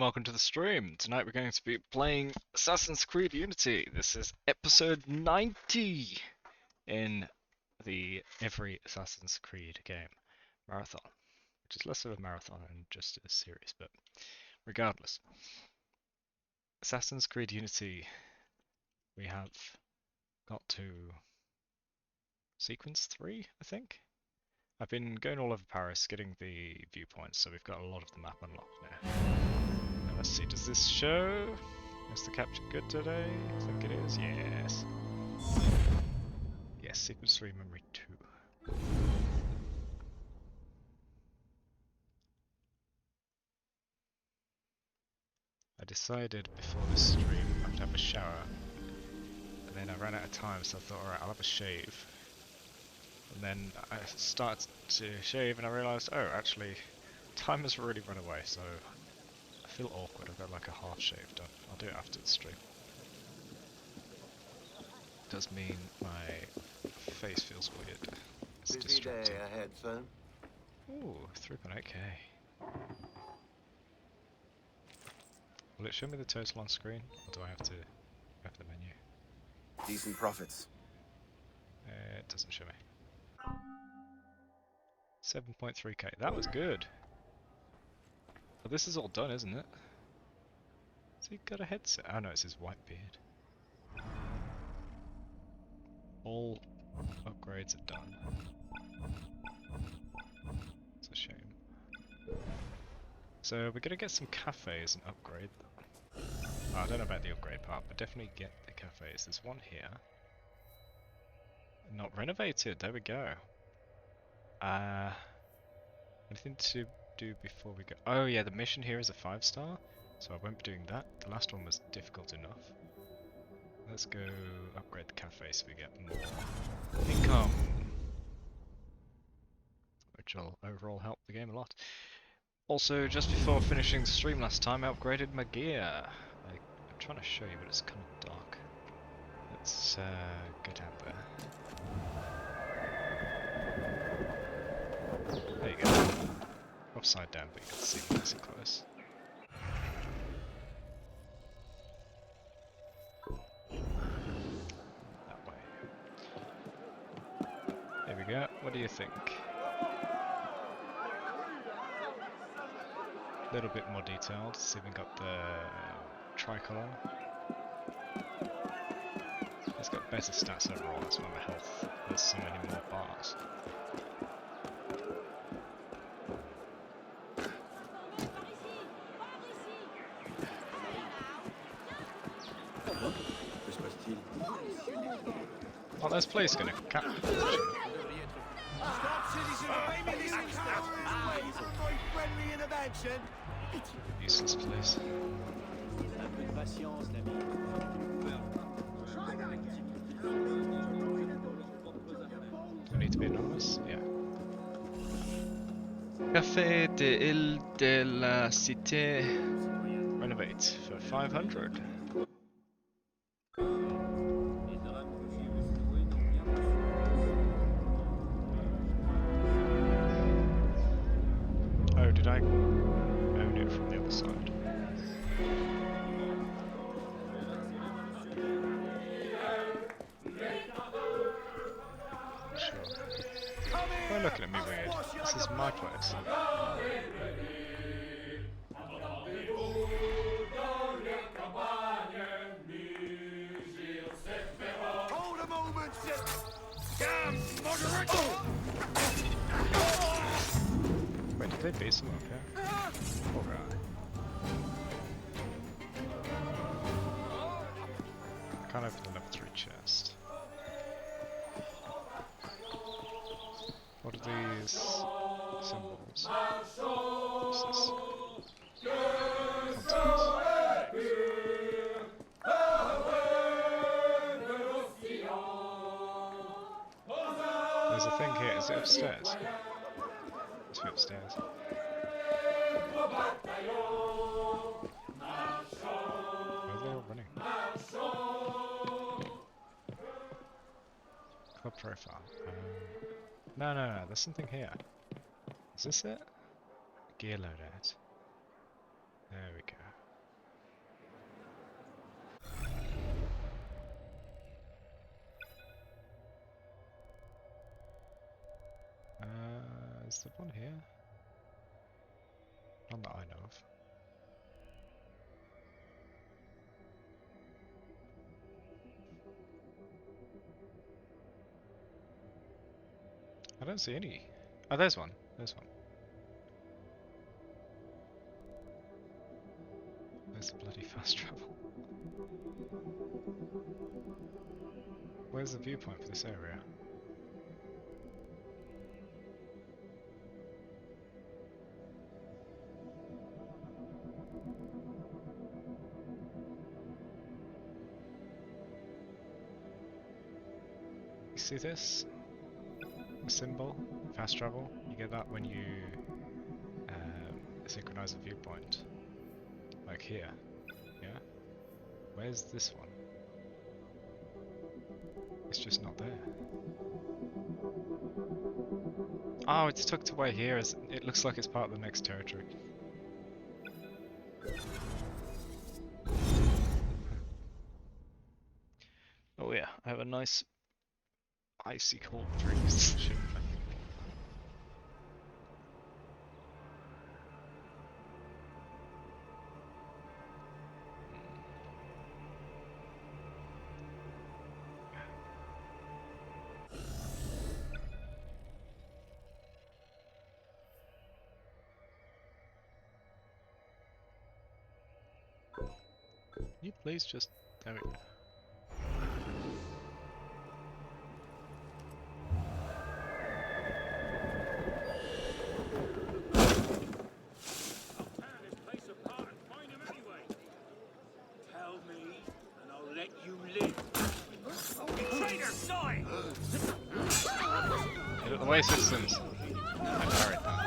welcome to the stream. Tonight we're going to be playing Assassin's Creed Unity. This is episode 90 in the every Assassin's Creed game marathon, which is less of a marathon and just a series, but regardless. Assassin's Creed Unity, we have got to sequence 3, I think? I've been going all over Paris, getting the viewpoints, so we've got a lot of the map unlocked now. Now let's see, does this show? Is the capture good today? I think it is, yes. Yes, sequence 3, memory 2. I decided before the stream I would have a shower, and then I ran out of time, so I thought, alright, I'll have a shave. And then I started to shave and I realised, oh, actually, time has already run away, so I feel awkward. I've got like a half shave done. I'll do it after the stream. Does mean my face feels weird. It's Busy distracting. day ahead, son. Ooh, 3.8k. Will it show me the total on screen, or do I have to go for the menu? Decent profits. It doesn't show me. 7.3k. That was good. Well, this is all done, isn't it? Has he got a headset? Oh no, it's his white beard. All upgrades are done. It's a shame. So we're gonna get some cafes and upgrade them. Oh, I don't know about the upgrade part, but definitely get the cafes. There's one here. Not renovated, there we go. Anything to do before we go? Oh yeah, the mission here is a 5-star, so I won't be doing that. The last one was difficult enough. Let's go upgrade the cafe so we get more income, which will overall help the game a lot. Also, just before finishing the stream last time, I upgraded my gear. I'm trying to show you, but it's kind of dark. Let's go down there. There you go. Upside down, but you can see nice and close. That way. There we go. What do you think? A little bit more detailed. See, we got the tricolor. It's got better stats overall. That's why my health has so many more bars. Oh, there's place gonna cap. Useless place. Do we need to be anonymous? Yeah. Café de Ile de la Cité. Renovate for 500. Oh, did I own it from the other side? Sure. Why are you looking at me weird? This is my place. Hold a moment, Wait, did they base him up here? Poor guy. Can't open the level 3 chest. What are these symbols? What's this? Contacts. There's a thing here. Is it upstairs? Must be upstairs. Where are they all running? Club profile. No, there's something here. Is this it? Gear loadout. There we go. Is there one here? None that I know of. I don't see any. Oh, there's one. There's one. There's the bloody fast travel. Where's the viewpoint for this area? You see this? The symbol? Fast travel? You get that when you synchronize the viewpoint. Like here. Yeah? Where's this one? It's just not there. Oh, it's tucked away here. It looks like it's part of the next territory. Oh yeah, I have a nice icy cold freeze ship, I think. Can you please just... There we go. Get out the way, citizens! I parried that.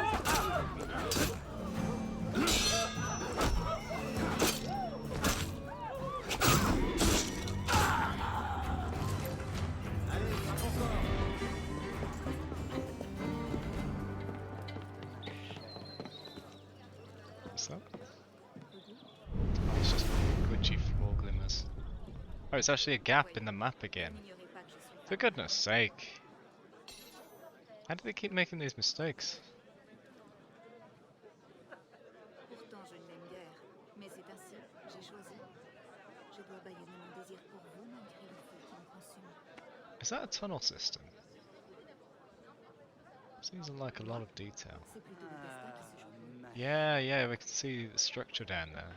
What's that? Oh, it's just glitchy floor glimmers. Oh, it's actually a gap in the map again. For goodness sake! How do they keep making these mistakes? Is that a tunnel system? Seems like a lot of detail. Yeah, yeah, we can see the structure down there.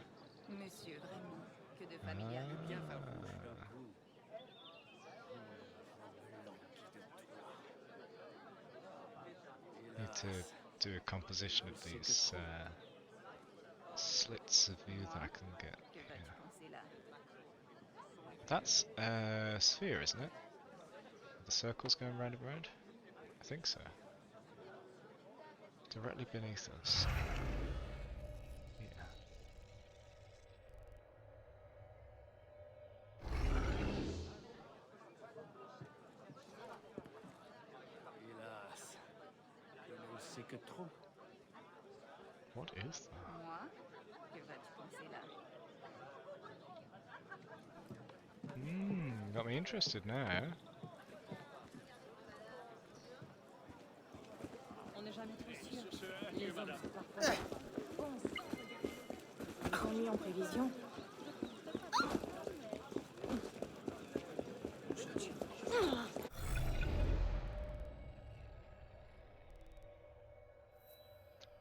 Need to do a composition of these slits of view that I can get. Yeah. That's a sphere, isn't it? The circle's going round and round? I think so. Directly beneath us. Yeah. What is that? Got me interested now.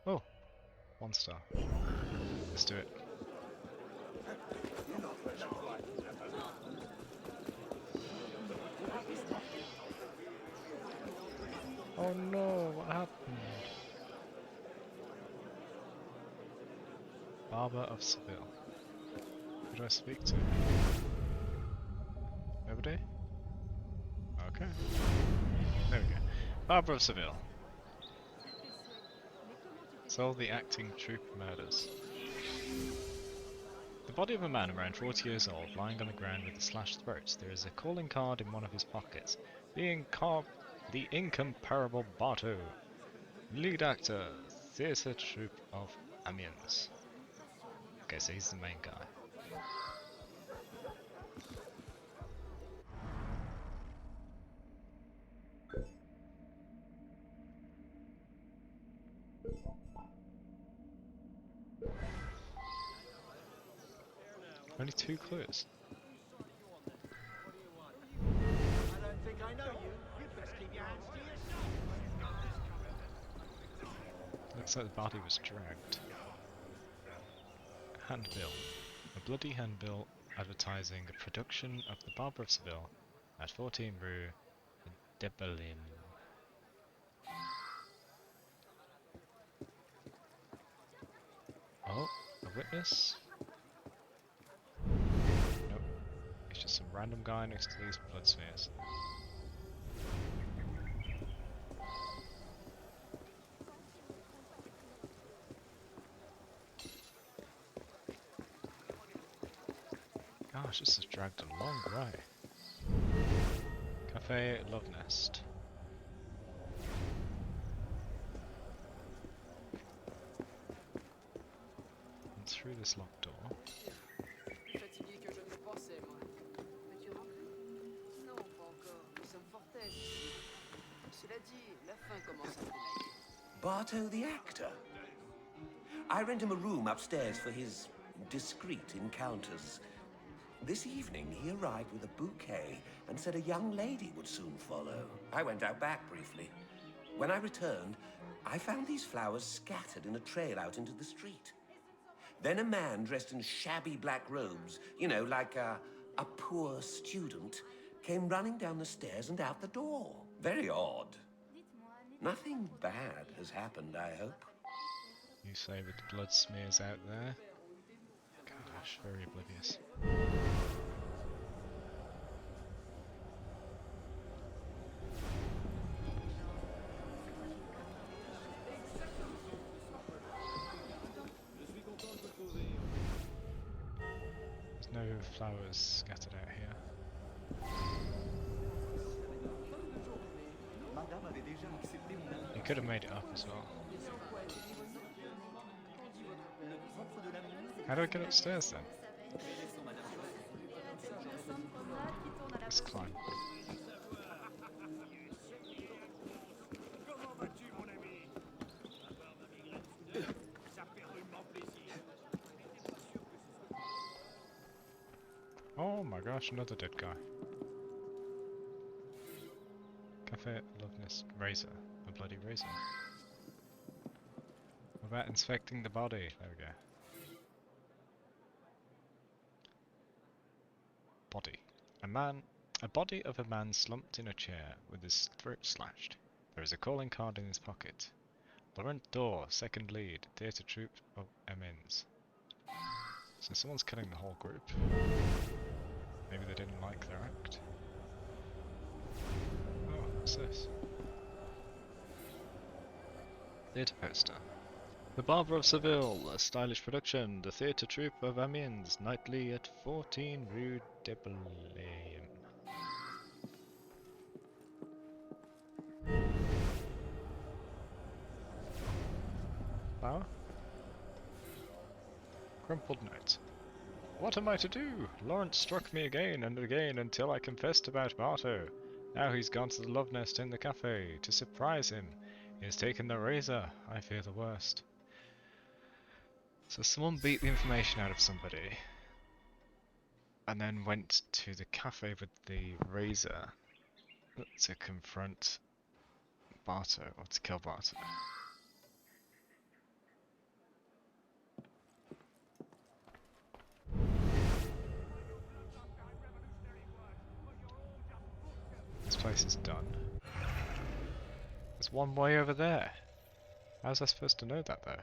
Oh, 1 star. Let's do it. Oh no, what happened? Barber of Seville. Who do I speak to? Nobody? Okay. There we go. Barber of Seville. Solve the acting troupe murders. The body of a man around 40 years old, lying on the ground with a slashed throat. There is a calling card in one of his pockets. The incomparable Barto. Lead actor, theatre troupe of Amiens. Okay, so he's the main guy. Only 2 clues. I don't think I know you. You'd best keep your hands to yourself. Looks like the body was dragged. Handbill. A bloody handbill advertising a production of The Barber of Seville at 14 Rue de Belém. Oh, a witness? Nope. It's just some random guy next to these blood smears. Gosh, this has dragged a long way. Cafe Love Nest. And through this locked door. Fatigué que je ne le pensais, moi. Veux-tu rentrer? Non, pas encore. Nous sommes fort aises ici. Cela dit, la faim commence à travailler. Barto the actor. I rent him a room upstairs for his discreet encounters. This evening, he arrived with a bouquet and said a young lady would soon follow. I went out back briefly. When I returned, I found these flowers scattered in a trail out into the street. Then a man dressed in shabby black robes, you know, like a poor student, came running down the stairs and out the door. Very odd. Nothing bad has happened, I hope. You say with the blood smears out there. Gosh, very oblivious. There's no flowers scattered out here. You could have made it up as well. How do I get upstairs then? Let's climb. Oh my gosh, another dead guy. Cafe Loveness Razor. A bloody razor. What about inspecting the body? There we go. Body. A body of a man slumped in a chair with his throat slashed. There is a calling card in his pocket. Laurent Dor, second lead, theatre troupe of Amiens. So someone's killing the whole group. Maybe they didn't like their act. Oh, what's this? Theatre poster. The Barber of Seville, a stylish production, the theatre troupe of Amiens, nightly at 14 Rue de Belém. Flower? Crumpled note. What am I to do? Lawrence struck me again and again until I confessed about Barto. Now he's gone to the love nest in the cafe. To surprise him, he has taken the razor. I fear the worst. So someone beat the information out of somebody and then went to the cafe with the razor to confront Barto, or to kill Barto. This place is done. There's one way over there. How was I supposed to know that though?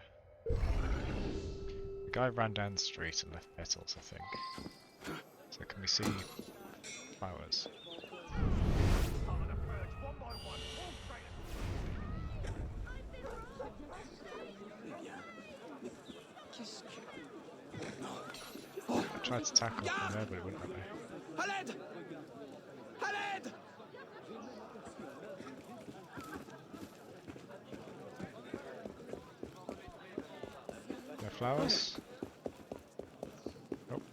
The guy ran down the street and left petals, I think. So can we see flowers? I tried to tackle from there, but it wouldn't let me. Haled! Haled! No flowers? Nope.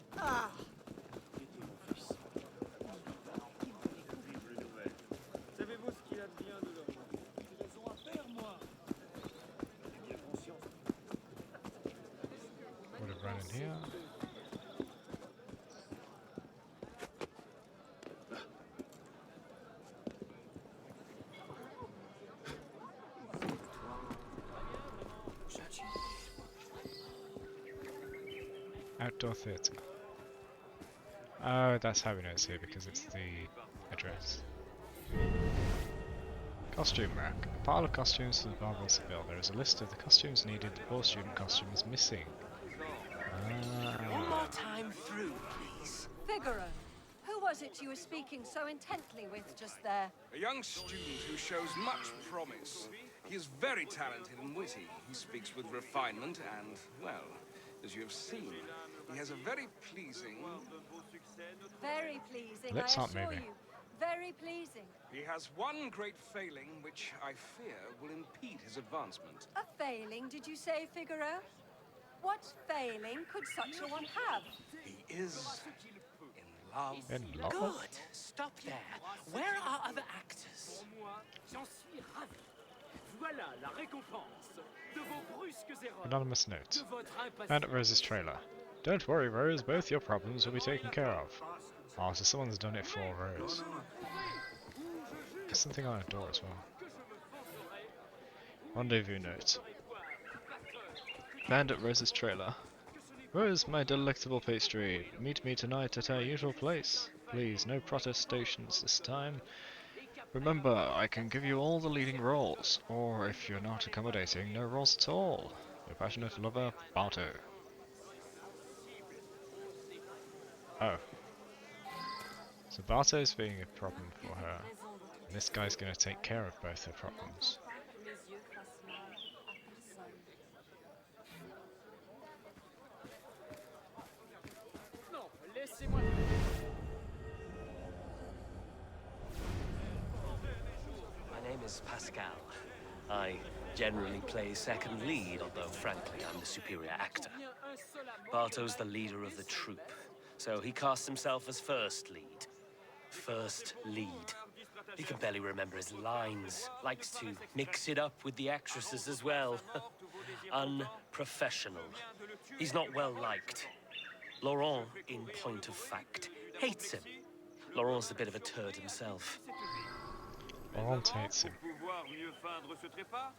Savez-vous ce qu'il advient de leur Ils ont à faire, moi. J'ai bien conscience. Would have run in here. Outdoor theatre. Oh, that's how we know it's here, because it's the address. Costume rack. A pile of costumes for the marvelous bill. There is a list of the costumes needed. The poor student costume is missing. One more time through, please. Figaro, who was it you were speaking so intently with just there? A young student who shows much promise. He is very talented and witty. He speaks with refinement and, well, as you have seen, he has a very pleasing... Very pleasing, Lips I aren't assure moving. you. Very pleasing. He has one great failing which I fear will impede his advancement. A failing, did you say, Figaro? What failing could such a one have? He is in love. In love? Good. Stop there. Where are other actors? J'en suis ravi. Voilà la récompense de vos brusques erreurs. Anonymous note. De votre impatience. Found at Rose's trailer. Don't worry, Rose. Both your problems will be taken care of. Oh, so someone's done it for Rose. There's something on a door as well. Rendezvous note. Found at Rose's trailer. Rose, my delectable pastry, meet me tonight at our usual place. Please, no protestations this time. Remember, I can give you all the leading roles, or if you're not accommodating, no roles at all. Your passionate lover, Barto. Oh. So Barto's being a problem for her, and this guy's going to take care of both her problems. Non, laissez-moi. My name is Pascal. I generally play second lead, although frankly I'm the superior actor. Barto's the leader of the troupe, so he casts himself as first lead. First lead. He can barely remember his lines, likes to mix it up with the actresses as well. Unprofessional. He's not well liked. Laurent, in point of fact, hates him. Laurent's a bit of a turd himself. Laurent hates him. Pouvoir mieux feindre ce trépas,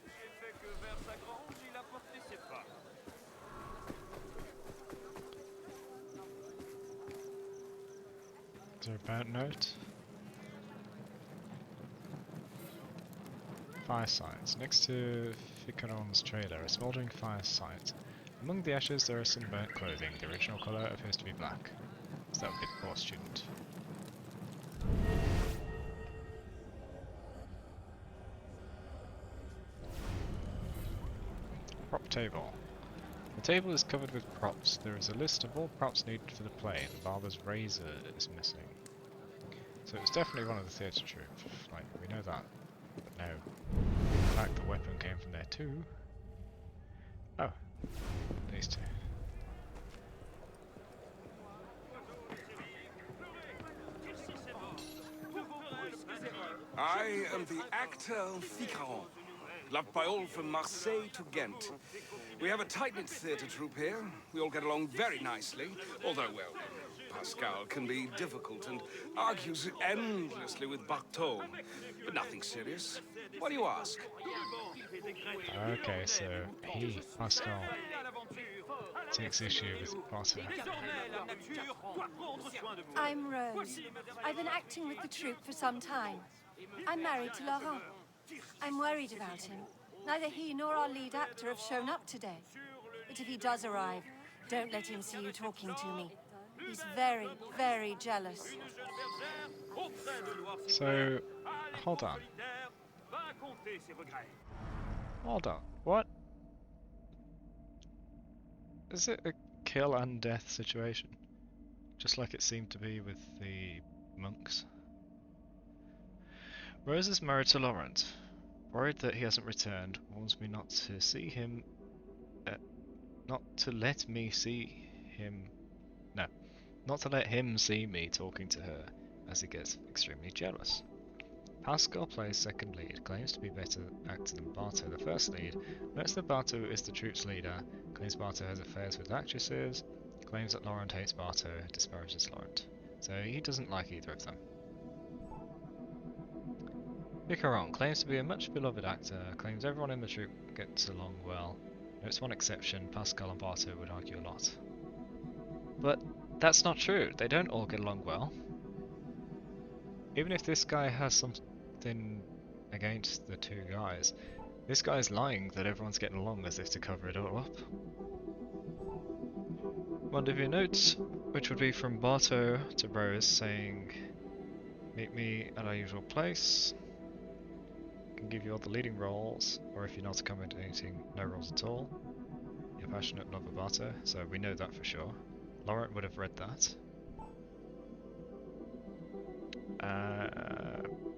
il fait que vers sa grange, il a porté ses pas. Is there a bad note? Fire sites. Next to Ficaron's trailer, a smouldering fire site. Among the ashes there is some burnt clothing. The original colour appears to be black. So that would be the poor student. Prop table. The table is covered with props. There is a list of all props needed for the play, and the barber's razor is missing. So it was definitely one of the theatre troupe. Like, we know that. But no. In fact, the weapon came from there too. Oh. These two. I am the actor Ficaron, loved by all from Marseille to Ghent. We have a tight-knit theatre troupe here. We all get along very nicely, although, well, Pascal can be difficult and argues endlessly with Bartot. But nothing serious. Why do you ask? Okay, so he, Pascal, takes issue with Potter. I'm Rose. I've been acting with the troupe for some time. I'm married to Laurent. I'm worried about him. Neither he nor our lead actor have shown up today. But if he does arrive, don't let him see you talking to me. He's very, very jealous. So, hold on. Hold on. What? Is it a kill and death situation? Just like it seemed to be with the monks? Rose is married to Laurent. Worried that he hasn't returned, warns me not to see him... not to let me see him... No. Not to let him see me talking to her, as he gets extremely jealous. Pascal plays second lead, claims to be better actor than Barto, the first lead, notes that Barto is the troupe's leader, claims Barto has affairs with actresses, claims that Laurent hates Barto, disparages Laurent. So he doesn't like either of them. Ficaron claims to be a much beloved actor, claims everyone in the troupe gets along well. Notes one exception, Pascal and Barto would argue a lot. But that's not true. They don't all get along well. Even if this guy has something against the two guys, this guy's lying that everyone's getting along as if to cover it all up. One of your notes, which would be from Barto to Rose, saying, "Meet me at our usual place. Can give you all the leading roles, or if you're not accommodating, no roles at all. Your passionate love of Barto," so we know that for sure. Laurent would have read that.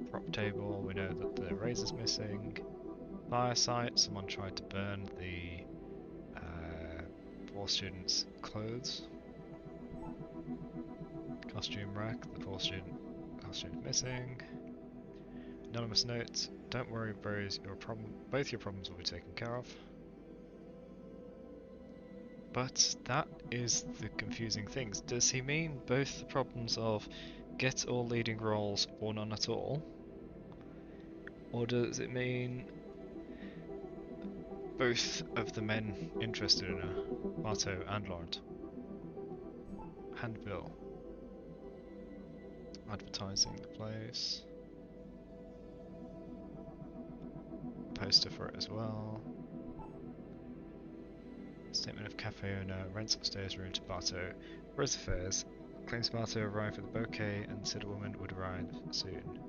Prop table, we know that the razor's missing. Fire site, someone tried to burn the poor student's clothes. Costume rack, the poor student costume's missing. Anonymous note, don't worry bros, both your problems will be taken care of. But that is the confusing thing. Does he mean both the problems of get all leading roles or none at all? Or does it mean both of the men interested in her, Barto and Laurent? Handbill. Advertising the place. Poster for it as well. Statement of cafe owner, rents upstairs room to Barto. Rose affairs. Claims Barto arrived with a bouquet and said a woman would arrive soon.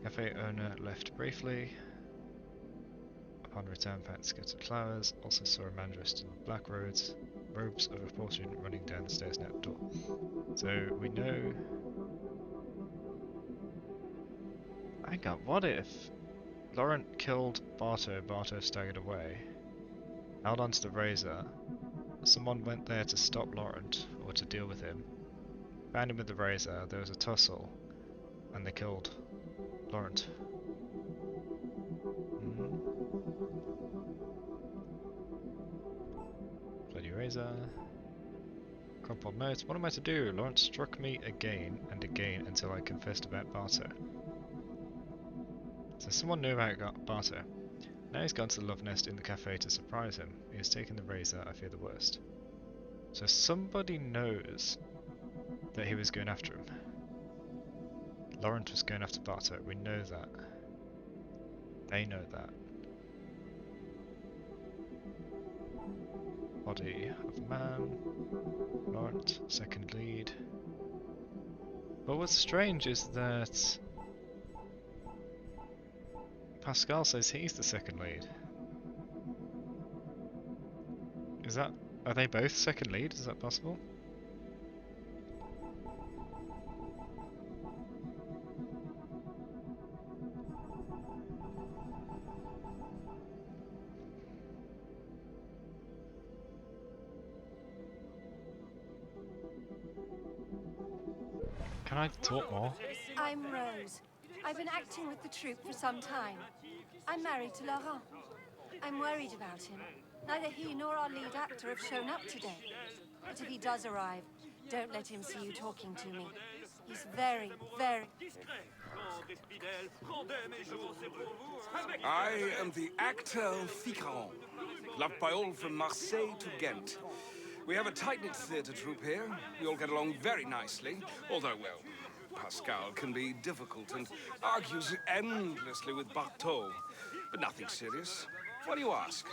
Cafe owner left briefly. Upon return, found scattered flowers. Also saw a man dressed in black robes of a poor student running down the stairs near the door. So we know. Hang on, what if Laurent killed Barto, Barto staggered away, held onto the razor, someone went there to stop Laurent, or to deal with him, found him with the razor, there was a tussle, and they killed Laurent. Bloody razor. Crumpled notes. What am I to do? Laurent struck me again and again until I confessed about Barto. So someone knew about Barto. Now he's gone to the love nest in the cafe to surprise him. He has taken the razor, I fear the worst. So somebody knows that he was going after him. Laurent was going after Barto, we know that. They know that. Body of a man. Laurent, second lead. But what's strange is that Pascal says he's the second lead. Is that... Are they both second lead? Is that possible? Can I talk more? I'm Rose. I've been acting with the troupe for some time. I'm married to Laurent. I'm worried about him. Neither he nor our lead actor have shown up today. But if he does arrive, don't let him see you talking to me. He's very, very... I am the actor Ficaron, loved by all from Marseille to Ghent. We have a tight-knit theatre troupe here. We all get along very nicely, although, well, Pascal can be difficult and argues endlessly with Barto. But nothing serious. What do you ask?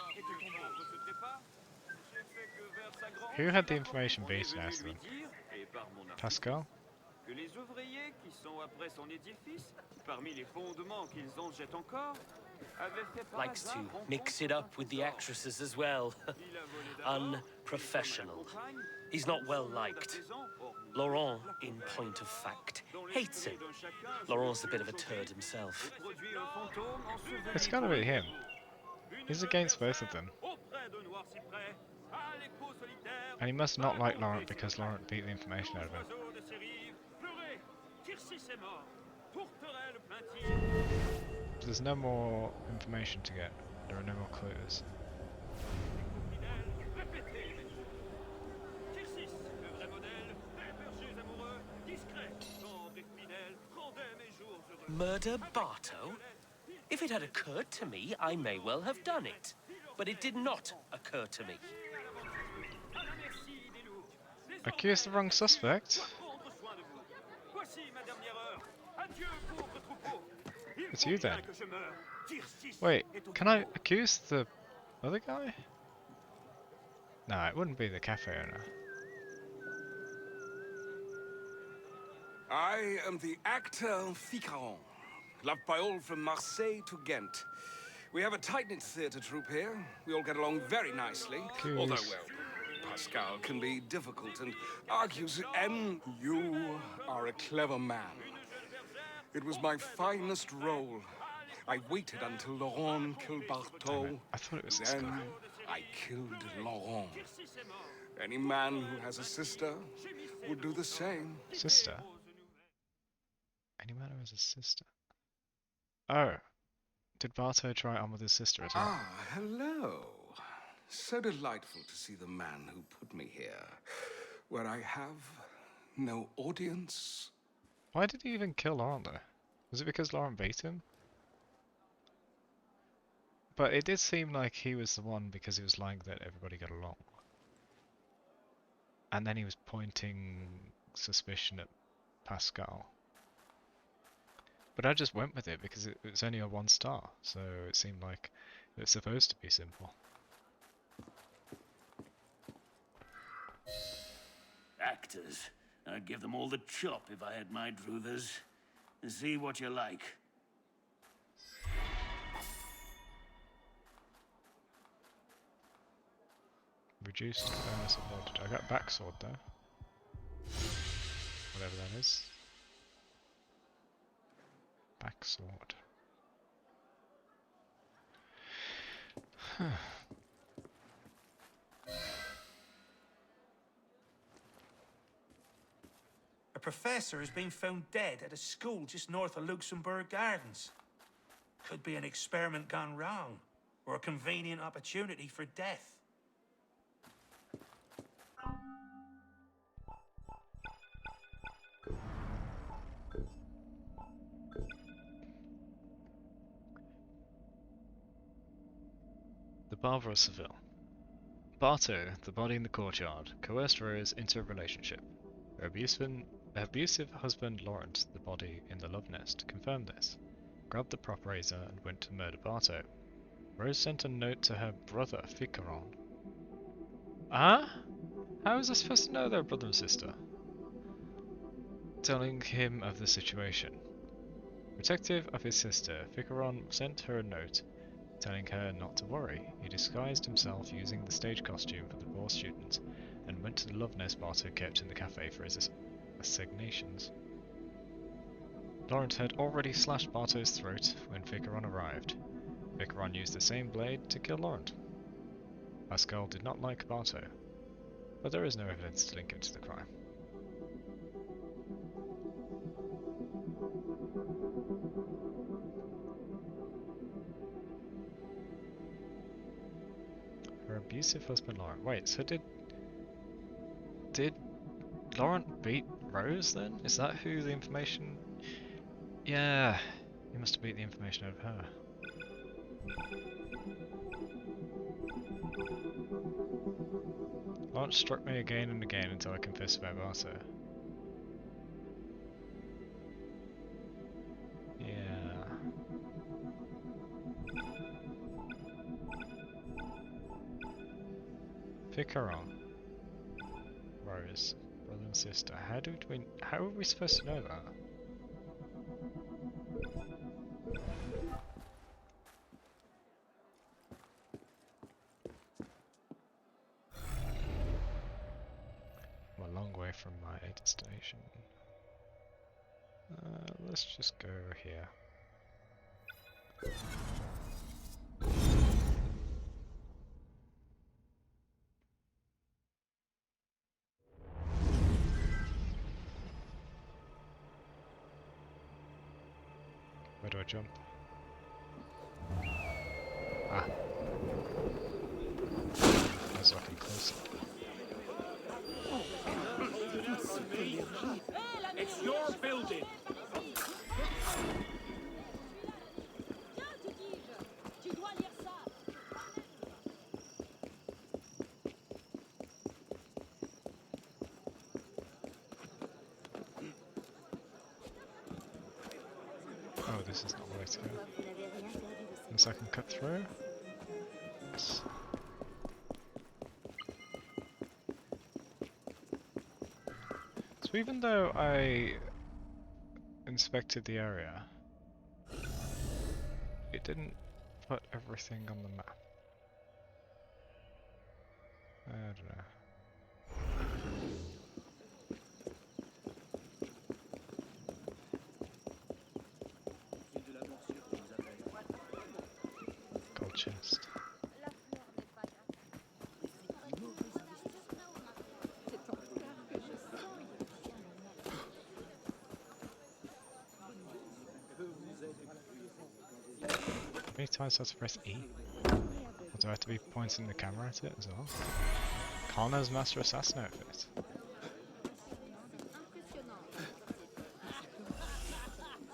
Who had the information beaten out of them? Pascal? Que les ouvriers qui sont après son édifice, parmi les fondements qu'ils en jettent encore, avaient fait par Likes to hasard mix it up with the actresses as well. Unprofessional. He's not well liked. Laurent, in point of fact, hates him. Laurent's a bit of a turd himself. It's gotta be him. He's against both of them. And he must not like Laurent because Laurent beat the information out of him. There's no more information to get. There are no more clues. Murder Barto? If it had occurred to me, I may well have done it. But it did not occur to me. Accused the wrong suspect? It's you then. Wait, can I accuse the other guy? No, it wouldn't be the cafe owner. I am the actor Ficaron, loved by all from Marseille to Ghent. We have a tight-knit theatre troupe here. We all get along very nicely, although, Accused. well, Pascal can be difficult and argues, and you are a clever man. It was my finest role. I waited until Laurent killed Damn Barthaud, it, I thought it was this then guy. I killed Laurent. Any man who has a sister would do the same. Sister? Any man who has a sister? Oh, did Barto try it on with his sister as well? Ah, hello. So delightful to see the man who put me here, where I have no audience. Why did he even kill Laurent though? Was it because Laurent beat him? But it did seem like he was the one because he was lying that everybody got along. And then he was pointing suspicion at Pascal. But I just went with it because it was only a 1 star, so it seemed like it was supposed to be simple. Actors. I'd give them all the chop if I had my druthers. See what you like. Reduced bonus of voltage. I got backsword though. Whatever that is. Backsword. Huh. A professor has been found dead at a school just north of Luxembourg Gardens. Could be an experiment gone wrong, or a convenient opportunity for death. The Barber of Seville. Barto, the body in the courtyard, coerced Rose into a relationship. Her abusive husband Laurent, the body in the love nest, confirmed this, grabbed the prop razor and went to murder Barto. Rose sent a note to her brother, Ficaron. Ah? How was I supposed to know they're brother and sister? Telling him of the situation. Protective of his sister, Ficaron sent her a note telling her not to worry. He disguised himself using the stage costume for the law student and went to the love nest Barto kept in the cafe for his assignations. Laurent had already slashed Barto's throat when Ficaron arrived. Ficaron used the same blade to kill Laurent. Pascal did not like Barto, but there is no evidence to link him to the crime. Her abusive husband Laurent. Wait, so did Laurent beat Rose then? Is that who the information... Yeah, he must have beat the information out of her. Laurent struck me again and again until I confessed about Barto. Yeah. Ficaron. Rose. Brother and sister. How are we supposed to know that? I'm a long way from my destination. Let's just go here. Where do I jump? Ah. I was looking closer. It's your building. this is not the way to go. Unless I can cut through. Yes. So even though I inspected the area, it didn't put everything on the map. I don't know. Gold chest. How many times do I have to press E? Or do I have to be pointing the camera at it as well? Connor's Master Assassin outfit.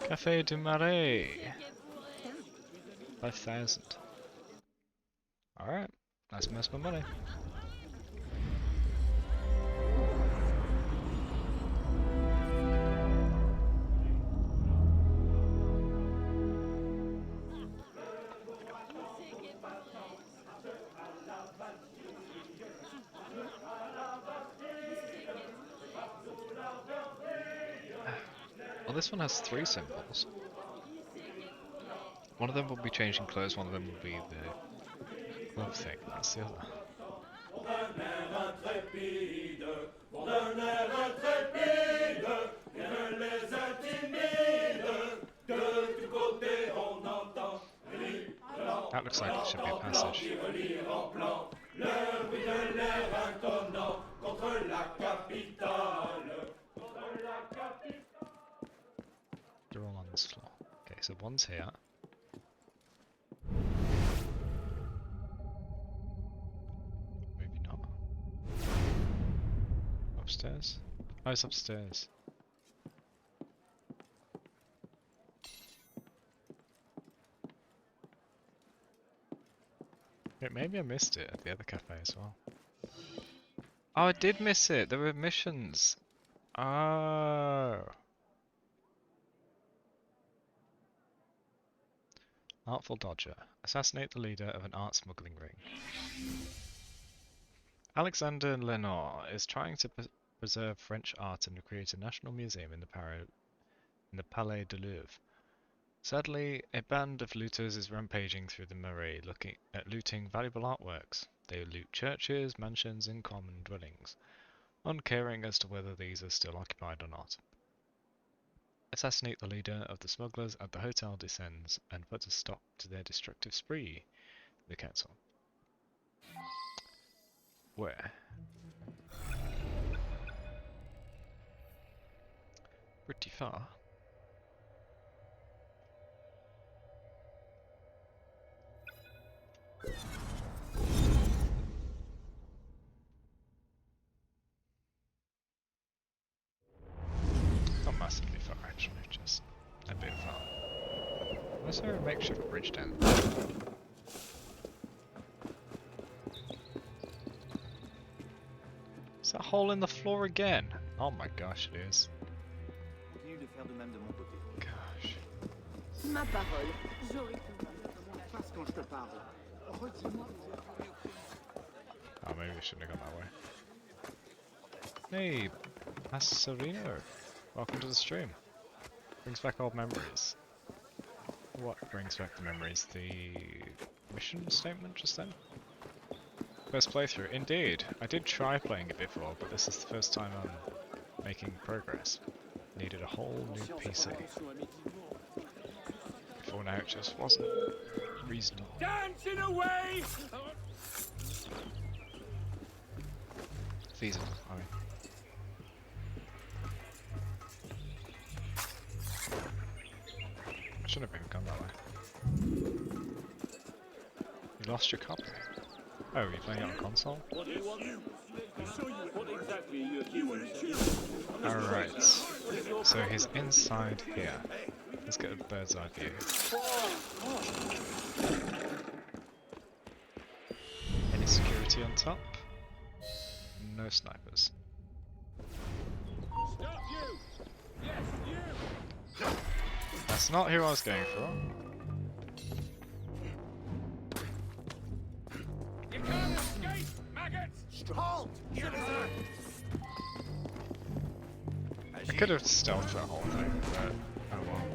Café du Marais. 5,000. Alright, let's invest my money. Well, this one has 3 symbols. One of them will be changing clothes, one of them will be the glove thing, that's the other. That looks like it should be a passage. They're all on this floor. Okay, so one's here. Maybe not. Upstairs? Oh, it's upstairs. Wait, maybe I missed it at the other cafe as well. Oh, I did miss it! There were missions! Oh! Artful Dodger. Assassinate the leader of an art smuggling ring. Alexander Lenore is trying to preserve French art and create a national museum in the Palais de Louvre. Sadly, a band of looters is rampaging through the Marais looting valuable artworks. They loot churches, mansions, and common dwellings, uncaring as to whether these are still occupied or not. Assassinate the leader of the smugglers at the hotel descends and puts a stop to their destructive spree, the council. Where? Pretty far. Not massively far actually, just a bit far. Why is there a makeshift bridge down there? Is that hole in the floor again? Oh my gosh, it is. Gosh. Ma parole, j'aurais pu parce quand je te parle. Redis-moi. Oh, maybe I shouldn't have gone that way. Hey, Passerino. Welcome to the stream. Brings back old memories. What brings back the memories? The mission statement just then? First playthrough, indeed. I did try playing it before, but this is the first time I'm making progress. Needed a whole new PC. Before now it just wasn't reasonable. Dancing away! Feasible, I mean. I shouldn't have even gone that way. You lost your copy. Oh, you're playing it on console? What do you want? Show you what exactly you're doing. Alright. So he's inside here. Let's get a bird's eye view. Any security on top? No snipers. Stop you! Yes, you! That's not who I was going for. You can't escape, maggots! Halt! Citizen! I could have stealthed that whole thing, but oh well.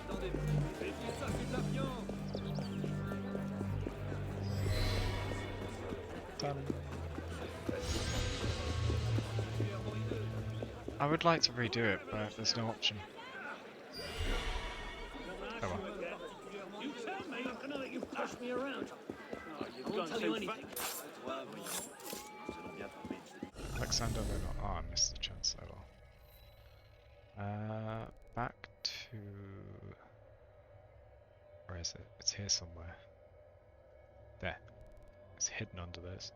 Attendez, vérifiez ça, c'est de la viande! Done. I would like to redo it, but there's no option. Oh well. You tell me, I know that you've pushed me around. Oh, I won't tell you anything. Alexander, they're not. Oh, I missed the chance. Oh well. Back to. Where is it? It's here somewhere. There. It's hidden under this.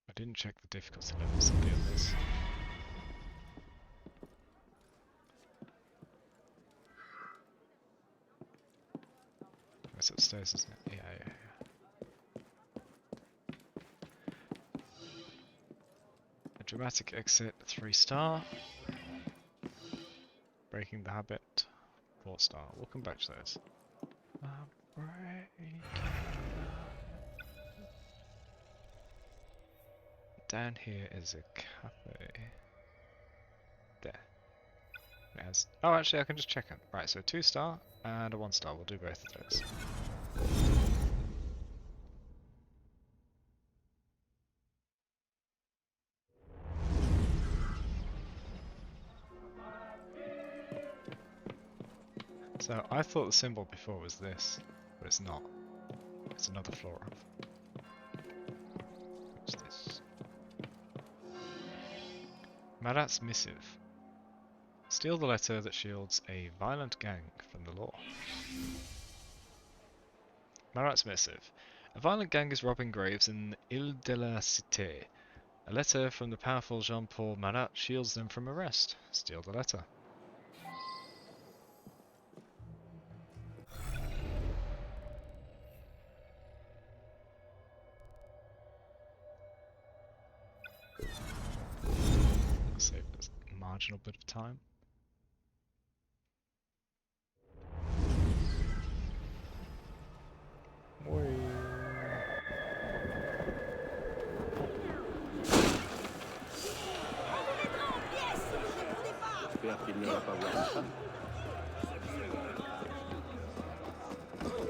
I didn't check the difficulty levels of the others. It's upstairs, isn't it? Yeah. A dramatic exit, 3-star. Breaking the habit, 4-star. We'll come back to those. Down here is a cafe. There. It has. Oh, actually, I can just check it. Right, so a 2-star and a 1-star. We'll do both of those. So I thought the symbol before was this, but it's not. It's another floor up. What's this? Marat's missive. Steal the letter that shields a violent gang from the law. Marat's missive. A violent gang is robbing graves in Ile de la Cité. A letter from the powerful Jean-Paul Marat shields them from arrest. Steal the letter. Save a marginal bit of time.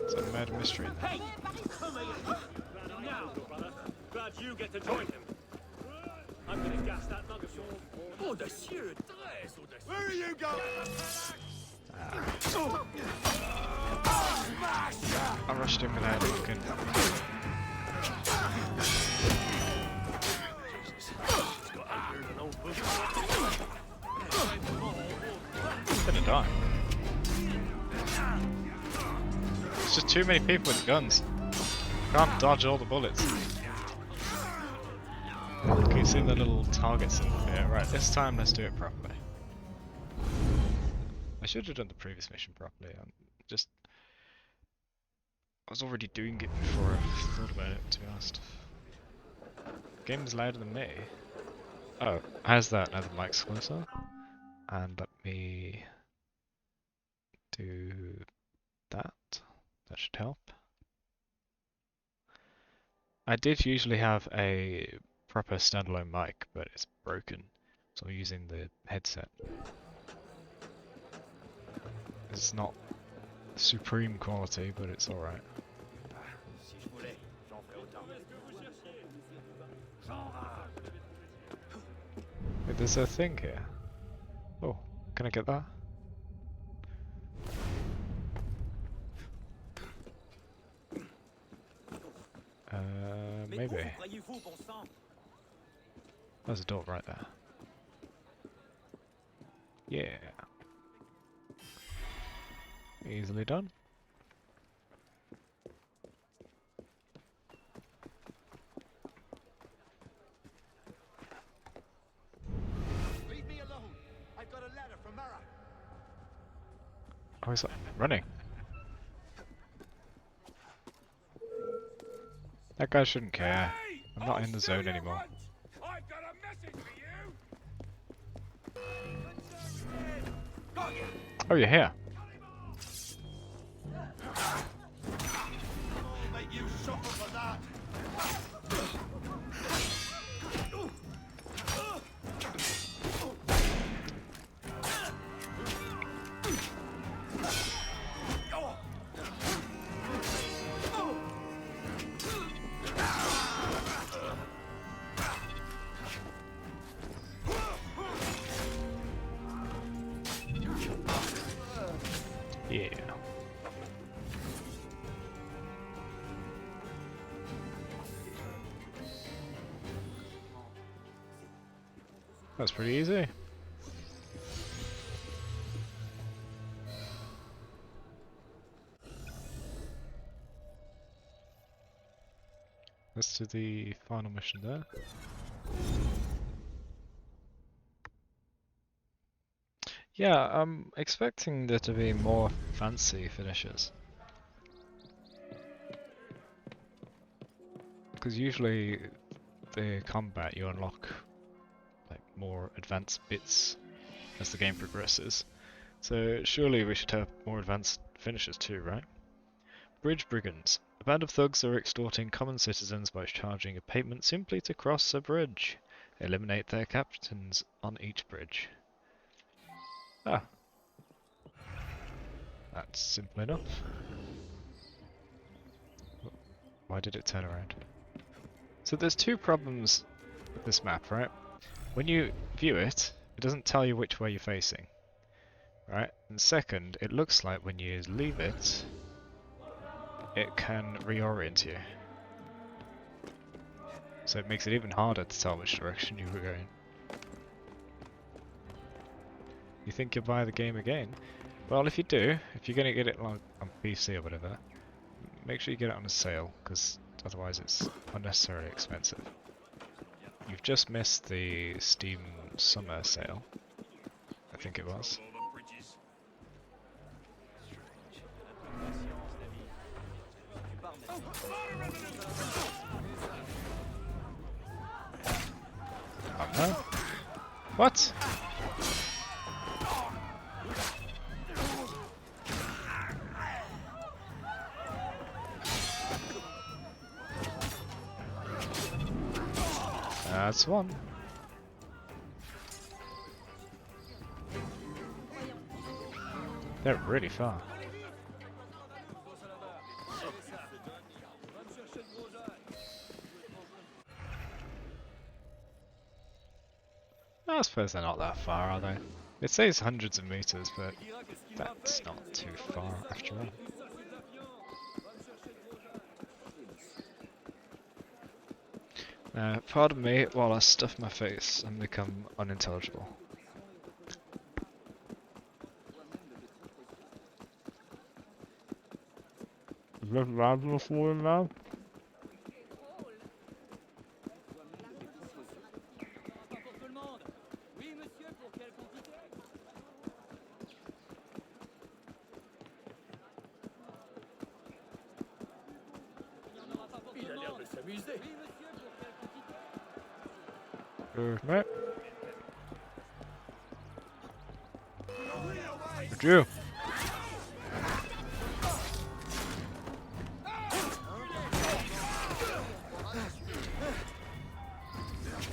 It's a murder mystery. Hey! Come here! Now, brother. Glad you get to join him. I'm gonna gas that nugget. Audacieux, très audacieux. Where are you going? I rushed him without looking. Gonna die. There's just too many people with guns. Can't dodge all the bullets. Can you see the little targets in here? Right, this time let's do it properly. I should have done the previous mission properly. I was already doing it before I thought about it, to be honest. Game is louder than me. Oh, how's that? Now the mic's closer. And let me do that. That should help. I did usually have a proper standalone mic, but it's broken, so I'm using the headset. It's not supreme quality, but it's alright. Wait, there's a thing here. Oh, can I get that? Maybe. There's a door right there. Yeah. Easily done. Leave me alone. I've got a letter from Mara. Oh, he's running. That guy shouldn't care. I'm not in the zone anymore. I've got a message for you. Oh, you're here. I'll make you suffer for that. Yeah. That's pretty easy. Let's do the final mission there. Yeah, I'm expecting there to be more fancy finishes. Because usually the combat you unlock like more advanced bits as the game progresses. So surely we should have more advanced finishes too, right? Bridge brigands. A band of thugs are extorting common citizens by charging a payment simply to cross a bridge. Eliminate their captains on each bridge. Ah. That's simple enough. Why did it turn around? So there's two problems with this map, right? When you view it, it doesn't tell you which way you're facing. Right? And second, it looks like when you leave it, it can reorient you. So it makes it even harder to tell which direction you were going. You think you'll buy the game again? Well, if you do, if you're going to get it on PC or whatever, make sure you get it on a sale, because otherwise it's unnecessarily expensive. You've just missed the Steam Summer sale, I think it was. Oh no. What? That's one. They're really far. I suppose they're not that far, are they? It says hundreds of meters, but that's not too far after all. Pardon me while I stuff my face and become unintelligible. Is this loud enough for you now? Il a l'air de s'amuser. Mate. Would you?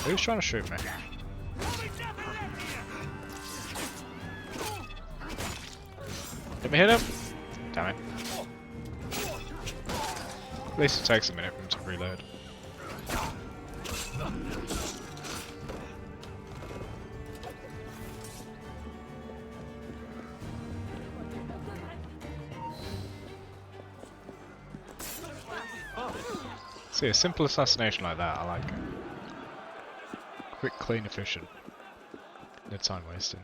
Who's trying to shoot me? Let me hit him. Damn it. At least it takes a minute for him to reload. See, a simple assassination like that, I like it. Quick, clean, efficient. No time wasting.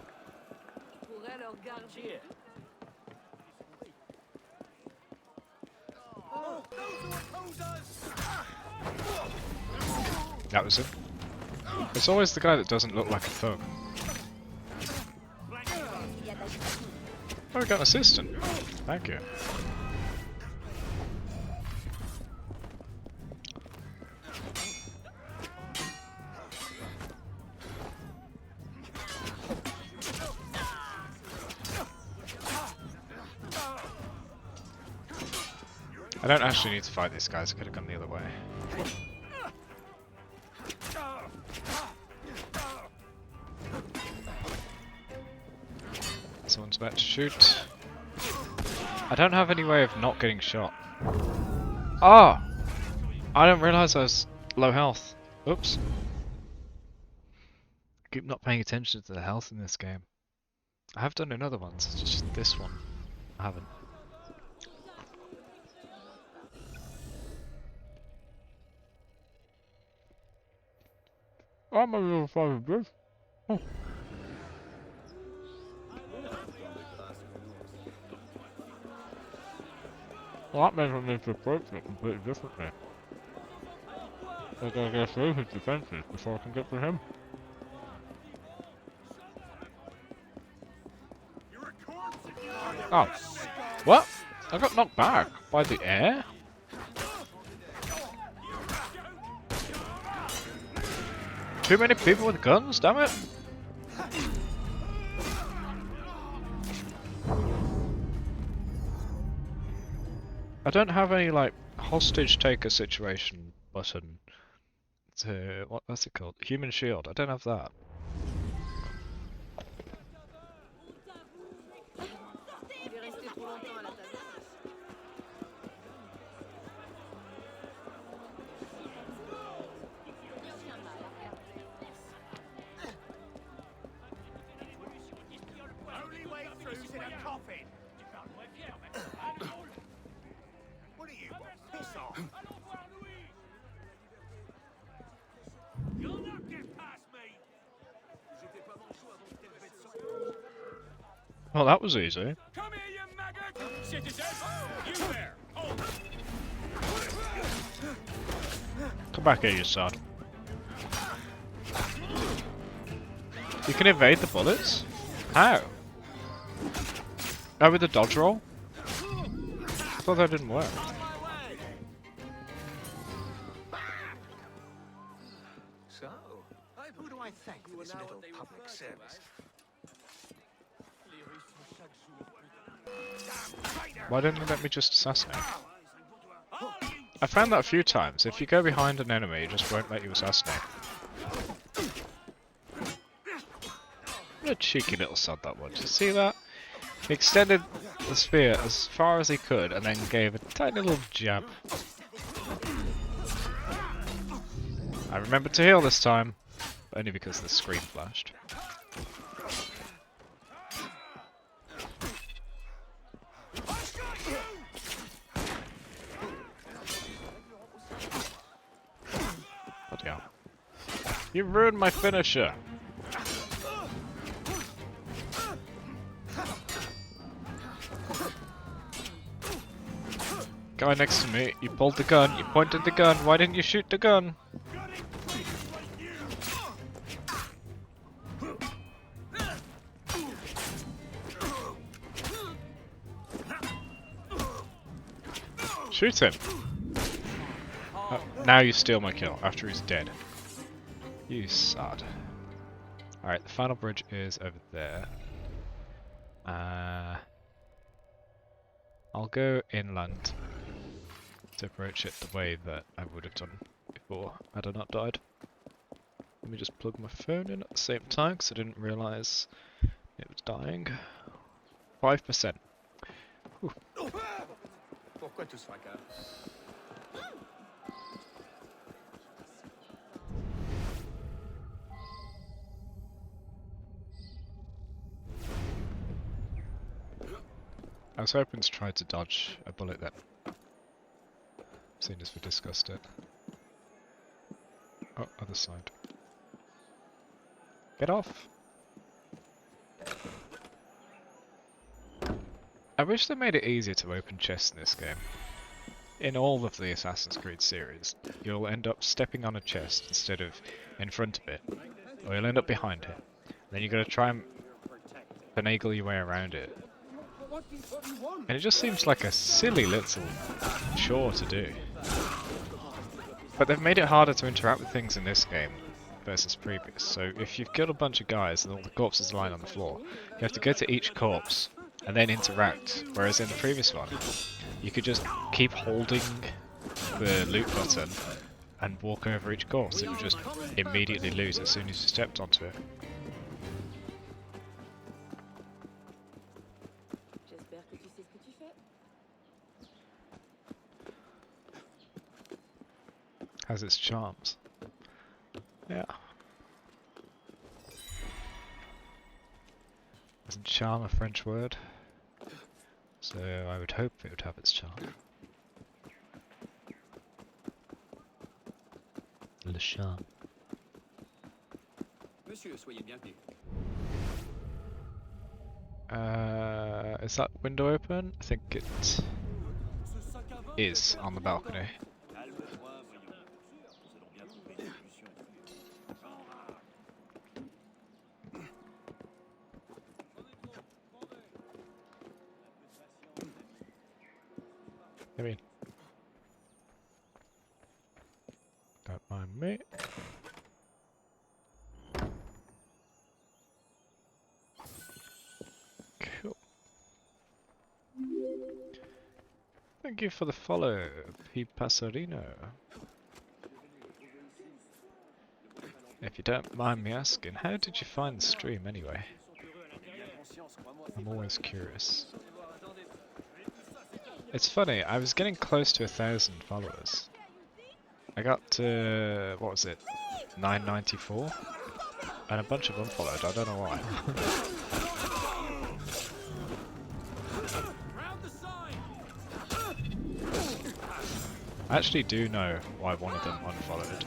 That was it. It's always the guy that doesn't look like a thug. Oh, we got an assistant. Thank you. I don't actually need to fight these guys, I could have gone the other way. Someone's about to shoot. I don't have any way of not getting shot. Oh! I didn't realise I was low health. Oops. I keep not paying attention to the health in this game. I have done in other ones, it's just this one I haven't. I'm a little far bridge. Oh. Well, that means I need to approach it completely differently. I gotta go through his defences before I can get to him. Oh. What? I got knocked back by the air? Too many people with guns, damn it! I don't have any, like, hostage taker situation button to... what's it called? Human shield. I don't have that. Well, that was easy. Come here, you maggot! Citizen! You there! Hold! Come back here, you sod. You can evade the bullets? How? Oh, with the dodge roll? I thought that didn't work. So, who do I thank for this little public service? Why didn't it let me just assassinate? I found that a few times. If you go behind an enemy, it just won't let you assassinate. What a cheeky little sod that was. You see that? He extended the spear as far as he could and then gave a tiny little jab. I remembered to heal this time, only because the screen flashed. Bloody hell. You ruined my finisher! Guy next to me, you pulled the gun, you pointed the gun, why didn't you shoot the gun? Shoot him! Oh, now you steal my kill, after he's dead. You sod. Alright, the final bridge is over there. I'll go inland to approach it the way that I would have done before had I not died. Let me just plug my phone in at the same time because I didn't realise it was dying. 5%. Whew. I was hoping to try to dodge a bullet then, seeing as we discussed it. Oh, other side. Get off! I wish they made it easier to open chests in this game. In all of the Assassin's Creed series, you'll end up stepping on a chest instead of in front of it, or you'll end up behind it. Then you've got to try and finagle your way around it. And it just seems like a silly little chore to do. But they've made it harder to interact with things in this game versus previous. So if you've killed a bunch of guys and all the corpses are lying on the floor, you have to go to each corpse and then interact. Whereas in the previous one, you could just keep holding the loot button and walk over each course. It would just immediately lose as soon as you stepped onto it. Has its charms. Yeah. Isn't charm a French word? So I would hope it would have its charm. Le charme. Monsieur, soyez bienvenu. Is that window open? I think it is on the balcony. I mean, don't mind me. Cool. Thank you for the follow, P. Passerino. If you don't mind me asking, how did you find the stream anyway? I'm always curious. It's funny, I was getting close to 1,000 followers. I got to, what was it, 994? And a bunch of unfollowed, I don't know why. I actually do know why one of them unfollowed.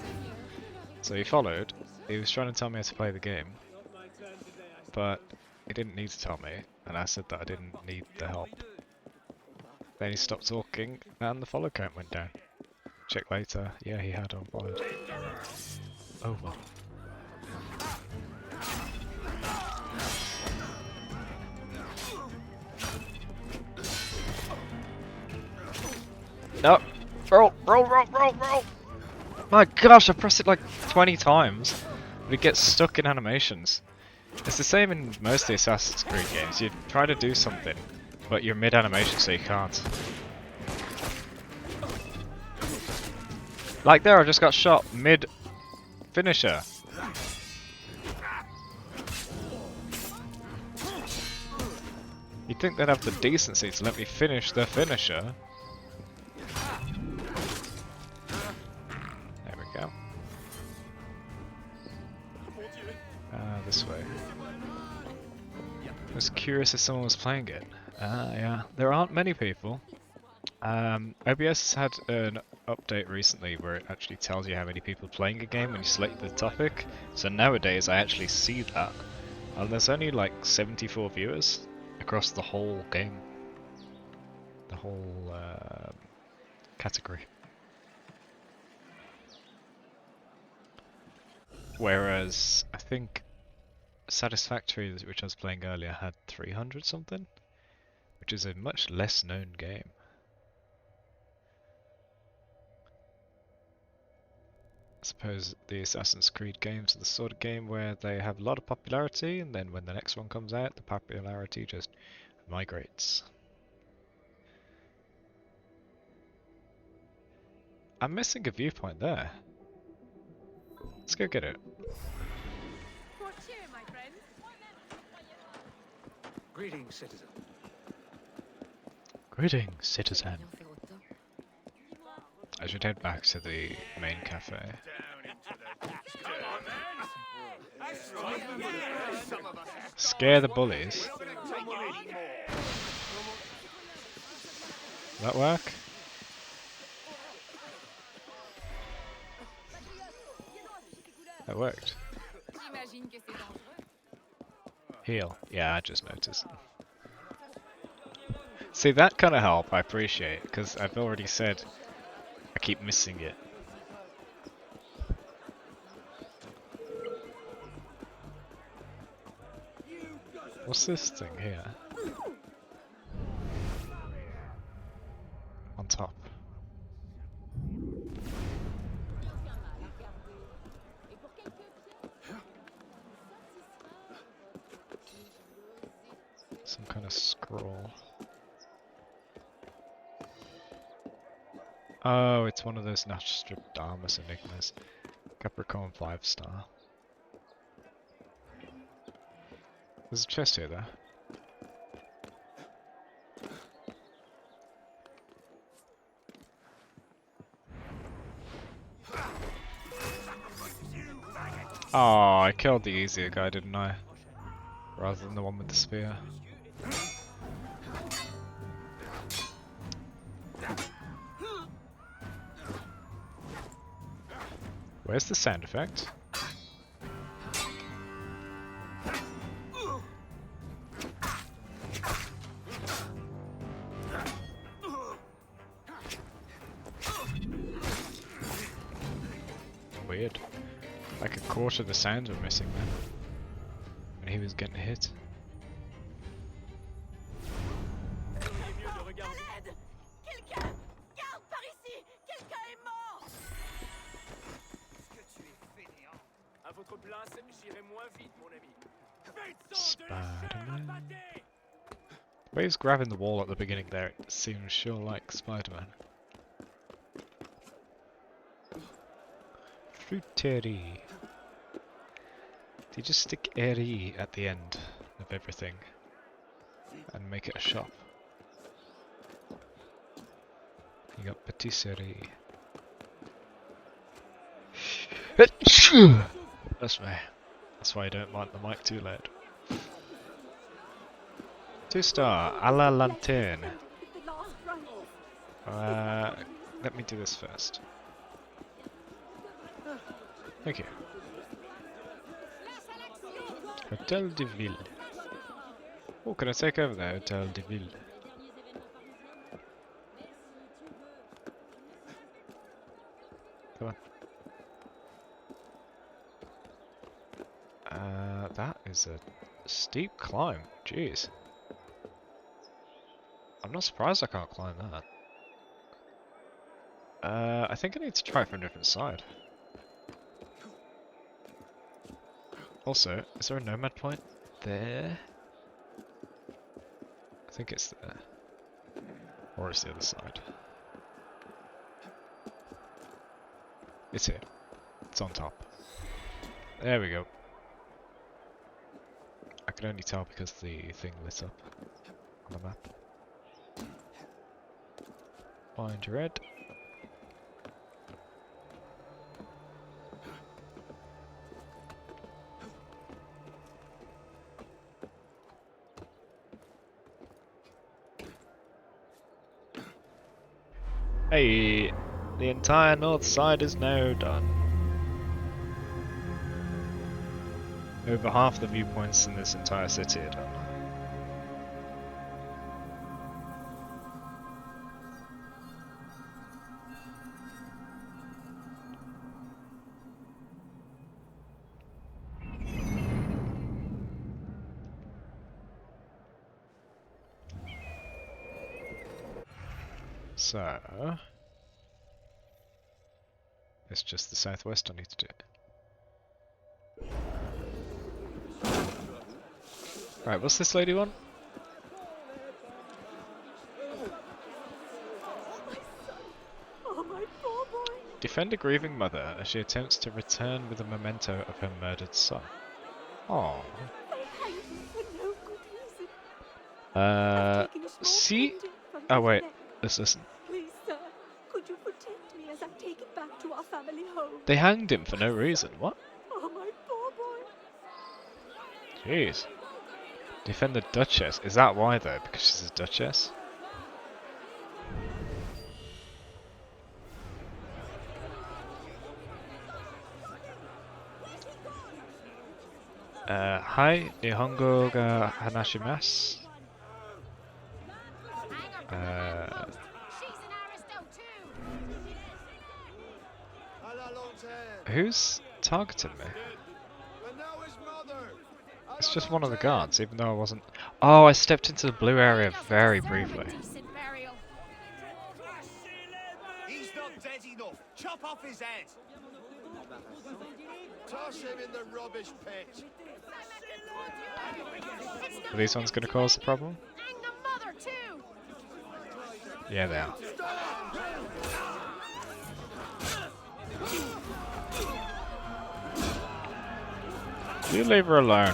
So he followed, he was trying to tell me how to play the game, but he didn't need to tell me, and I said that I didn't need the help. Then he stopped talking, and the follow count went down. Check later, yeah, he had unfollowed. Oh well. No! Roll! Roll! Roll! Roll! Roll! My gosh, I pressed it like 20 times, but it gets stuck in animations. It's the same in most of the Assassin's Creed games. You try to do something, but you're mid-animation so you can't. Like there, I just got shot mid-finisher. You'd think they'd have the decency to let me finish the finisher. There we go. This way. I was curious if someone was playing it. Yeah, there aren't many people. OBS had an update recently where it actually tells you how many people are playing a game when you select the topic. So nowadays I actually see that. And there's only like 74 viewers across the whole game. The whole category. Whereas I think Satisfactory, which I was playing earlier, had 300 something, which is a much less known game. I suppose the Assassin's Creed games are the sort of game where they have a lot of popularity, and then when the next one comes out, the popularity just migrates. I'm missing a viewpoint there. Let's go get it. Greetings, citizen. Greetings, citizen. I should head back to the main cafe. Scare the bullies. That work? That worked. Heal. Yeah, I just noticed. See, that kind of help I appreciate, because I've already said I keep missing it. What's this thing here? On top. Some kind of scroll. Oh, it's one of those Nostradamus enigmas. Capricorn 5-star. There's a chest here, though. Oh, I killed the easier guy, didn't I? Rather than the one with the spear. Where's the sound effect? Weird. Like a quarter of the sounds were missing then. When he was getting hit. Spider-Man. The way he's grabbing the wall at the beginning there, it seems sure like Spider-Man. Fruiterie. Do you just stick "eri" at the end of everything and make it a shop? You got patisserie. That's me. That's why I don't like the mic too loud. 2-star, a la lanterne. Let me do this first. Thank you. Hotel de Ville. Oh, can I take over there? Hotel de Ville. Come on. That is a steep climb. Jeez. I'm not surprised I can't climb that. I think I need to try from a different side. Also, is there a nomad point there? I think it's there. Or it's the other side. It's here. It's on top. There we go. I can only tell because the thing lit up on the map. Find your head. Hey, the entire north side is now done. Over half the viewpoints in this entire city are done. So, it's just the southwest I need to do. Right, what's this lady want? Defend a grieving mother as she attempts to return with a memento of her murdered son. Oh. See? Oh wait, let's listen. Please, sir, could you protect me as I take it back to our family home? They hanged him for no reason, what? Oh, my poor boy. Jeez. Defend the Duchess. Is that why though? Because she's a Duchess? Hi, Nihongo ga hanashimasu. Who's targeting me? It's just one of the guards, even though I wasn't... Oh, I stepped into the blue area very briefly. He's not dead enough. Chop off his head. Toss him in the rubbish pit. Are these ones going to cause the problem? Yeah, they are. You leave her alone.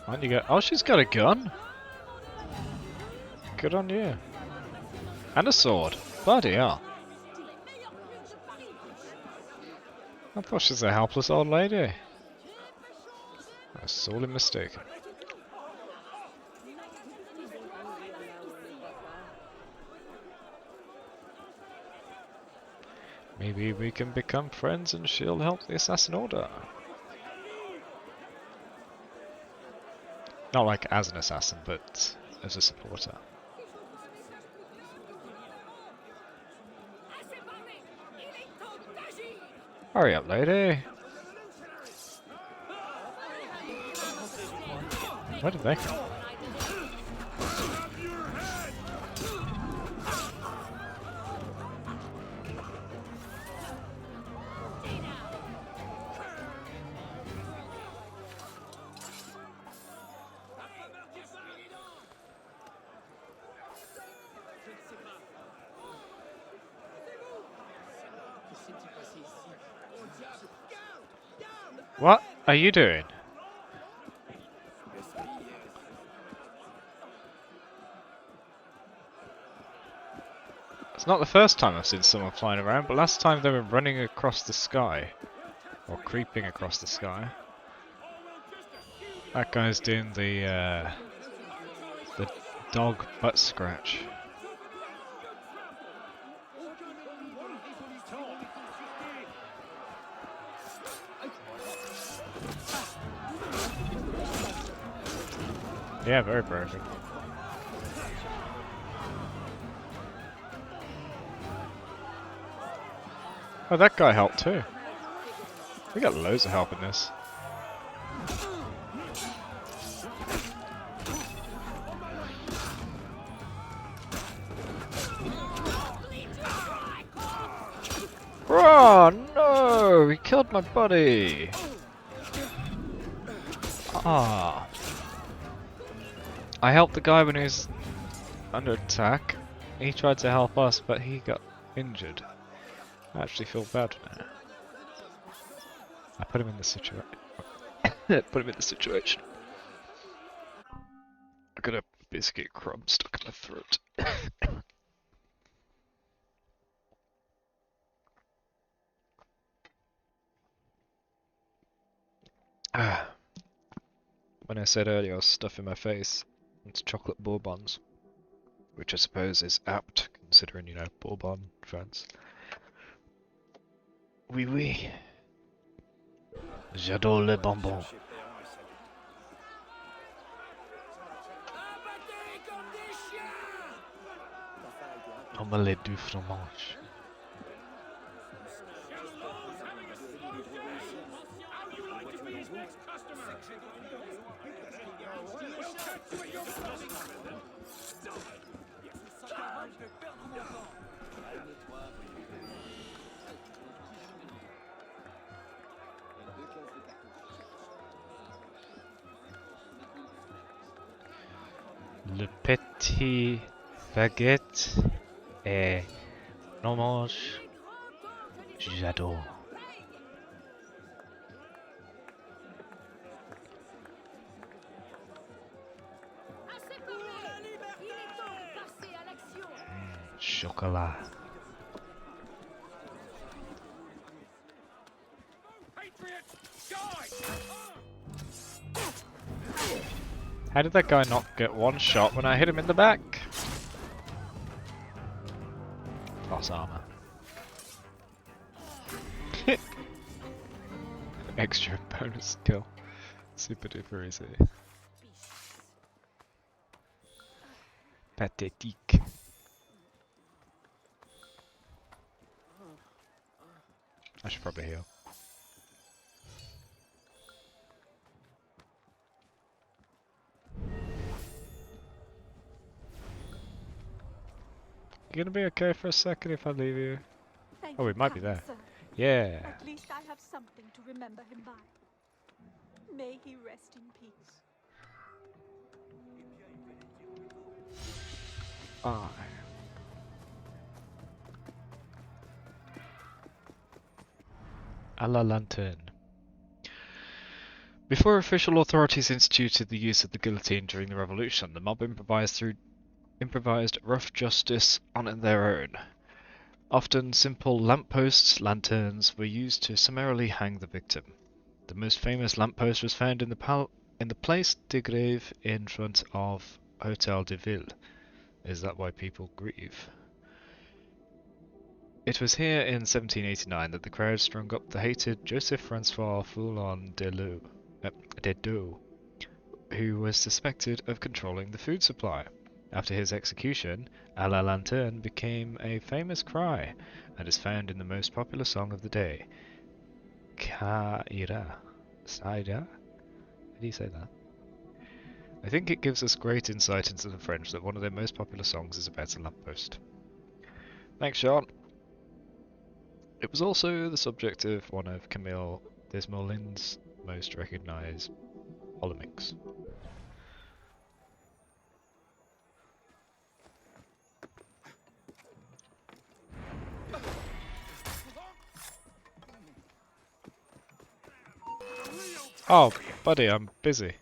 Why'd you go? Oh, she's got a gun. Good on you. And a sword. Bloody hell. I thought she was a helpless old lady. I was sorely mistaken. Maybe we can become friends and she'll help the assassin order. Not like as an assassin, but as a supporter. Hurry up, lady. Where did they come? What are you doing? It's not the first time I've seen someone flying around, but last time they were running across the sky. Or creeping across the sky. That guy's doing the dog butt scratch. Yeah, very perfect. Oh, that guy helped too. We got loads of help in this. Oh no! He killed my buddy! Ah. I helped the guy when he was under attack. He tried to help us, but he got injured. I actually feel bad now. I put him in the situation. Put him in the situation. I got a biscuit crumb stuck in my throat. When I said earlier I was stuffing my face, it's chocolate bourbons. Which I suppose is apt, considering, you know, bourbon fans. Oui, oui. J'adore les bonbons. Omelette du fromage. Le petit baguette et fromage. J'adore. Chocolat. How did that guy not get one shot when I hit him in the back? Plus armor. Extra bonus kill. Super duper easy. Pathétique. I should probably heal. You gonna be okay for a second if I leave you? Thank Oh, we you, might be kind there. sir. Yeah. At least I have something to remember him by. May he rest in peace. eye. A la lanterne. Before official authorities instituted the use of the guillotine during the revolution, the mob improvised rough justice on their own. Often simple lampposts, lanterns, were used to summarily hang the victim. The most famous lamppost was found in the Place de Grève in front of Hotel de Ville. Is that why people grieve? It was here in 1789 that the crowd strung up the hated Joseph-Francois Foulon Dedeaux, who was suspected of controlling the food supply. After his execution, "A la lanterne" became a famous cry and is found in the most popular song of the day, "Ça ira." Ça ira? How do you say that? I think it gives us great insight into the French that one of their most popular songs is about a lamppost. Thanks, Sean. It was also the subject of one of Camille Desmoulins's most recognised polemics. Oh, buddy, I'm busy.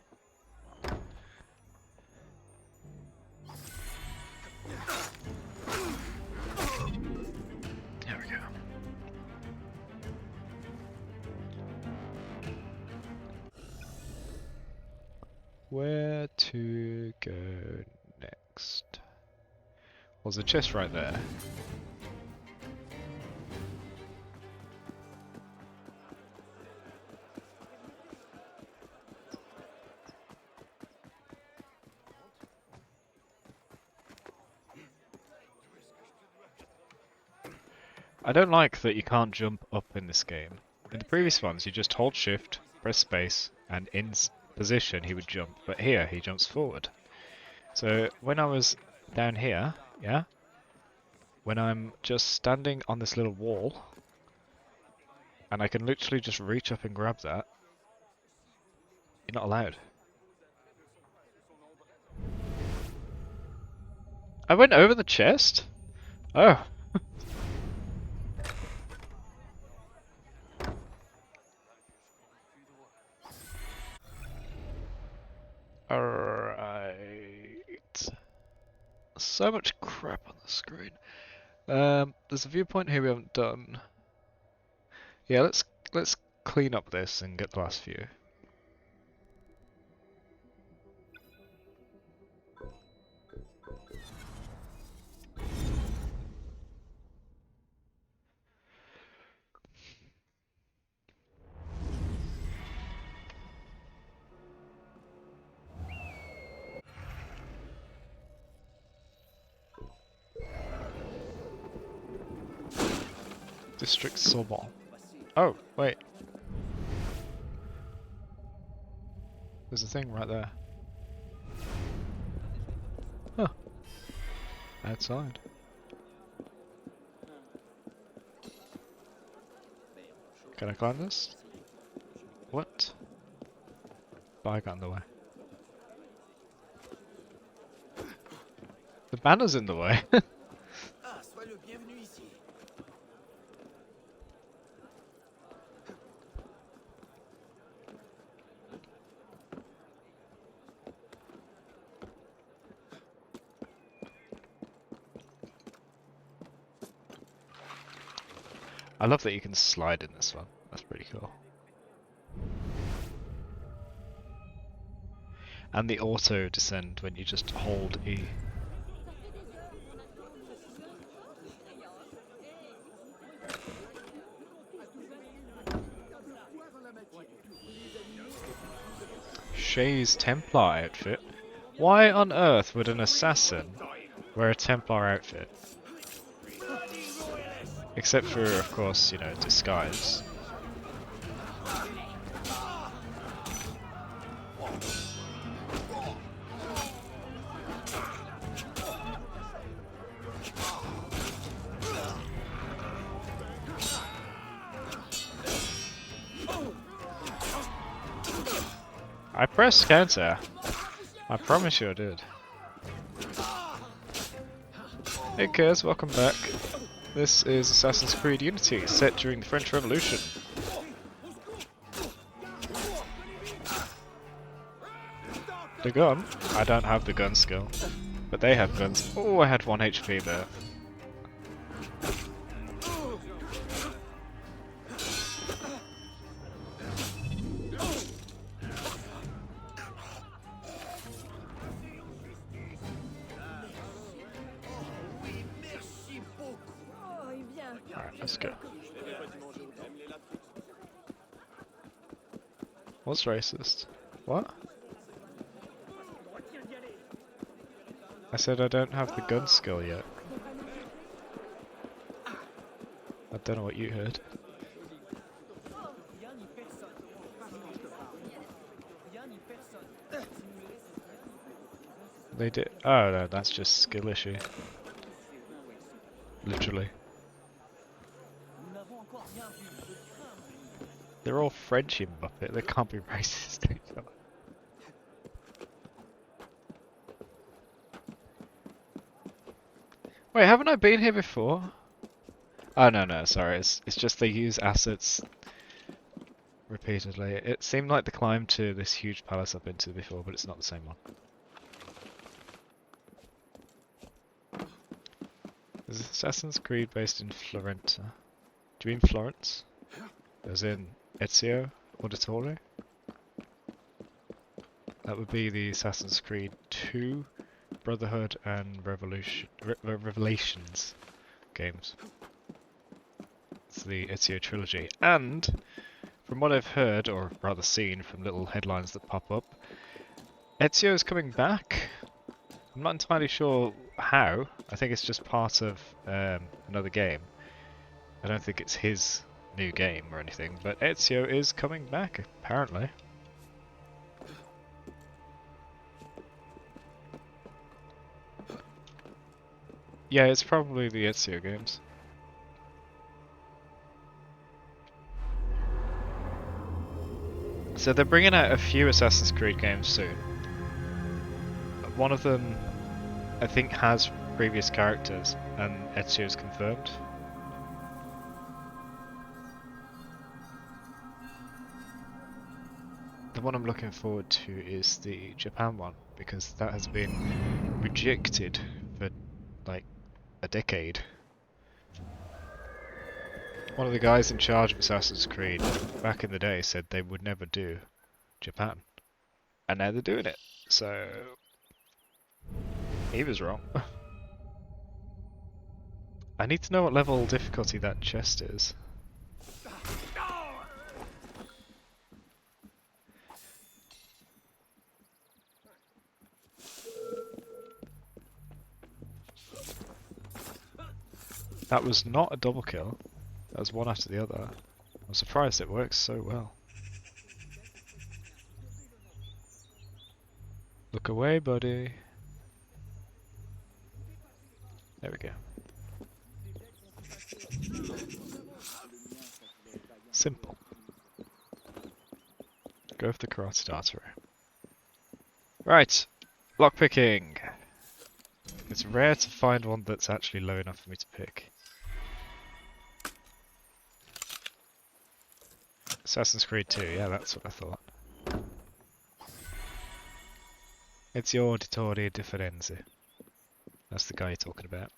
There we go. Where to go next? Well, there's a chest right there. I don't like that you can't jump up in this game. In the previous ones, you just hold shift, press space, and in position he would jump, but here he jumps forward. So when I was down here, yeah, when I'm just standing on this little wall, and I can literally just reach up and grab that, you're not allowed. I went over the chest? Oh. Alright. So much crap on the screen. There's a viewpoint here we haven't done. Yeah, let's clean up this and get the last view. District Sorbonne. Oh, wait. There's a thing right there. Huh. Outside. Can I climb this? What? Bye, got in the way. The banner's in the way. I love that you can slide in this one. That's pretty cool. And the auto descend when you just hold E. Shay's Templar outfit? Why on earth would an assassin wear a Templar outfit? Except for, of course, you know, disguise. I pressed counter. I promise you I did. Hey kids, welcome back. This is Assassin's Creed Unity, set during the French Revolution. The gun? I don't have the gun skill, but they have guns. Oh, I had 1 HP there. Alright, let's go. What's racist? What? I said I don't have the gun skill yet. I don't know what you heard. They did. Oh no, that's just skill issue. Literally. They're all French in Muppet, they can't be racist. Wait, haven't I been here before? Oh no, sorry, it's just they use assets repeatedly. It seemed like the climb to this huge palace I've been to before, but it's not the same one. Is Assassin's Creed based in Florenta? Do you mean Florence? As in Ezio Auditore? That would be the Assassin's Creed 2, Brotherhood and Revelations games. It's the Ezio trilogy. And from what I've heard, or rather seen from little headlines that pop up, Ezio is coming back. I'm not entirely sure how. I think it's just part of another game. I don't think it's his new game or anything, but Ezio is coming back, apparently. Yeah, it's probably the Ezio games. So they're bringing out a few Assassin's Creed games soon. One of them, I think, has previous characters, and Ezio's confirmed. The one I'm looking forward to is the Japan one, because that has been rejected for like a decade. One of the guys in charge of Assassin's Creed back in the day said they would never do Japan, and now they're doing it, so he was wrong. I need to know what level difficulty that chest is. That was not a double kill. That was one after the other. I'm surprised it works so well. Look away, buddy. There we go. Simple. Go for the karate artery. Right, lockpicking. It's rare to find one that's actually low enough for me to pick. Assassin's Creed 2, yeah, that's what I thought. It's the Auditore di Firenze. That's the guy you're talking about.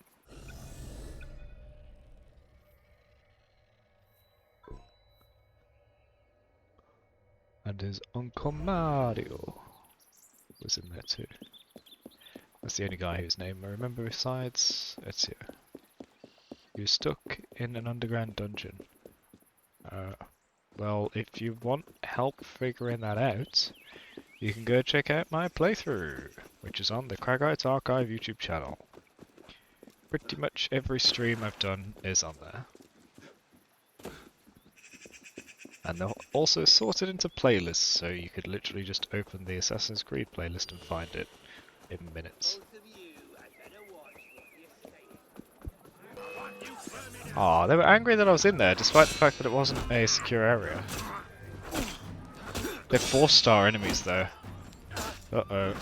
And his Uncle Mario was in there too. That's the only guy whose name I remember besides Ezio. He was stuck in an underground dungeon. Well, if you want help figuring that out, you can go check out my playthrough, which is on the Kragite Archive YouTube channel. Pretty much every stream I've done is on there. And they're also sorted into playlists, so you could literally just open the Assassin's Creed playlist and find it in minutes. Aw, they were angry that I was in there, despite the fact that it wasn't a secure area. They're 4-star enemies though. Uh-oh.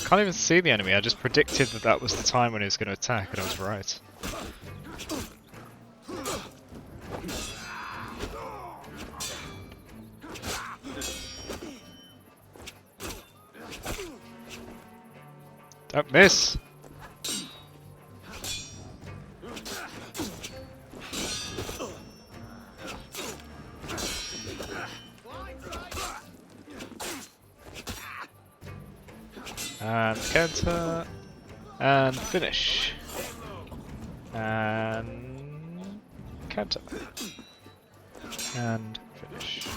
Can't even see the enemy, I just predicted that that was the time when he was going to attack, and I was right. Don't miss! And counter, and finish, and counter, and finish.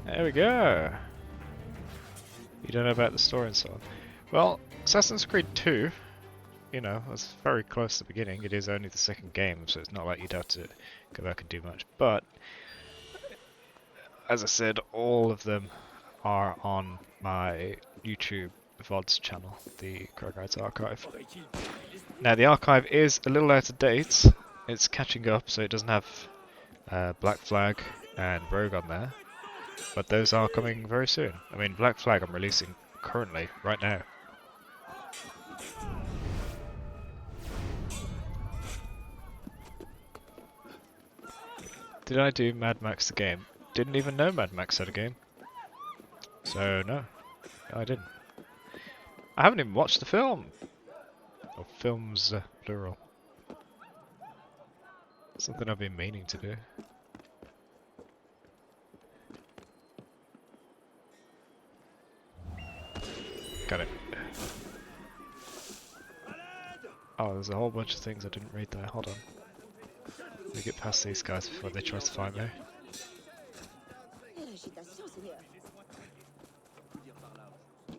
There we go. You don't know about the story and so on. Well, Assassin's Creed 2, you know, was very close to the beginning. It is only the second game, so it's not like you'd have to go back and do much. But, as I said, all of them are on my YouTube VODs channel, the Krogrides Archive. Now the archive is a little out of date, it's catching up, so it doesn't have Black Flag and Rogue on there, but those are coming very soon. I mean, Black Flag I'm releasing currently, right now. Did I do Mad Max the game? Didn't even know Mad Max had a game. So no, I didn't. I haven't even watched the film! Or films, plural. Something I've been meaning to do. Got it. Oh, there's a whole bunch of things I didn't read there. Hold on. Let me get past these guys before they try to find me.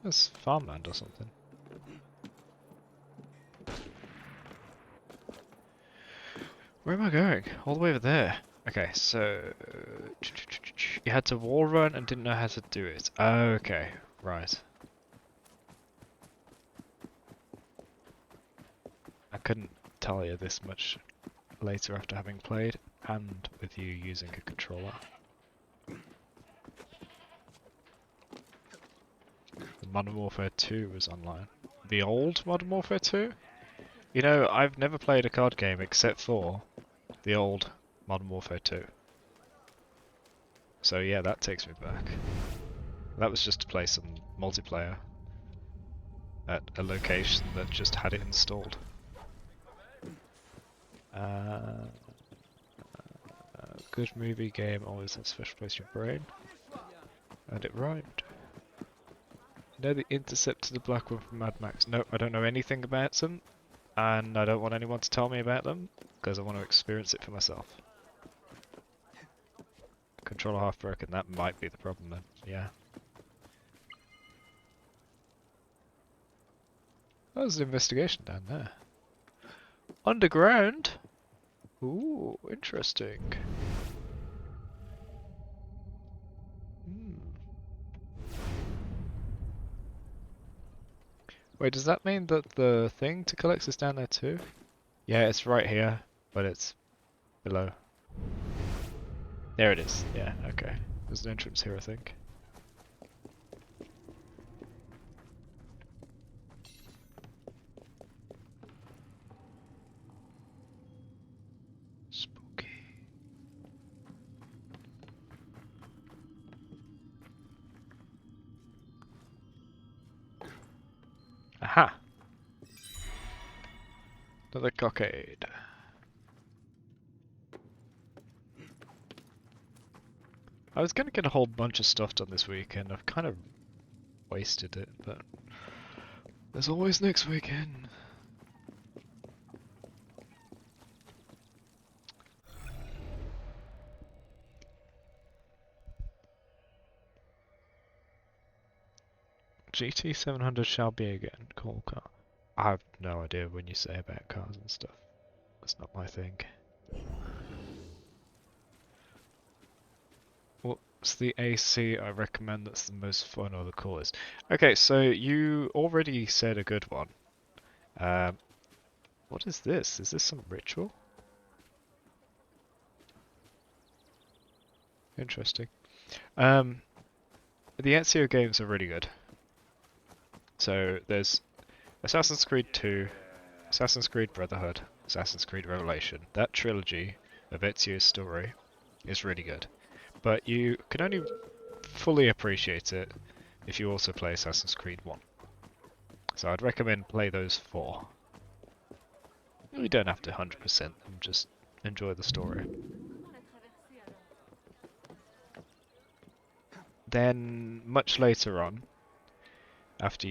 There's farmland or something. Where am I going? All the way over there. Okay, so you had to wall run and didn't know how to do it. Okay, right. I couldn't tell you this much later after having played and with you using a controller. The Modern Warfare 2 was online. The old Modern Warfare 2? You know, I've never played a card game except for the old Modern Warfare 2. So yeah, that takes me back. That was just to play some multiplayer at a location that just had it installed. Good movie game always has a special place in your brain. And it rhymed. You know the Intercept to the Black One from Mad Max? No, I don't know anything about them. And I don't want anyone to tell me about them, because I want to experience it for myself. Controller half broken, that might be the problem then, yeah. Oh, there's an investigation down there. Underground? Ooh, interesting. Wait, does that mean that the thing to collect is down there too? Yeah, it's right here, but it's below. There it is, yeah, okay. There's an entrance here, I think. Spooky. Aha! Another cockade. I was gonna get a whole bunch of stuff done this weekend. I've kind of wasted it, but there's always next weekend. GT 700 shall be again. Cool car. I have no idea when you say about cars and stuff. That's not my thing. What's the AC I recommend that's the most fun or the coolest? Okay, so you already said a good one. What is this? Is this some ritual? Interesting. The Ezio games are really good. So there's Assassin's Creed 2, Assassin's Creed Brotherhood, Assassin's Creed Revelation. That trilogy of Ezio's story is really good. But you can only fully appreciate it if you also play Assassin's Creed 1. So I'd recommend play those 4. You don't have to 100% them, just enjoy the story. Then, much later on, after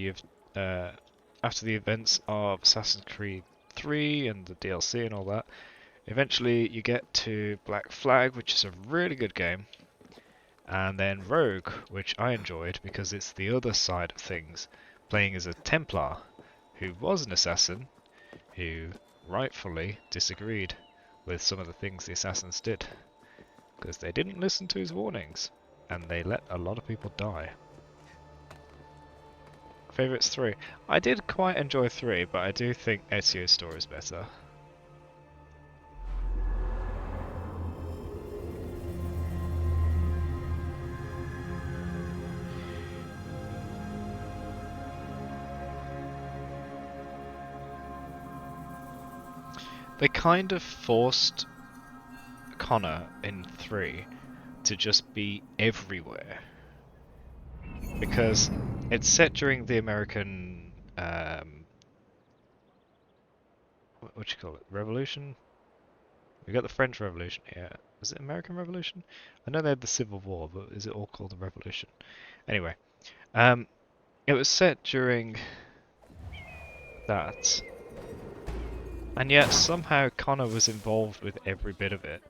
after the events of Assassin's Creed 3 and the DLC and all that, eventually you get to Black Flag, which is a really good game, and then Rogue, which I enjoyed because it's the other side of things, playing as a Templar who was an assassin who rightfully disagreed with some of the things the assassins did because they didn't listen to his warnings and they let a lot of people die. Favourites 3. I did quite enjoy 3, but I do think Ezio's story is better. They kind of forced Connor in 3 to just be everywhere. Because it's set during the American, what do you call it, Revolution? We got the French Revolution here. Is it American Revolution? I know they had the Civil War, but is it all called the Revolution? Anyway, it was set during that. And yet somehow Connor was involved with every bit of it.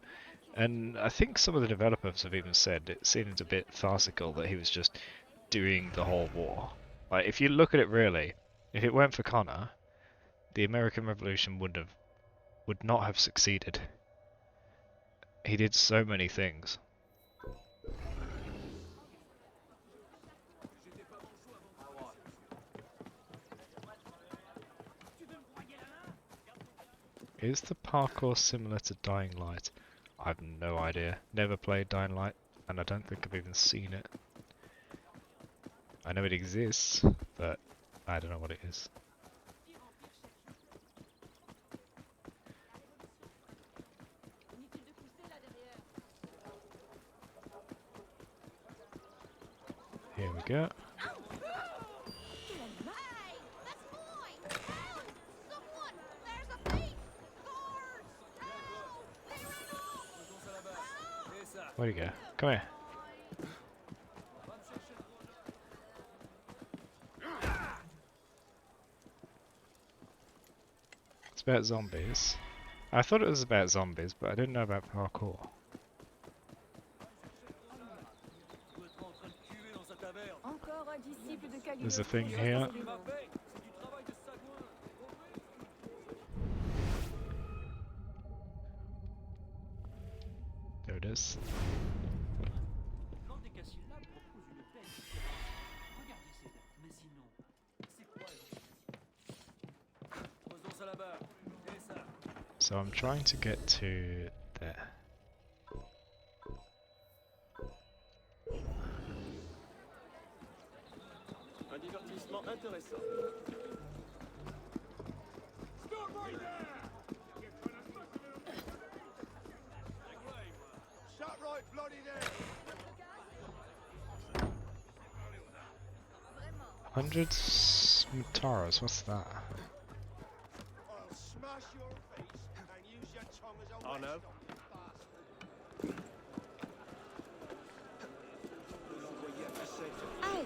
And I think some of the developers have even said it seemed a bit farcical that he was just doing the whole war. Like, if you look at it really, if it weren't for Connor, the American Revolution would not have succeeded. He did so many things. Is the parkour similar to Dying Light? I have no idea. Never played Dying Light, and I don't think I've even seen it. I know it exists, but I don't know what it is. Here we go. Where'd he go? Come here. It's about zombies. I thought it was about zombies, but I didn't know about parkour. There's a thing here. There it is. So I'm trying to get to there. Un divertissement intéressant. Shut right bloody there. 100 Smutaras, what's that? I'll smash your face and use your tongue as a Oh no. Aïe!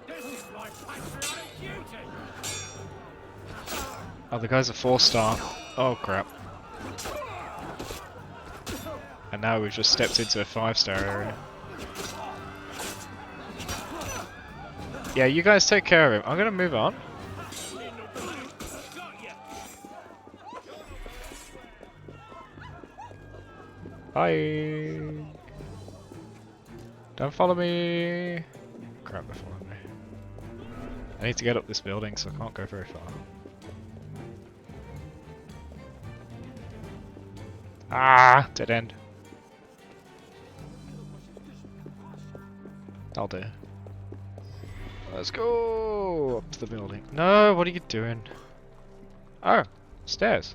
This is my patriotic duty. Oh, the guy's a 4-star. Oh crap. And now we've just stepped into a 5-star area. Yeah, you guys take care of him. I'm gonna move on. Bye. Don't follow me. Crap, they're following me. I need to get up this building, so I can't go very far. Ah, dead end. I'll do. Let's go up to the building. No, what are you doing? Oh, stairs.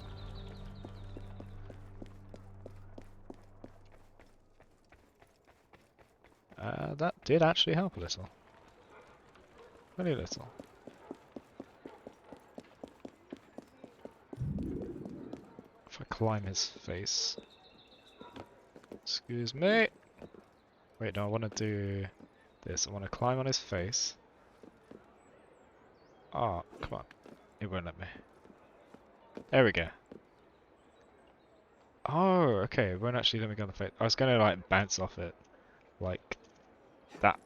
That did actually help a little. Very little. If I climb his face. Excuse me. Wait, no, I want to do this. I want to climb on his face. Oh, come on. It won't let me. There we go. Oh, okay. It won't actually let me go on the face. I was going to like bounce off it. Like that.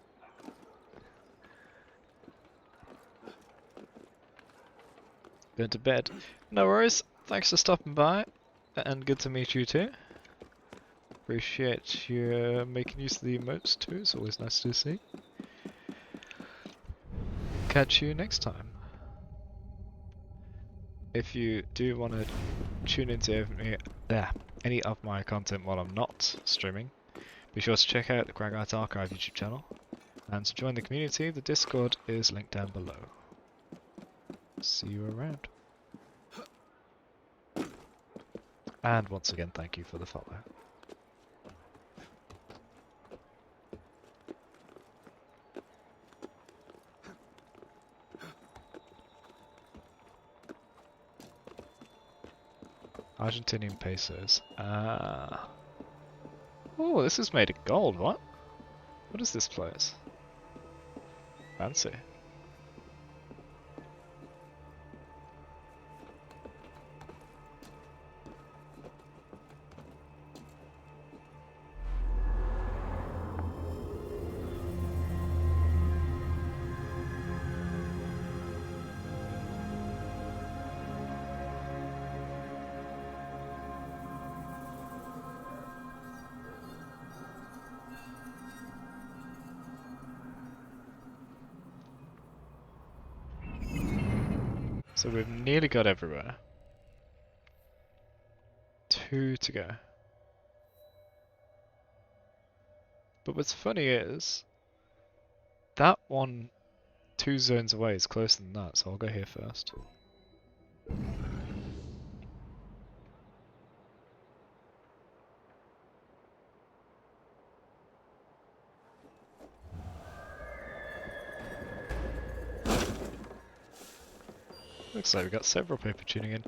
Going to bed. No worries. Thanks for stopping by. And good to meet you too. Appreciate you making use of the emotes too. It's always nice to see. Catch you next time. If you do want to tune into any of my content while I'm not streaming, be sure to check out the Crag Art Archive YouTube channel. And to join the community, the Discord is linked down below. See you around. And once again, thank you for the follow. Argentinian pesos. Oh, this is made of gold, what? What is this place? Fancy. So we've nearly got everywhere. 2 to go. But what's funny is, that one 2 zones away is closer than that, so I'll go here first. Looks like we've got several people tuning in.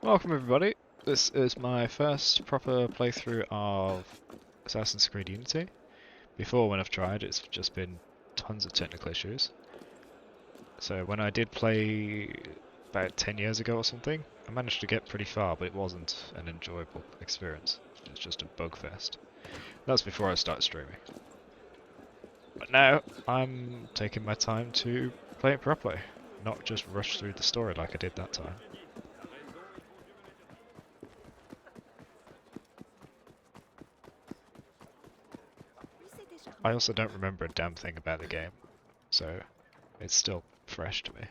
Welcome everybody. This is my first proper playthrough of Assassin's Creed Unity. Before, when I've tried, it's just been tons of technical issues. So when I did play about 10 years ago or something, I managed to get pretty far, but it wasn't an enjoyable experience. It was just a bug fest. That's before I started streaming. But now, I'm taking my time to play it properly. Not just rush through the story like I did that time. I also don't remember a damn thing about the game, so it's still fresh to me.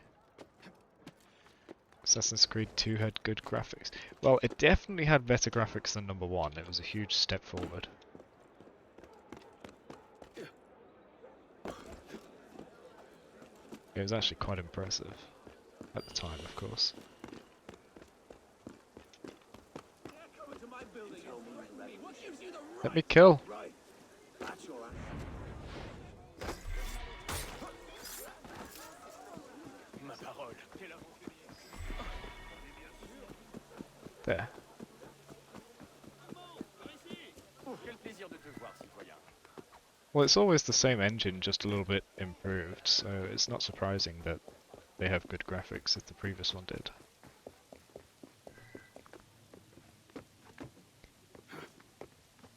Assassin's Creed 2 had good graphics. Well, it definitely had better graphics than number 1. It was a huge step forward. It was actually quite impressive. At the time, of course. Let me kill! There. Well, it's always the same engine, just a little bit improved, so it's not surprising that they have good graphics if the previous one did.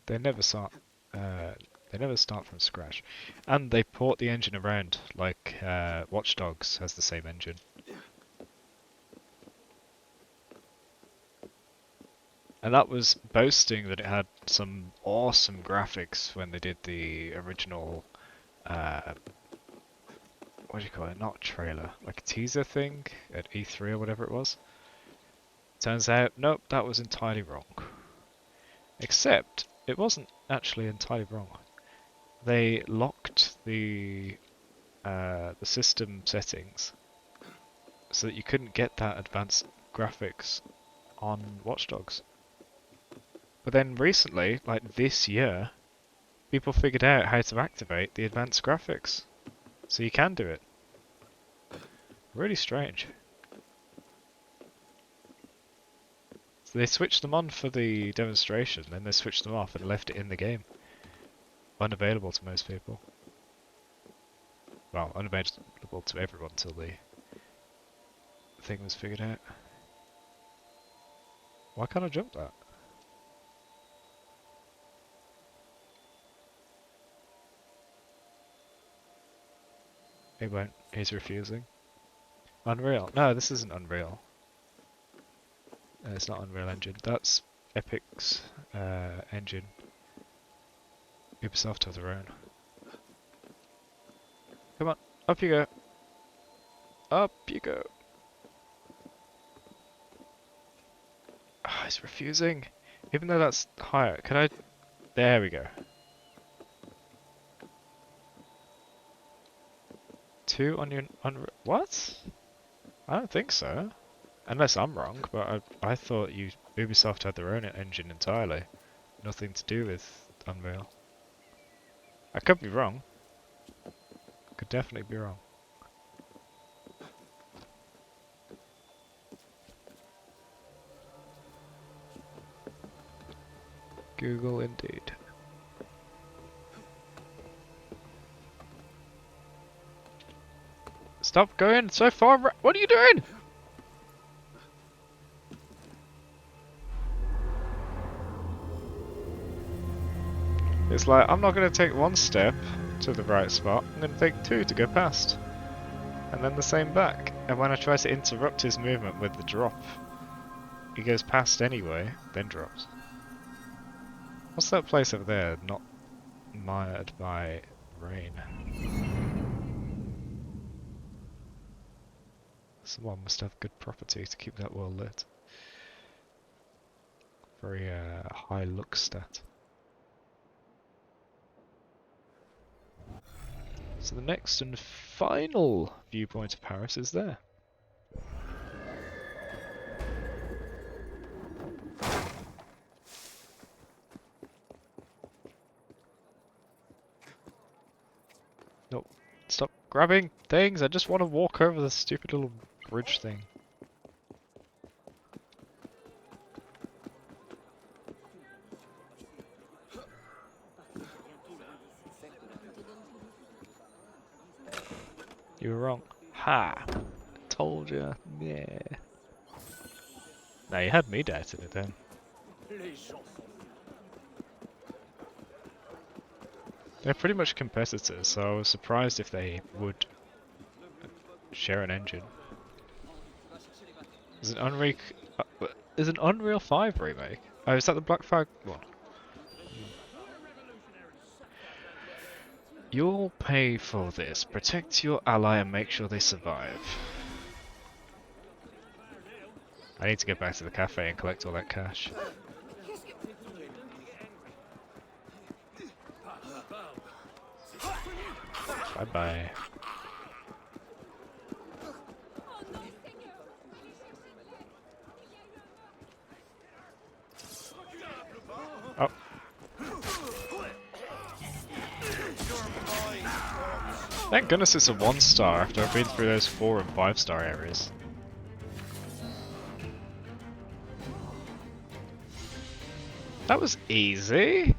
They never start from scratch, and they port the engine around. Like Watch Dogs has the same engine. And that was boasting that it had some awesome graphics when they did the original, what do you call it? Not trailer, like a teaser thing at E3 or whatever it was. Turns out, nope, that was entirely wrong. Except, it wasn't actually entirely wrong. They locked the system settings so that you couldn't get that advanced graphics on Watch Dogs. But then recently, like this year, people figured out how to activate the advanced graphics. So you can do it. Really strange. So they switched them on for the demonstration, then they switched them off and left it in the game. Unavailable to most people. Well, unavailable to everyone till the thing was figured out. Why can't I jump that? He won't. He's refusing. Unreal. No, this isn't Unreal. It's not Unreal Engine. That's Epic's engine. Ubisoft have their own. Come on, up you go. Up you go. Oh, he's refusing. Even though that's higher. Can I... There we go. 2 on your... What? I don't think so. Unless I'm wrong, but I thought Ubisoft had their own engine entirely. Nothing to do with Unreal. I could be wrong. Could definitely be wrong. Google indeed. Stop going so far. What are you doing? It's like, I'm not going to take one step to the right spot, I'm going to take 2 to go past. And then the same back. And when I try to interrupt his movement with the drop, he goes past anyway, then drops. What's that place over there not mired by rain? Someone must have good property to keep that well lit. Very high look stat. So the next and final viewpoint of Paris is there. Nope. Stop grabbing things, I just want to walk over the stupid little bridge thing. You were wrong. Ha! Told ya. Yeah. Now you had me doubting it then. They're pretty much competitors, so I was surprised if they would share an engine. Is an Unreal 5 remake? Oh, is that the Black Flag one? You'll pay for this. Protect your ally and make sure they survive. I need to get back to the cafe and collect all that cash. Bye bye. Oh. Thank goodness it's a 1-star after I've been through those 4 and 5-star areas. That was easy.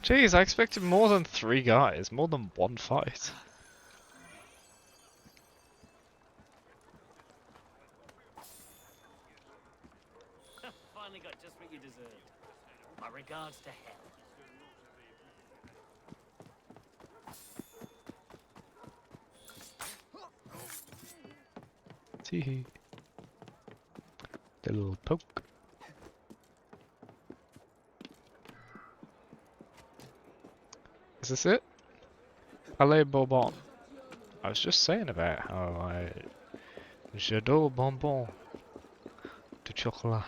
Jeez, I expected more than 3 guys, more than 1 fight. Finally got just what you deserved. My regards to hell. Tee. The little poke. Is this it? Palais Bourbon. I was just saying about how j'adore bonbon de chocolat.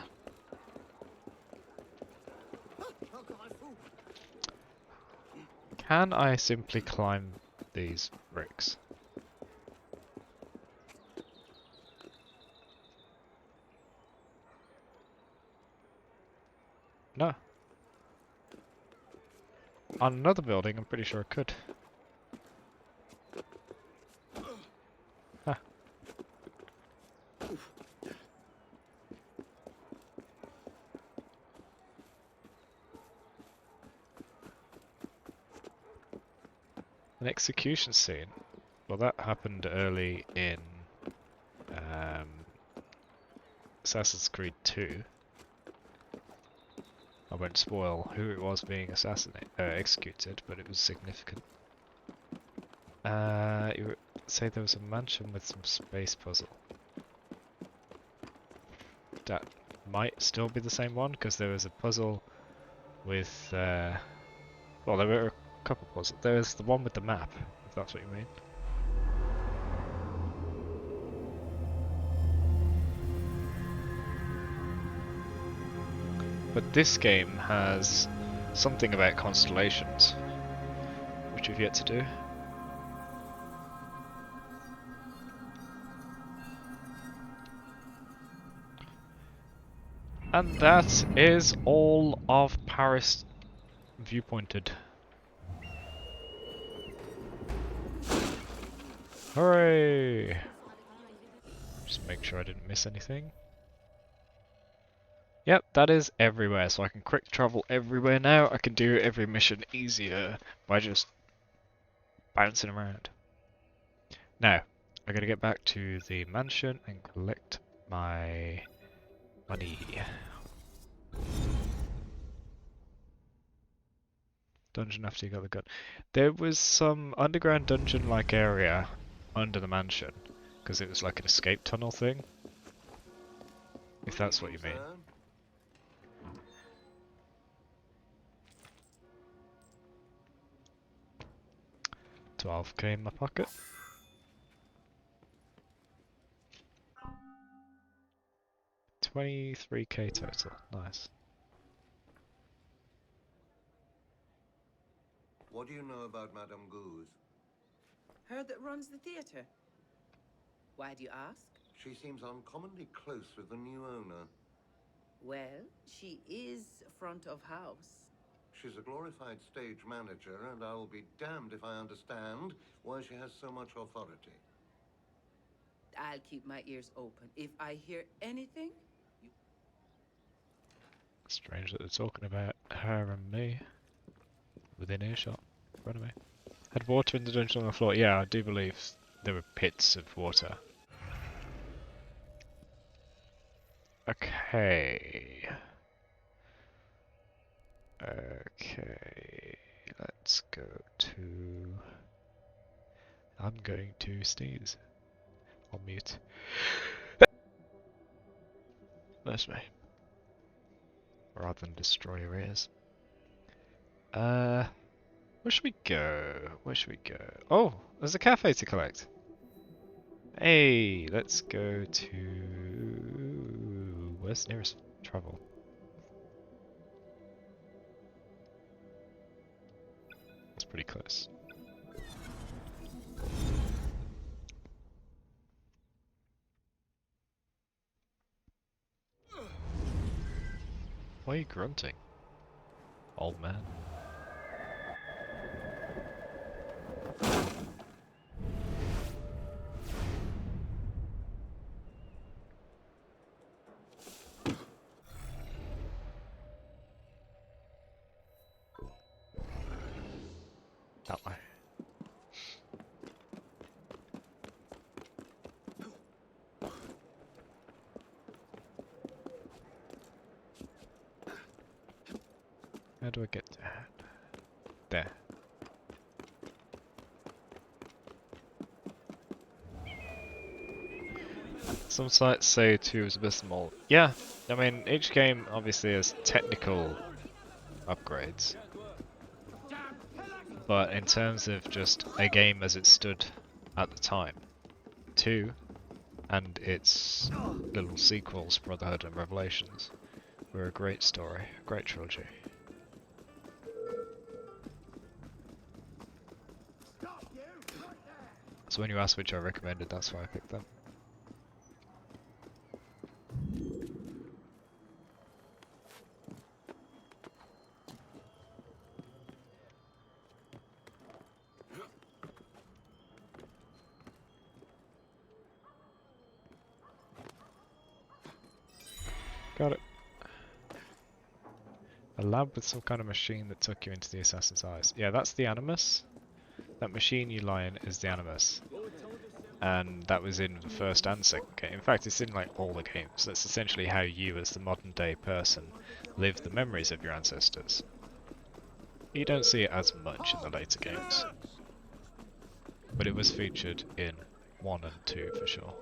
Can I simply climb these bricks? No. On another building, I'm pretty sure I could. Huh. An execution scene. Well, that happened early in Assassin's Creed 2. I won't spoil who it was being executed, but it was significant. You say there was a mansion with some space puzzle. That might still be the same one, because there was a puzzle with, well, there were a couple puzzles. There was the one with the map, if that's what you mean. But this game has something about constellations, which we've yet to do. And that is all of Paris viewpointed. Hooray! Just make sure I didn't miss anything. Yep, that is everywhere, so I can quick travel everywhere now. I can do every mission easier by just bouncing around. Now, I gotta get back to the mansion and collect my money. Dungeon after you got the gun. There was some underground dungeon-like area under the mansion, because it was like an escape tunnel thing. If that's what you mean. 12k in my pocket. $23k total. Nice. What do you know about Madame Gouze? Her that runs the theatre. Why do you ask? She seems uncommonly close with the new owner. Well, she is front of house. She's a glorified stage manager, and I'll be damned if I understand why she has so much authority. I'll keep my ears open. If I hear anything, Strange that they're talking about her and me within earshot in front of me. Had water in the dungeon on the floor. Yeah, I do believe there were pits of water. Okay. Okay. Let's go to... I'm going to sneeze. On mute. That's me. Rather than destroy your ears. Where should we go? Where should we go? Oh, there's a cafe to collect. Hey, let's go to... Where's the nearest travel? That's pretty close. Why are you grunting, old man? That way. How do I get that? There. Some sites say 2 is abysmal. Yeah, I mean, each game obviously has technical upgrades. But in terms of just a game as it stood at the time, 2 and its little sequels, Brotherhood and Revelations, were a great story, a great trilogy. So when you asked which I recommended, that's why I picked them. Got it. A lab with some kind of machine that took you into the assassin's eyes. Yeah, that's the Animus. That machine you lie in is the Animus. And that was in the first and second game. In fact, it's in like all the games. That's essentially how you, as the modern day person, live the memories of your ancestors. You don't see it as much in the later games. But it was featured in 1 and 2 for sure.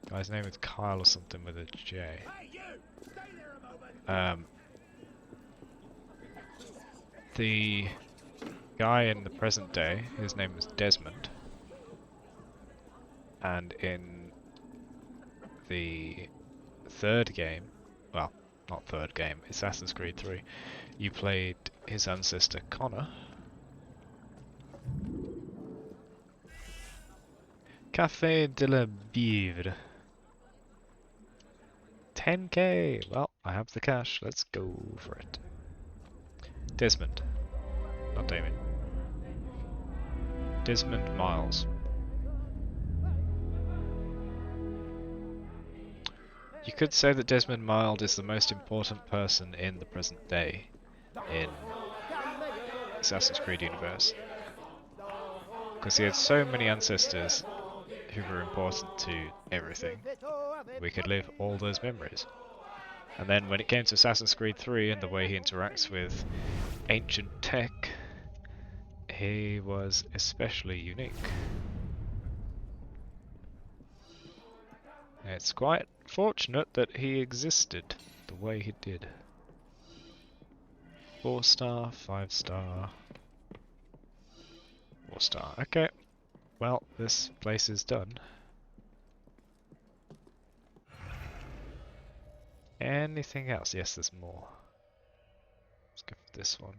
Guy's name is Kyle or something with a J. The guy in the present day, his name is Desmond. And in the third game, well, not third game, Assassin's Creed 3, you played his ancestor Connor. Café de la Bievre. 10k! Well, I have the cash, let's go for it. Desmond. Not Damien. Desmond Miles. You could say that Desmond Miles is the most important person in the present day in Assassin's Creed universe. Because he had so many ancestors who were important to everything. We could live all those memories. And then when it came to Assassin's Creed 3 and the way he interacts with ancient tech, he was especially unique. It's quite fortunate that he existed the way he did. 4-star, 5-star, 4-star. Okay, well, this place is done. Anything else? Yes, there's more. Let's go for this one.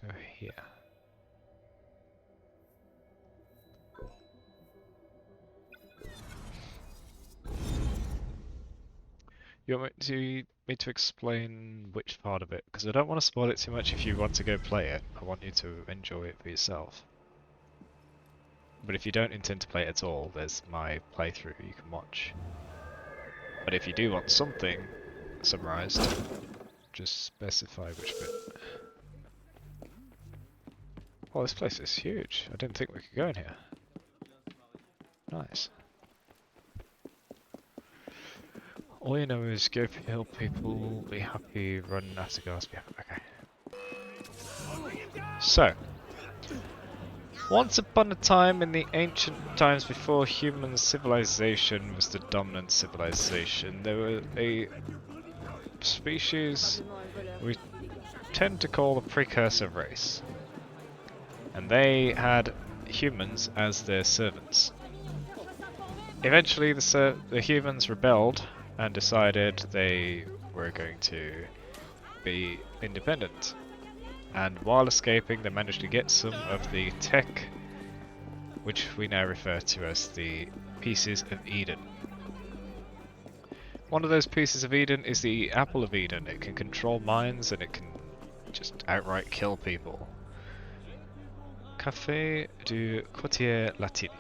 Go here. You want me to explain which part of it? Because I don't want to spoil it too much if you want to go play it. I want you to enjoy it for yourself. But if you don't intend to play it at all, there's my playthrough you can watch. But if you do want something summarized, just specify which bit. Oh, this place is huge. I didn't think we could go in here. Nice. All you know is go heal people, be happy, run after guards, be happy. Okay. So, once upon a time in the ancient times before human civilization was the dominant civilization, there were a species we tend to call a precursor race. And they had humans as their servants. Eventually the humans rebelled and decided they were going to be independent. And while escaping, they managed to get some of the tech, which we now refer to as the Pieces of Eden. One of those Pieces of Eden is the Apple of Eden. It can control minds and it can just outright kill people. Café du Quartier Latin.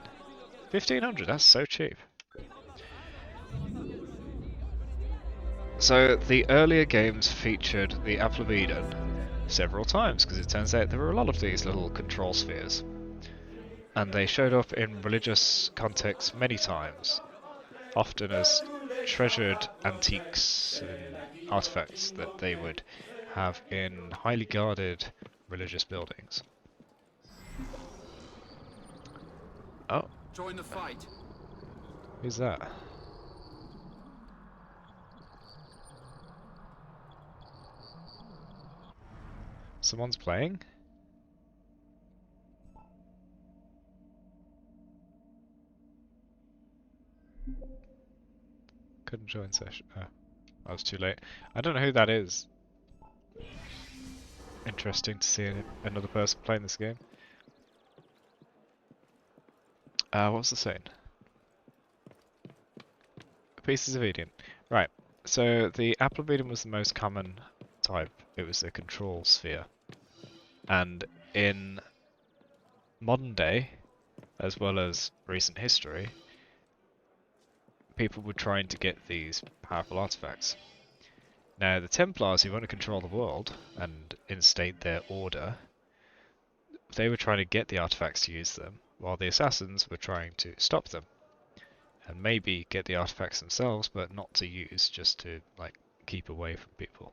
1500, that's so cheap. So the earlier games featured the Apple of Eden several times, because it turns out there were a lot of these little control spheres. And they showed up in religious contexts many times, often as treasured antiques and artifacts that they would have in highly guarded religious buildings. Oh. Join the fight. Who's that? Someone's playing? Couldn't join session. Oh. I was too late. I don't know who that is. Interesting to see another person playing this game. What was the saying? Pieces of eating. Right. So the apple of Eden was the most common type. It was the control sphere. And in modern day, as well as recent history, people were trying to get these powerful artifacts. Now, the Templars, who want to control the world and instate their order, they were trying to get the artifacts to use them, while the Assassins were trying to stop them. And maybe get the artifacts themselves, but not to use, just to, like, keep away from people.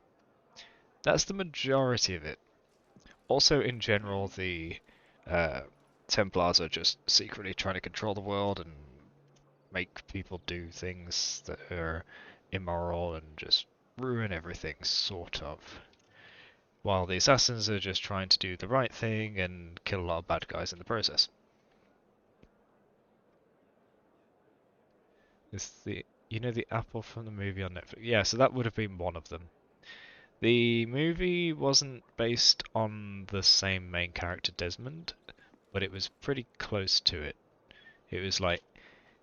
That's the majority of it. Also, in general, the Templars are just secretly trying to control the world and make people do things that are immoral and just ruin everything, sort of. While the Assassins are just trying to do the right thing and kill a lot of bad guys in the process. It's you know the apple from the movie on Netflix? Yeah, so that would have been one of them. The movie wasn't based on the same main character, Desmond, but it was pretty close to it. It was like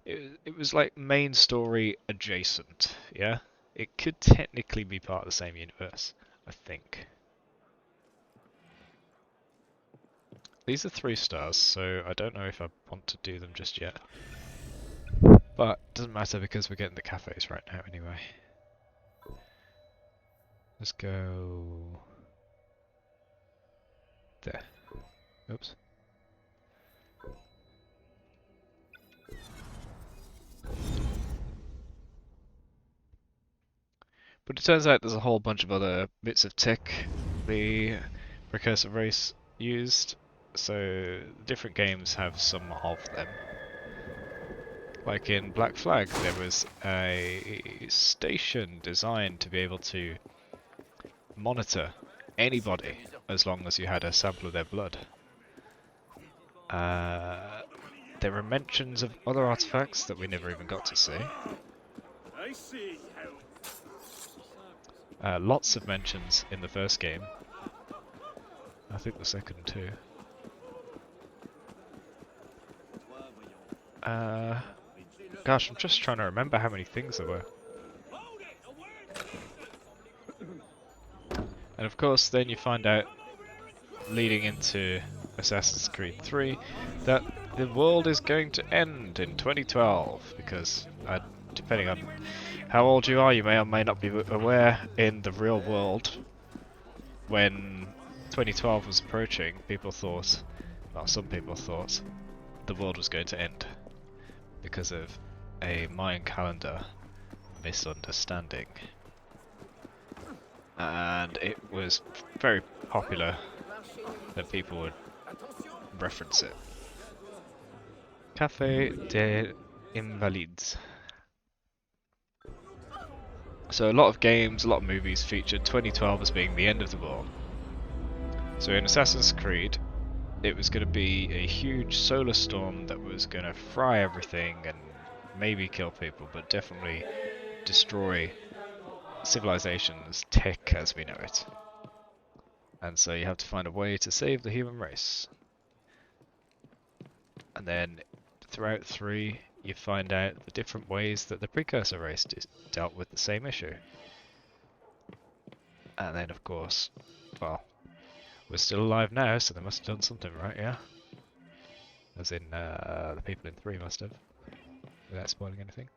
it was like main story adjacent, yeah? It could technically be part of the same universe, I think. These are 3 stars, so I don't know if I want to do them just yet. But it doesn't matter because we're getting the cafes right now anyway. Let's go there. Oops. But it turns out there's a whole bunch of other bits of tech the precursor race used, so different games have some of them. Like in Black Flag, there was a station designed to be able to monitor anybody as long as you had a sample of their blood. There are mentions of other artifacts that we never even got to see. Lots of mentions in the first game. I think the second too. Gosh, I'm just trying to remember how many things there were. And of course, then you find out, leading into Assassin's Creed 3, that the world is going to end in 2012, because depending on how old you are, you may or may not be aware, in the real world, when 2012 was approaching, people thought, well, some people thought, the world was going to end because of a Mayan calendar misunderstanding. And it was very popular that people would reference it. Café des Invalides. So a lot of games, a lot of movies featured 2012 as being the end of the world. So in Assassin's Creed, it was going to be a huge solar storm that was going to fry everything and maybe kill people, but definitely destroy civilization's tech as we know it. And so you have to find a way to save the human race. And then throughout 3, you find out the different ways that the precursor race dealt with the same issue. And then of course, well, we're still alive now, so they must have done something right, yeah? As in, the people in 3 must have, without spoiling anything.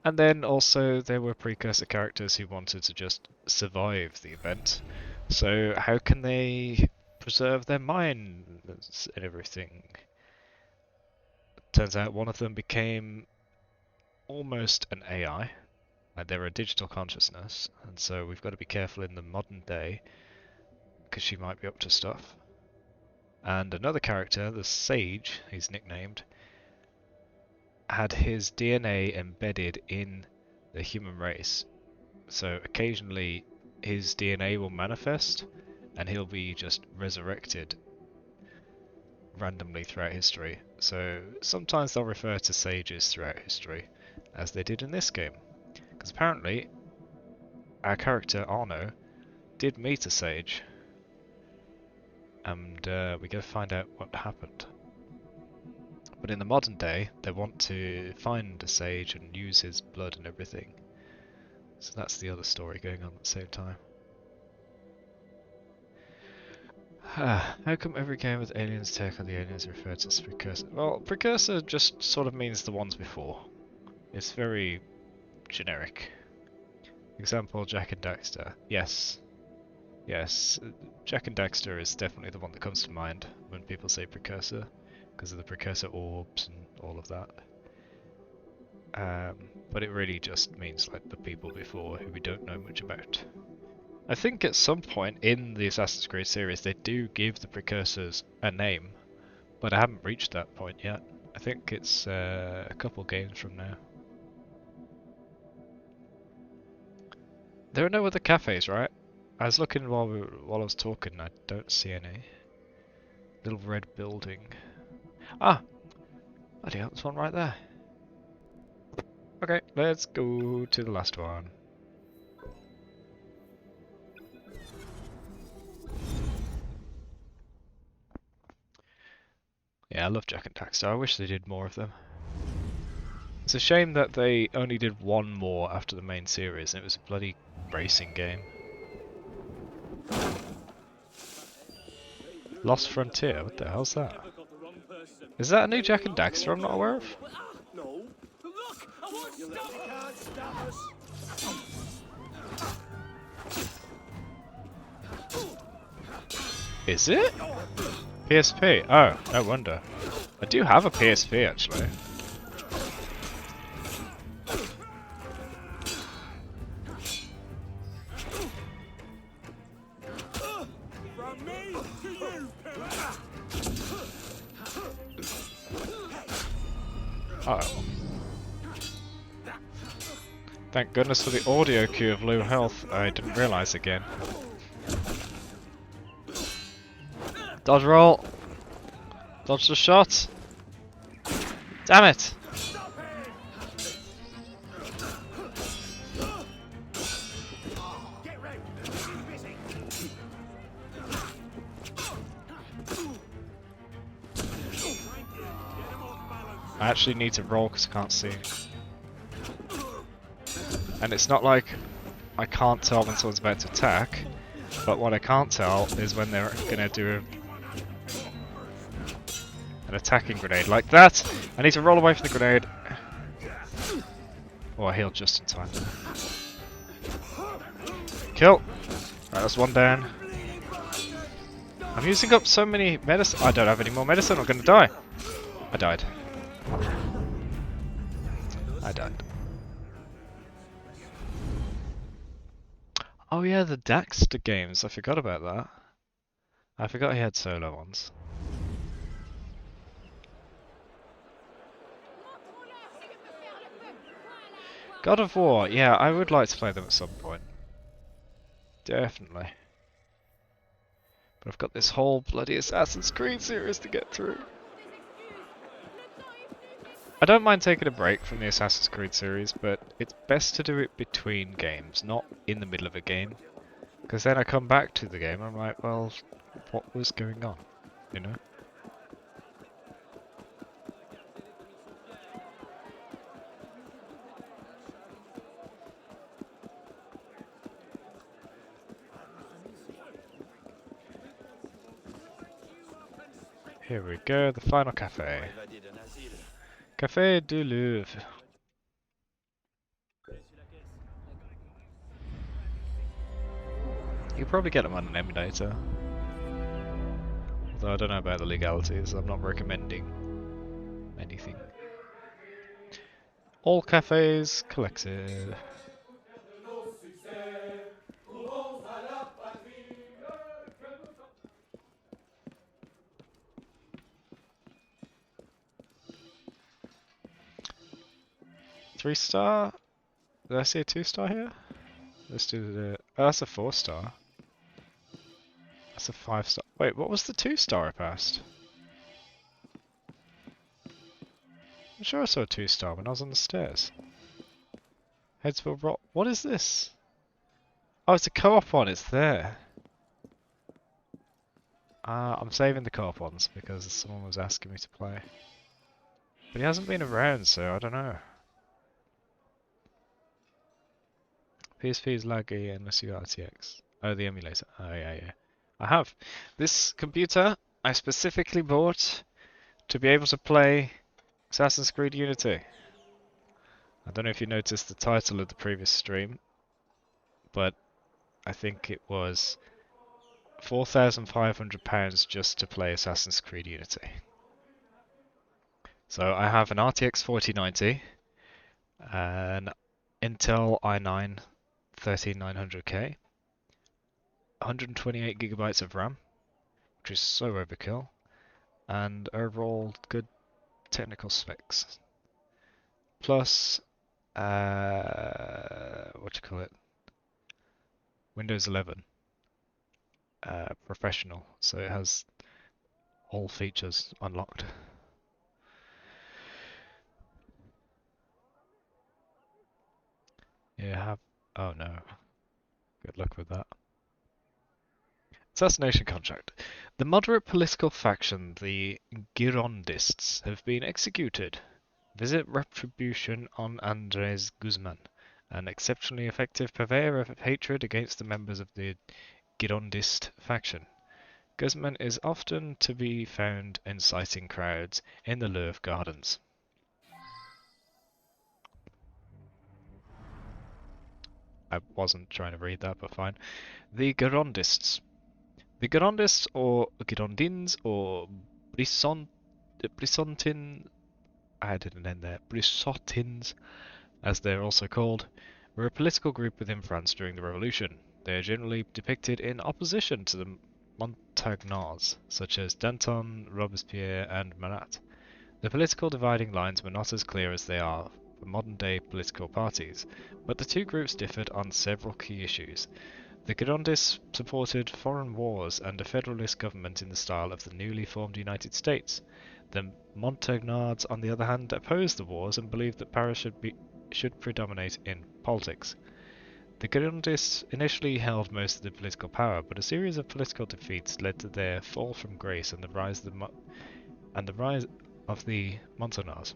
And then also there were precursor characters who wanted to just survive the event. So how can they preserve their minds and everything? Turns out one of them became almost an AI. Like they're a digital consciousness, and so we've got to be careful in the modern day because she might be up to stuff. And another character, the Sage, he's nicknamed, had his DNA embedded in the human race. So occasionally his DNA will manifest and he'll be just resurrected randomly throughout history. So sometimes they'll refer to sages throughout history, as they did in this game. Because apparently, our character, Arno, did meet a sage. And we gotta find out what happened. But in the modern day, they want to find a sage and use his blood and everything. So that's the other story going on at the same time. How come every game with aliens tech or the aliens referred to as precursor? Well, precursor just sort of means the ones before. It's very generic. Example, Jak and Daxter. Yes. Yes, Jak and Daxter is definitely the one that comes to mind when people say precursor, because of the precursor orbs and all of that. But it really just means like the people before who we don't know much about. I think at some point in the Assassin's Creed series they do give the precursors a name, but I haven't reached that point yet. I think it's a couple games from now. There are no other cafes, right? I was looking while I was talking, I don't see any. Little red building. Ah! Bloody hell, there's one right there. Okay, let's go to the last one. Yeah, I love Jak and Daxter. I wish they did more of them. It's a shame that they only did one more after the main series, and it was a bloody racing game. Lost Frontier, what the hell's that? Is that a new Jak and Daxter I'm not aware of? No. Look! I won't You stop! can't stop us. Is it? PSP? Oh, no wonder. I do have a PSP actually. From me to you, Oh. Thank goodness for the audio cue of low health. I didn't realise again. Dodge roll! Dodge the shot! Damn it! I actually need to roll because I can't see. And it's not like I can't tell when someone's about to attack, but what I can't tell is when they're gonna do an attacking grenade like that. I need to roll away from the grenade. Oh, I healed just in time. Kill! Right, that's one down. I'm using up so many medicine. I don't have any more medicine, I'm gonna die. I died. I died. Oh yeah, the Daxter games. I forgot about that. I forgot he had solo ones. God of War. Yeah, I would like to play them at some point. Definitely. But I've got this whole bloody Assassin's Creed series to get through. I don't mind taking a break from the Assassin's Creed series, but it's best to do it between games, not in the middle of a game. Because then I come back to the game and I'm like, well, what was going on? You know? Here we go, the final cafe. Café du Louvre. You can probably get them on an emulator. Although I don't know about the legalities, I'm not recommending anything. All cafes collected. Three star? Did I see a 2-star here? Let's do the... Oh, that's a 4-star. That's a 5-star. Wait, what was the 2-star I passed? I'm sure I saw a 2-star when I was on the stairs. Headsville Rock. What is this? Oh, it's a co-op one. It's there. I'm saving the co-op ones because someone was asking me to play. But he hasn't been around, so I don't know. PSP is laggy unless you got RTX. Oh, the emulator. Oh, yeah, yeah. I have. This computer I specifically bought to be able to play Assassin's Creed Unity. I don't know if you noticed the title of the previous stream, but I think it was £4,500 just to play Assassin's Creed Unity. So I have an RTX 4090, an Intel i9 13900K, 128 gigabytes of RAM, which is so overkill, and overall good technical specs. Plus, what do you call it? Windows 11 Professional, so it has all features unlocked. Yeah, have. Oh no. Good luck with that. Assassination contract. The moderate political faction, the Girondists, have been executed. Visit retribution on Andres Guzman, an exceptionally effective purveyor of hatred against the members of the Girondist faction. Guzman is often to be found inciting crowds in the Louvre Gardens. I wasn't trying to read that, but fine. The Girondists. The Girondists, or Girondins, or Brissontins, I didn't end there, Brissotins, as they're also called, were a political group within France during the Revolution. They are generally depicted in opposition to the Montagnards, such as Danton, Robespierre, and Marat. The political dividing lines were not as clear as they are for modern-day political parties, but the two groups differed on several key issues. The Girondists supported foreign wars and a federalist government in the style of the newly formed United States. The Montagnards, on the other hand, opposed the wars and believed that Paris should predominate in politics. The Girondists initially held most of the political power, but a series of political defeats led to their fall from grace and the rise of the Montagnards.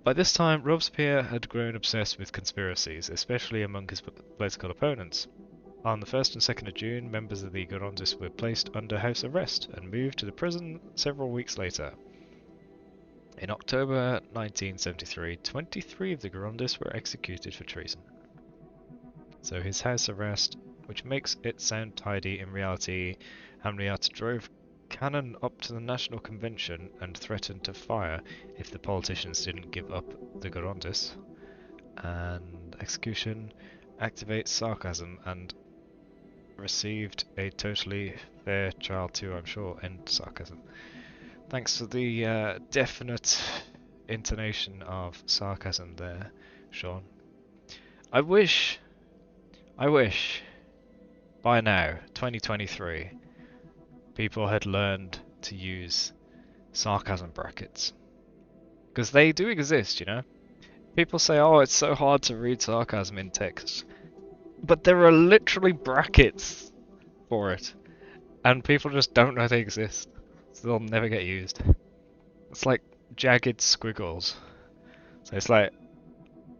By this time, Robespierre had grown obsessed with conspiracies, especially among his political opponents. On the 1st and 2nd of June, members of the Girondists were placed under house arrest and moved to the prison several weeks later. In October 1973, 23 of the Girondists were executed for treason. So his house arrest, which makes it sound tidy, in reality, Henriette drove cannon up to the National Convention and threatened to fire if the politicians didn't give up the Girondists. And execution activates sarcasm and received a totally fair trial too, I'm sure, and sarcasm. Thanks for the definite intonation of sarcasm there, Sean. I wish, by now, 2023, people had learned to use sarcasm brackets. Because they do exist, you know? People say, oh, it's so hard to read sarcasm in text. But there are literally brackets for it. And people just don't know they exist. So they'll never get used. It's like jagged squiggles. So it's like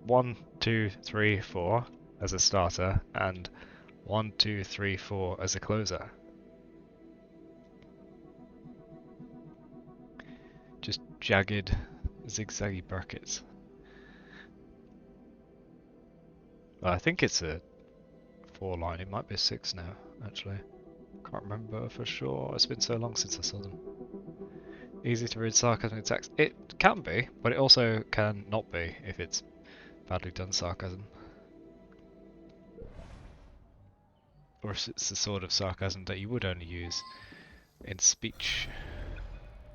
1, 2, 3, 4 as a starter, and 1, 2, 3, 4 as a closer. Just jagged, zigzaggy brackets. Well, I think it's a 4 line, it might be a 6 now, actually. Can't remember for sure, it's been so long since I saw them. Easy to read sarcasm in text. It can be, but it also can not be if it's badly done sarcasm. Or if it's the sort of sarcasm that you would only use in speech,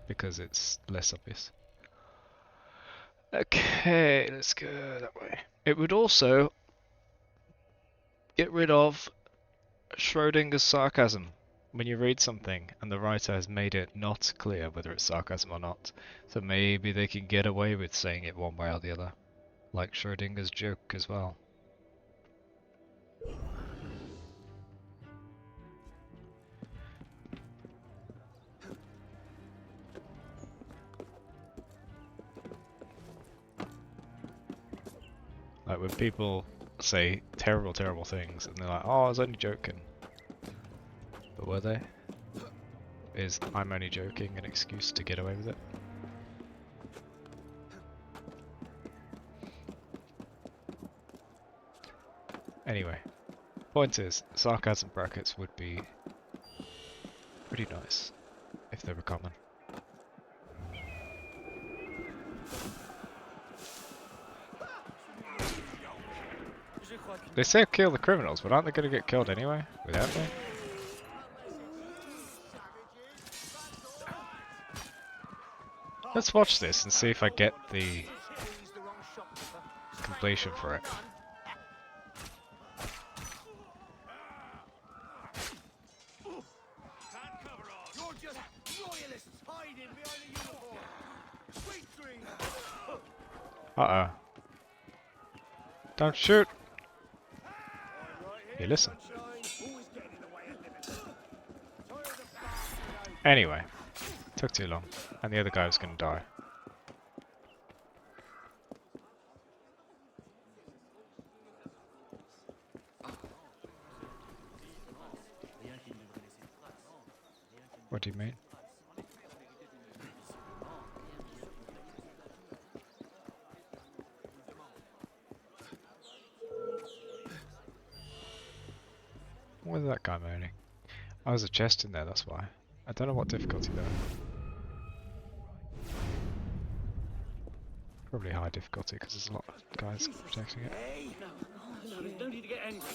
because it's less obvious. Okay, let's go that way. It would also get rid of Schrodinger's sarcasm when you read something and the writer has made it not clear whether it's sarcasm or not. So maybe they can get away with saying it one way or the other. Like Schrodinger's joke as well. Like when people say terrible, terrible things and they're like, oh, I was only joking. But were they? Is I'm only joking an excuse to get away with it? Anyway, point is, sarcasm brackets would be pretty nice if they were common. They say kill the criminals, but aren't they going to get killed anyway, without me? Let's watch this and see if I get the completion for it. Uh-oh. Don't shoot! You listen. Anyway, took too long, and the other guy was gonna die. What do you mean? What was that guy moaning? Oh, there's a chest in there, that's why. I don't know what difficulty though. Probably high difficulty because there's a lot of guys protecting it. No, there's no need to get angry.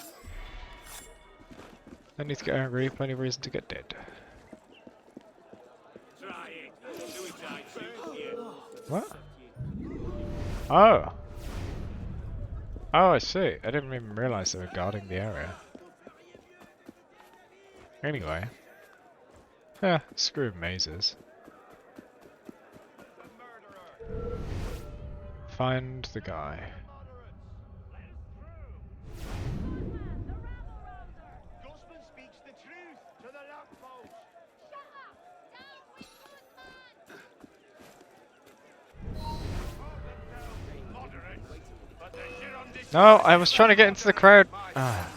No need to get angry, plenty of reason to get dead. Try it. Suicide suit here. What? Oh! Oh, I see. I didn't even realise they were guarding the area. Anyway. Yeah, screw mazes. Find the guy. Gusman speaks the truth to the lockpost. No, I was trying to get into the crowd. Ah.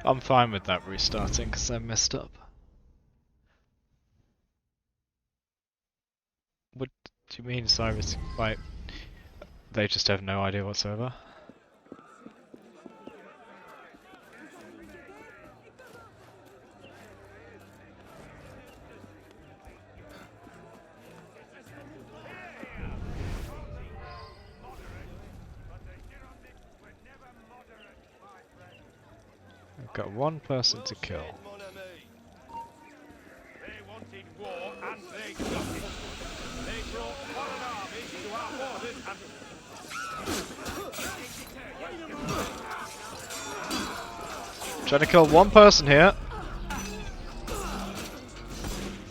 I'm fine with that restarting because I messed up. What do you mean, Cyrus? Like, they just have no idea whatsoever? I've got one person to kill. They wanted war and they got it. They brought foreign armies to our borders and... Trying to kill one person here.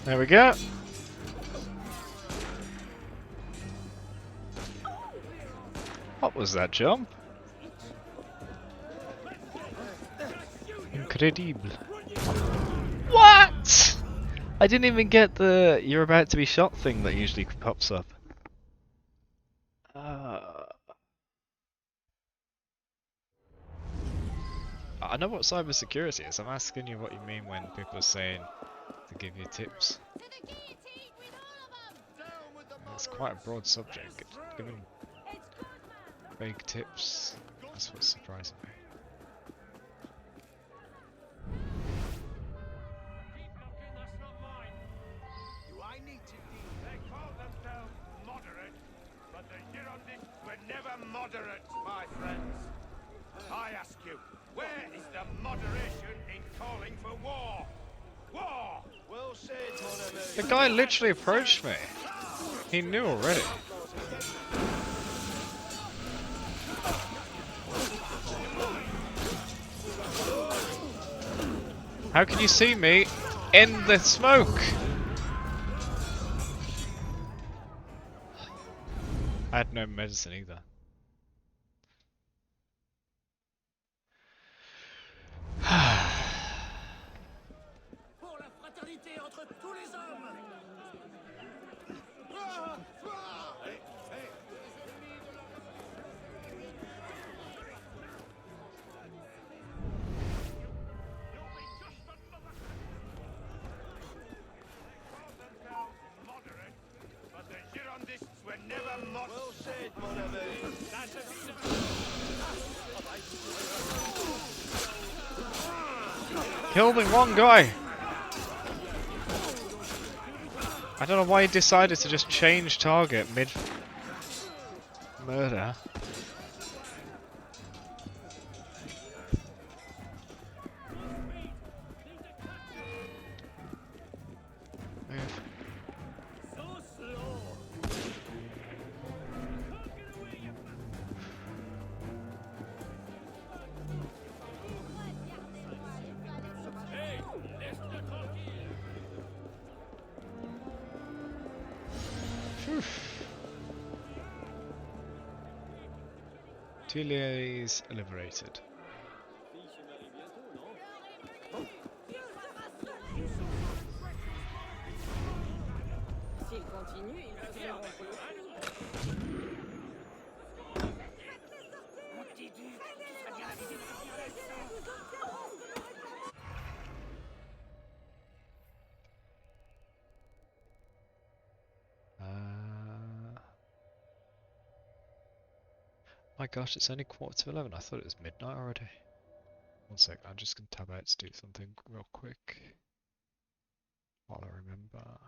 There we go. What was that jump? Incredible. What? I didn't even get the "you're about to be shot" thing that usually pops up. I know what cybersecurity is. I'm asking you what you mean when people are saying to give you tips. It's quite a broad subject. Giving vague tips, that's what's surprising me. They call themselves moderate, but the Girondists were never moderate, my friends. I ask you, where is the moderation in calling for war? War! Well said, mon ami. The guy literally approached me. He knew already. How can you see me in the smoke? I had no medicine either. Pour la fraternité entre tous les hommes. Moderate, but the Girondists were never moderate. Well said, mon ami. Killed in one guy. I don't know why he decided to just change target mid murder. Move. So slow. Hey, laisse-le tranquille. Tuileries liberated. S'il continue, il finiront pour le My gosh, it's only 11:15. I thought it was midnight already. One sec, I'm just gonna tab out to do something real quick while I remember.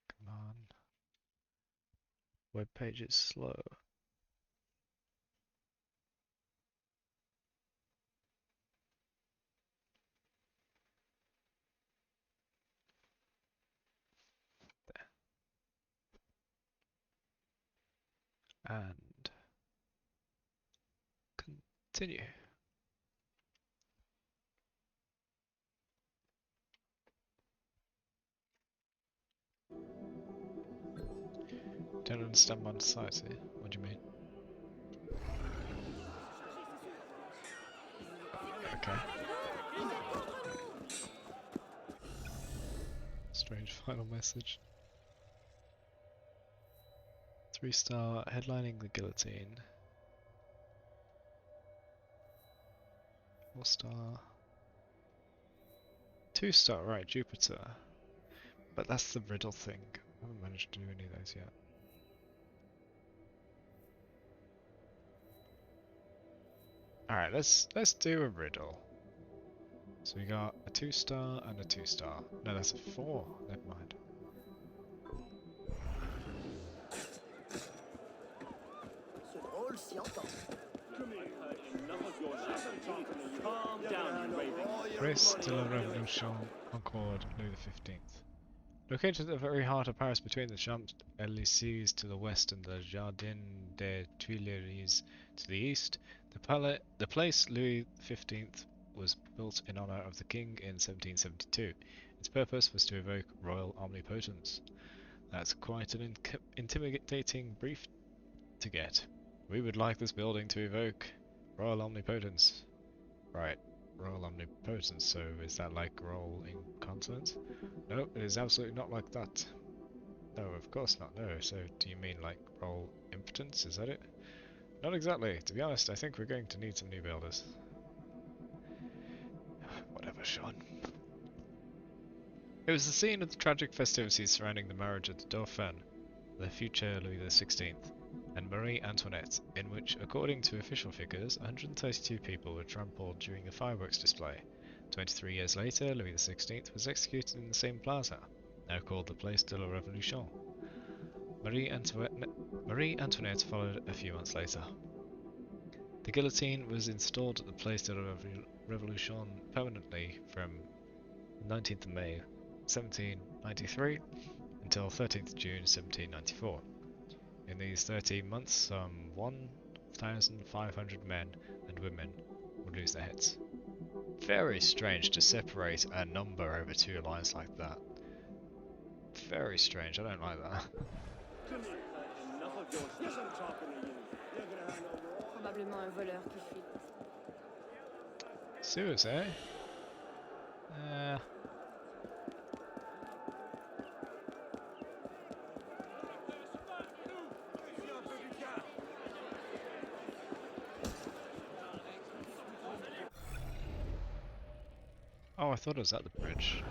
Come on. Web page is slow. And continue. Don't understand my society. What do you mean? Okay. Strange final message. 3-star headlining the guillotine. 4-star. 2-star, right, Jupiter. But that's the riddle thing. I haven't managed to do any of those yet. Alright, let's do a riddle. So we got a 2-star and a 2-star. No, that's a 4. Never mind. Calm down, you raving. Press de la Révolution, Concorde, Louis XV. Located at the very heart of Paris between the Champs-Élysées to the west and the Jardin des Tuileries to the east, the place Louis XV was built in honor of the king in 1772. Its purpose was to evoke royal omnipotence. That's quite an intimidating brief to get. We would like this building to evoke royal omnipotence. Right, royal omnipotence, so is that like roll in consonants? No, it is absolutely not like that. No, of course not, no. So do you mean like roll impotence, is that it? Not exactly. To be honest, I think we're going to need some new builders. Whatever, Sean. It was the scene of the tragic festivities surrounding the marriage of the Dauphin, the future Louis XVI, and Marie Antoinette, in which, according to official figures, 132 people were trampled during a fireworks display. 23 years later, Louis XVI was executed in the same plaza, now called the Place de la Révolution. Marie Antoinette followed a few months later. The guillotine was installed at the Place de la Révolution permanently from 19th of May 1793 until 13th June 1794. In these 13 months, some 1,500 men and women would lose their heads. Very strange to separate a number over two lines like that. Very strange, I don't like that. Probablement un voleur qui fuit. Sewers, eh? Oh, I thought it was at the bridge.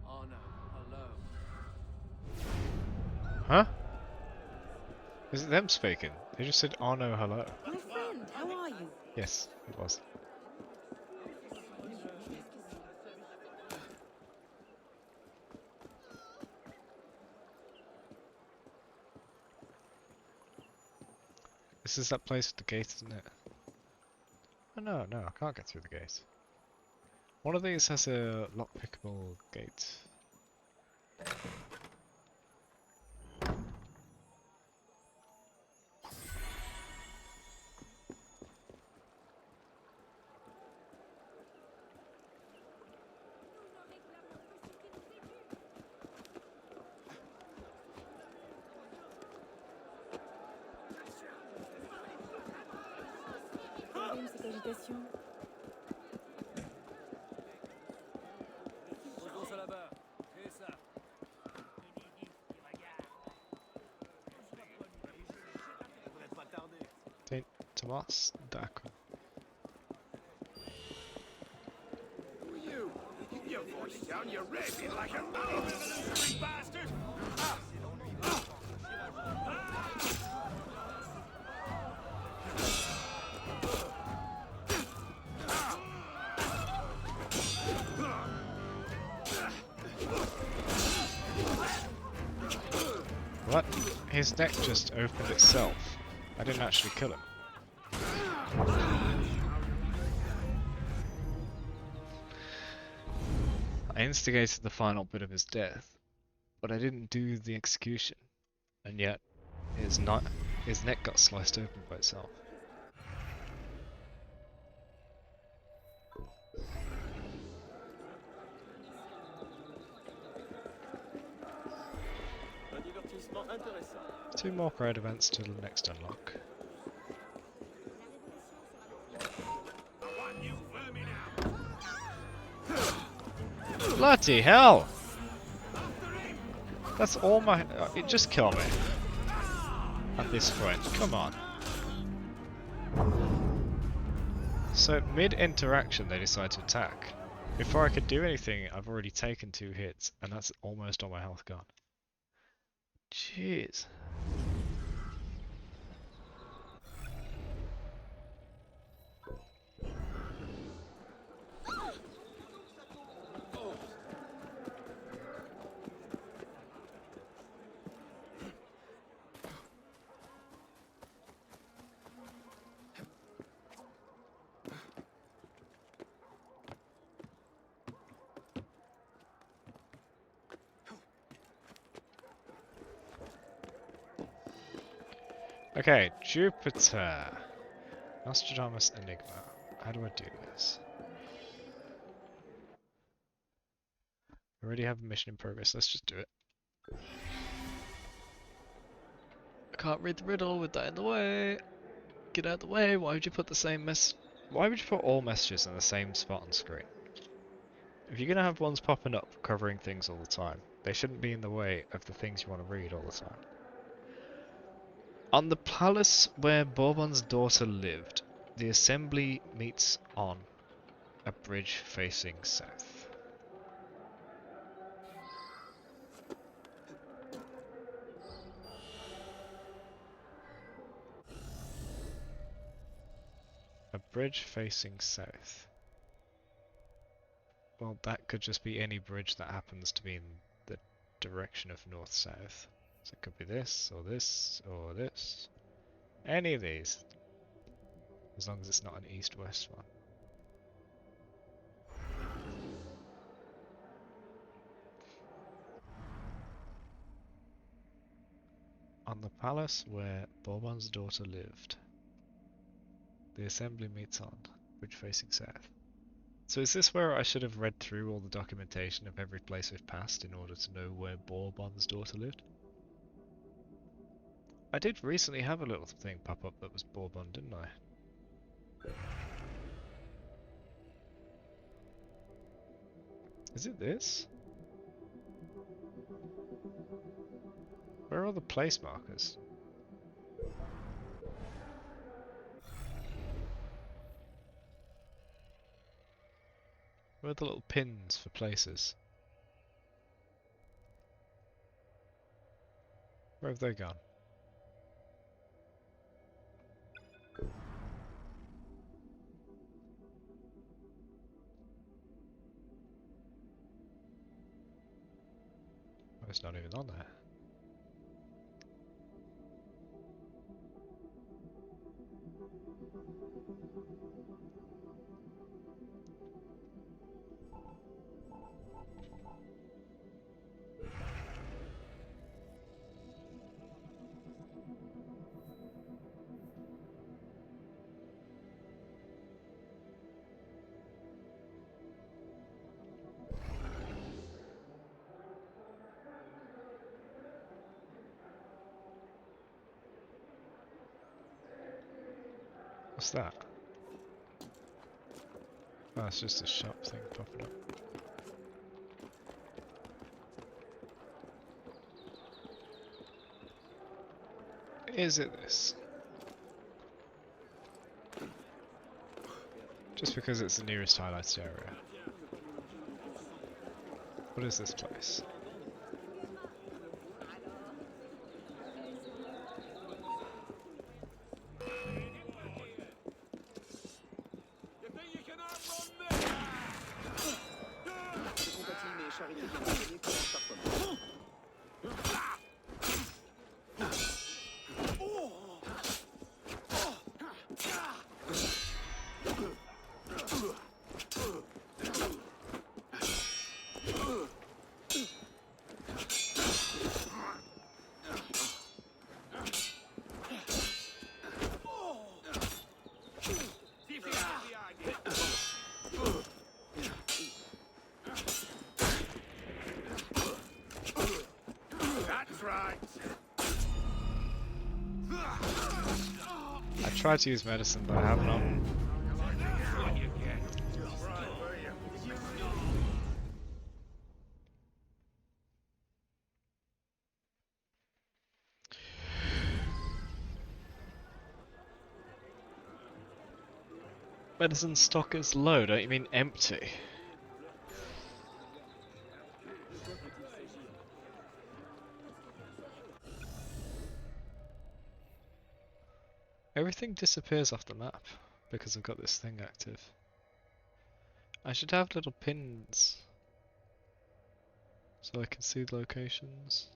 Oh no, hello. Huh? Is it them speaking? They just said, oh no, hello. My friend, how are you? Yes, it was. This is that place with the gate, isn't it? Oh no, no, I can't get through the gate. One of these has a lockpickable gate. Cette agitation. Posons ça là-bas. Et ça. Ça devrait pas tarder. Thomas, d'accord. Who are you? Keep your voice down, you're raving like a madman, bastard! What? His neck just opened itself. I didn't actually kill him. I instigated the final bit of his death, but I didn't do the execution, and yet his neck got sliced open by itself. Un divertissement intéressant. 2 more crowd events till the next unlock. Bloody hell! That's all my... just kill me. At this point, come on. So, mid-interaction they decide to attack. Before I could do anything, I've already taken 2 hits, and that's almost all my health gone. Jeez. Okay, Jupiter. Nostradamus Enigma. How do I do this? I already have a mission in progress, let's just do it. I can't read the riddle with that in the way. Get out of the way, why would you put the same why would you put all messages in the same spot on screen? If you're gonna have ones popping up covering things all the time, they shouldn't be in the way of the things you want to read all the time. On the palace where Bourbon's daughter lived, the assembly meets on a bridge facing south. bridge facing south. Well, that could just be any bridge that happens to be in the direction of north-south. So it could be this, or this, or this. Any of these. As long as it's not an east-west one. On the palace where Bourbon's daughter lived. The assembly meets on, bridge facing south. So is this where I should have read through all the documentation of every place we've passed in order to know where Bourbon's daughter lived? I did recently have a little thing pop up that was Bourbon, didn't I? Is it this? Where are all the place markers? Where are the little pins for places? Where have they gone? Oh, it's not even on there. What's that? Oh, it's just a shop thing popping up. Is it this? Just because it's the nearest highlighted area. What is this place? I tried to use medicine, but I have not. Medicine stock is low, don't you mean empty? Everything disappears off the map because I've got this thing active. I should have little pins so I can see the locations.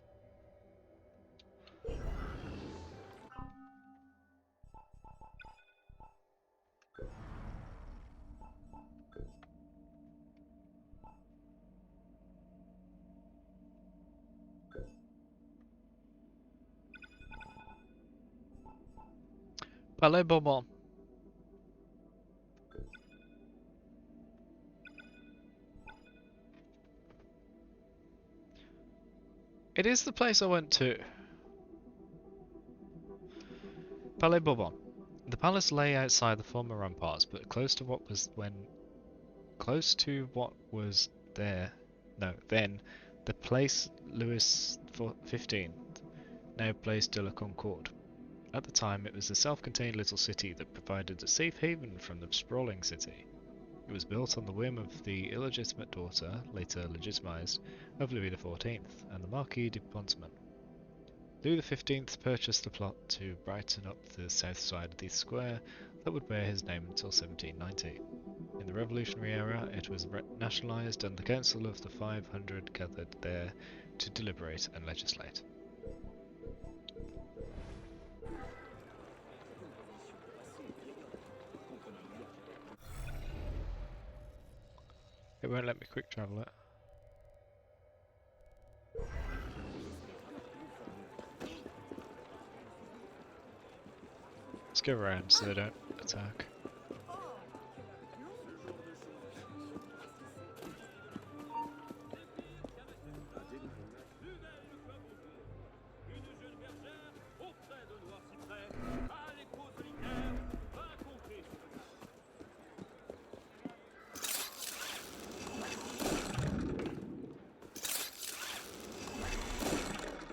Palais Bourbon. It is the place I went to. Palais Bourbon. The palace lay outside the former ramparts, but close to what was then the Place Louis XV, now Place de la Concorde. At the time, it was a self-contained little city that provided a safe haven from the sprawling city. It was built on the whim of the illegitimate daughter, later legitimized, of Louis XIV and the Marquis de Pontman. Louis XV purchased the plot to brighten up the south side of the square, that would bear his name until 1790. In the Revolutionary era, it was nationalised and the Council of the 500 gathered there to deliberate and legislate. It won't let me quick travel it. Let's go around so they don't attack.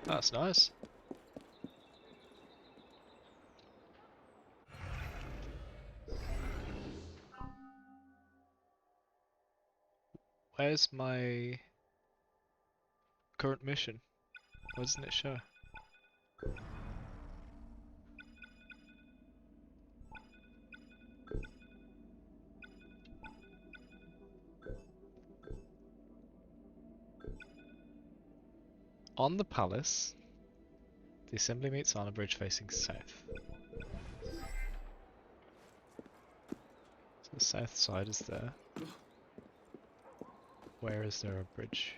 That's nice. Where's my current mission? Why doesn't it show? On the palace, the assembly meets on a bridge facing south. So the south side is there. Where is there a bridge?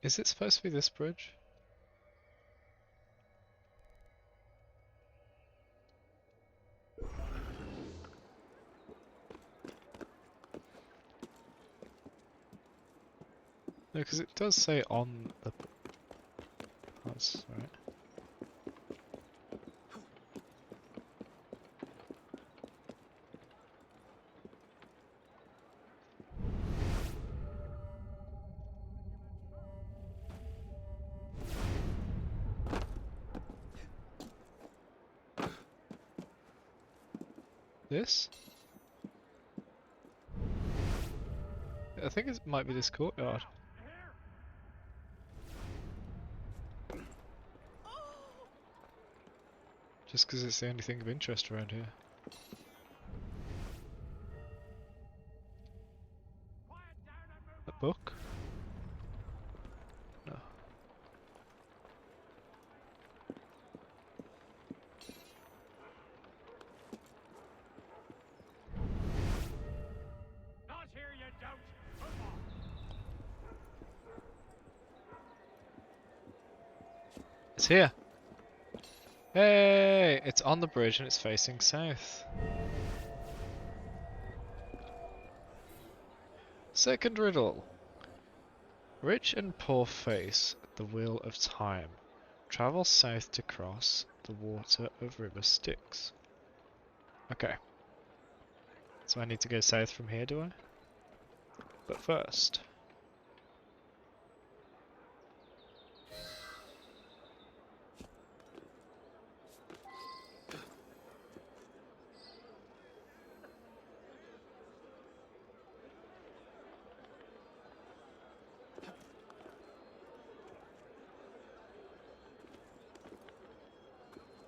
Is it supposed to be this bridge? No, because it does say on the... That's right. This? I think it might be this courtyard. Just because it's the only thing of interest around here. A book? No. Not here, you don't. Come on. It's here! Hey! It's on the bridge and it's facing south. Second riddle. Rich and poor face the wheel of time. Travel south to cross the water of River Styx. Okay. So I need to go south from here, do I? But first...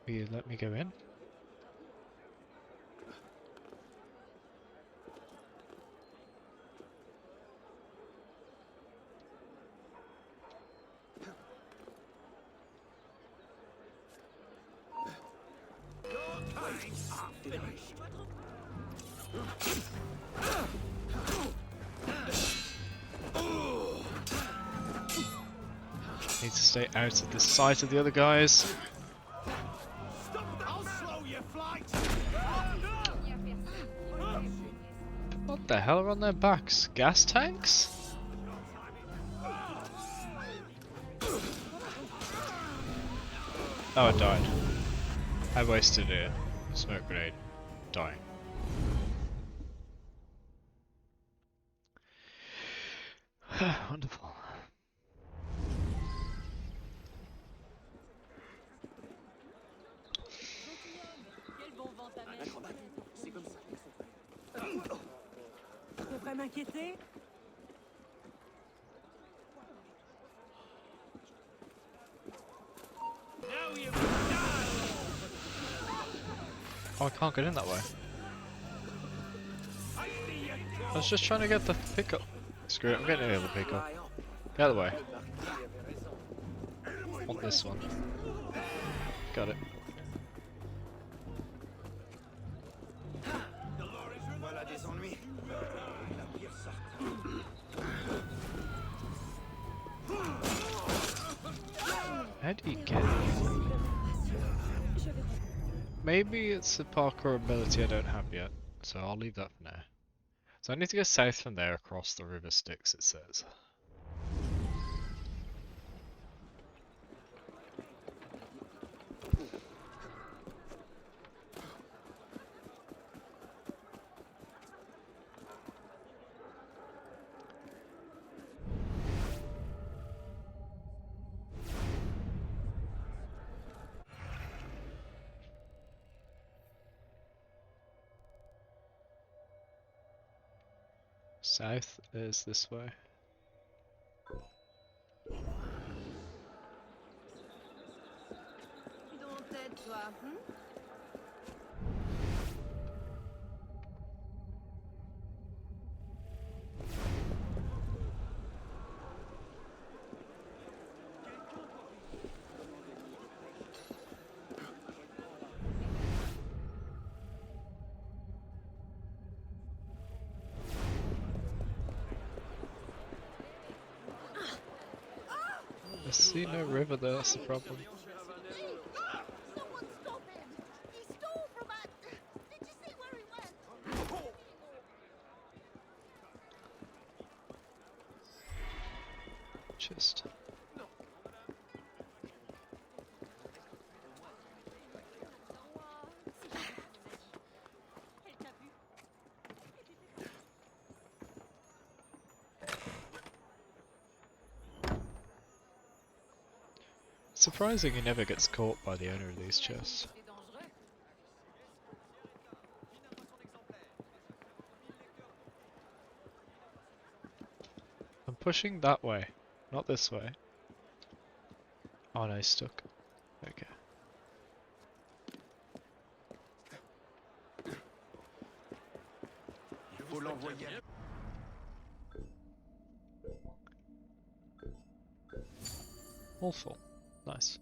will you let me go in? Need to stay out of the sight of the other guys. I'll slow your flight. What the hell are on their backs? Gas tanks? Oh, I died. I wasted it. Smoke grenade. Dying. Wonderful. Devrait m'inquiéter? Oh, I can't get in that way. I was just trying to get the pickup. Screw it, I'm getting the other pickup. Get out of the way. I want this one. Got it. How do you get it? Maybe it's a parkour ability I don't have yet, so I'll leave that for now. So I need to go south from there across the river Styx, it says. South is this way. I see no river there, that's the problem. Someone stop him! He stole from us! Did you see where he went? Just. Surprising he never gets caught by the owner of these chests. I'm pushing that way, not this way. Oh no, he's stuck. Okay. All full. Nice.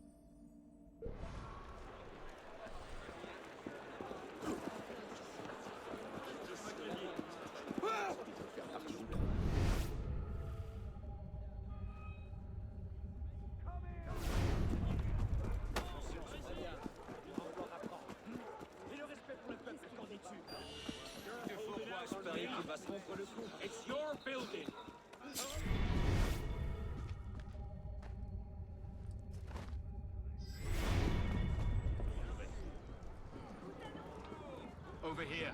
It's your building. Over here.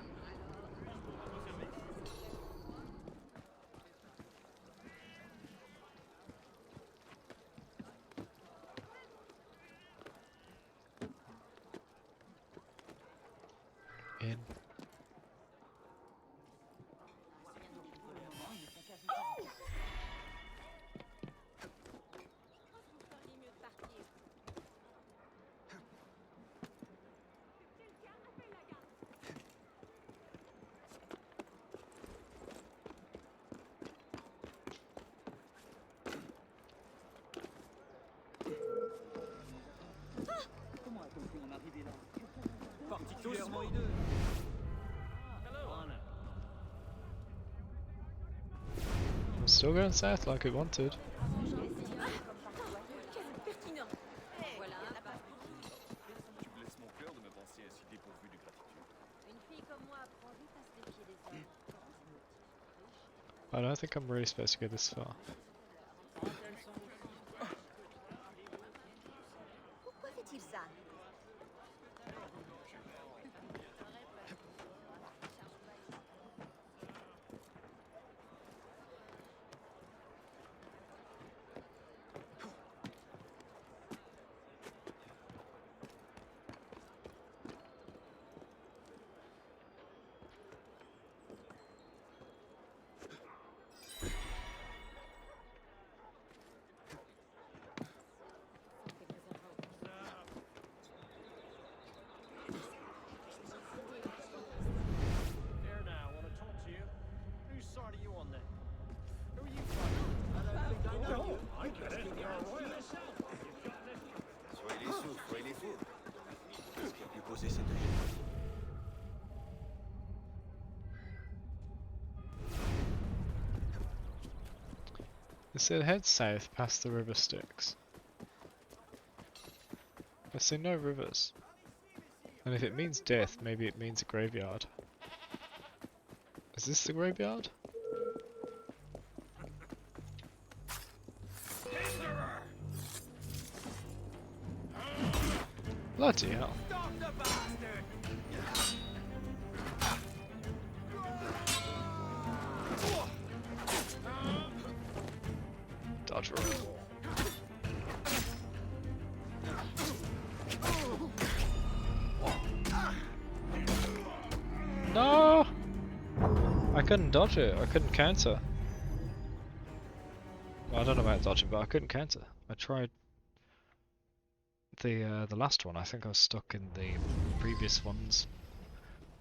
In. Particulièrement hideux. I'm still going south like I wanted. I don't think I'm really supposed to go this far. Pourquoi fait-il ça? It said head south past the river Styx. I see no rivers. And if it means death, maybe it means a graveyard. Is this the graveyard? Bloody hell. Dodge roll. No! I couldn't dodge it. I couldn't counter. Well, I don't know about dodging, but I couldn't counter. I tried the last one. I think I was stuck in the previous one's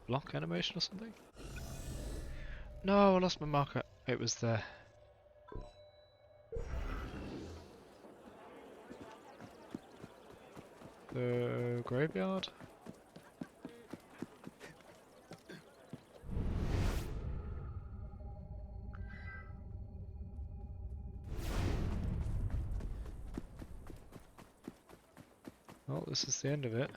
block animation or something. No, I lost my marker. It was there. The graveyard? Well, this is the end of it.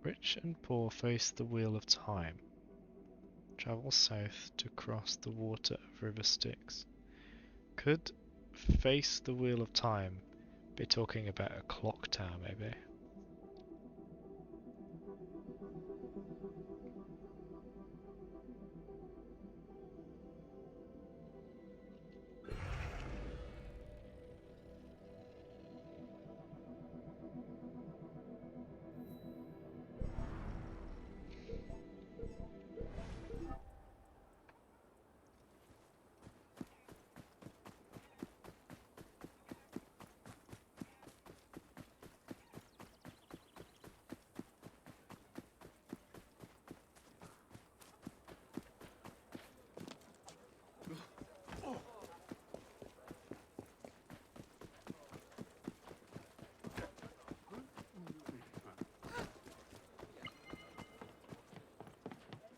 Rich and poor face the wheel of time. Travel south to cross the water of River Styx. Could face the wheel of time be talking about a clock tower, maybe?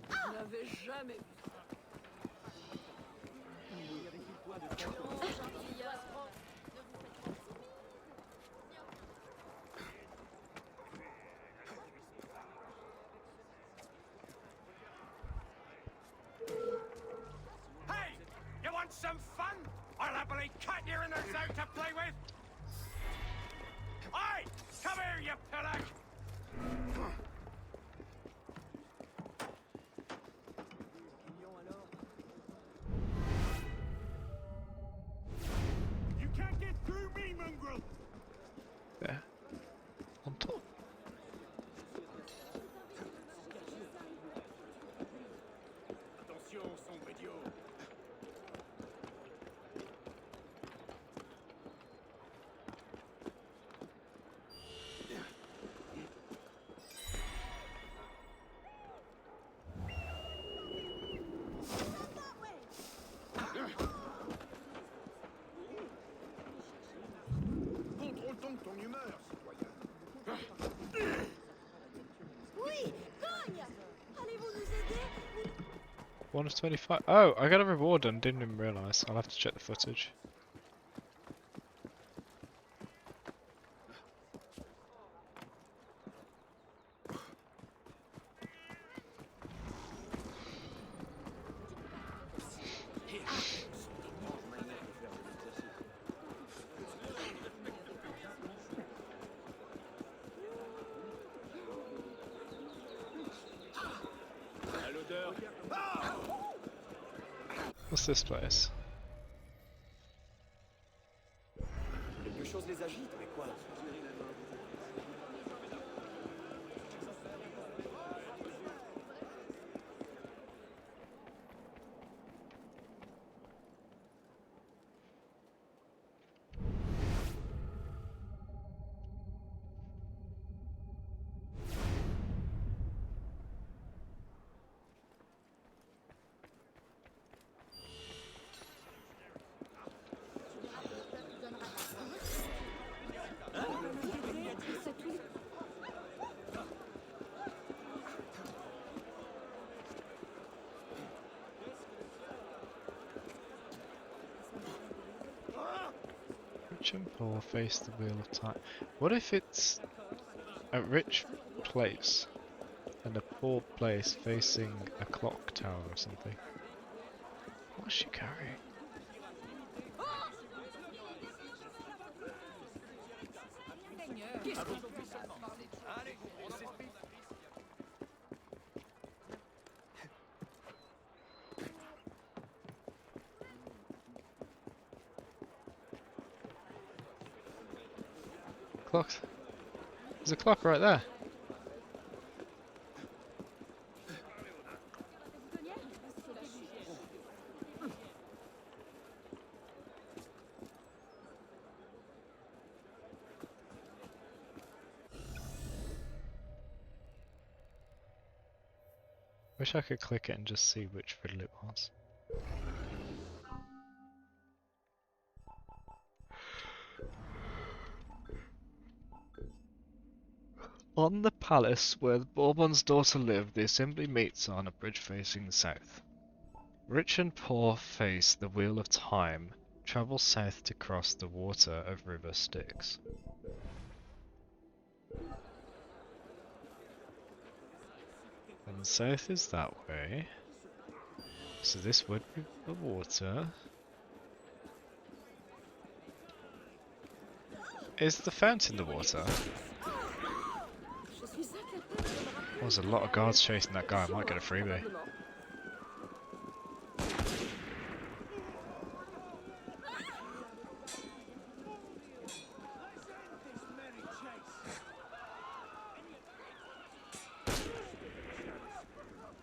Je n'avais jamais vu ça. Hey! You want some fun? I'll happily cut your innards out to play with! Aye! Come here, you pillock! You can't get through me, mongrel! There. On top. Attention, sombre idiot. Contrôle donc ton humeur, citoyen. Oui, cogne! Allez-vous nous aider? 1 of 25. Oh, I got a reward and didn't even realise. I'll have to check the footage. What's this place? Quelque chose les agite, mais quoi? Rich and poor face the wheel of time. What if it's a rich place and a poor place facing a clock tower or something? What's she carrying? Clocks. There's a clock right there. Wish I could click it and just see which fiddle it was. On the palace where the Bourbon's daughter lived, the assembly meets on a bridge facing south. Rich and poor face the wheel of time, travel south to cross the water of River Styx. And south is that way. So this would be the water. Is the fountain the water? Oh, there's a lot of guards chasing that guy. I might get a freebie.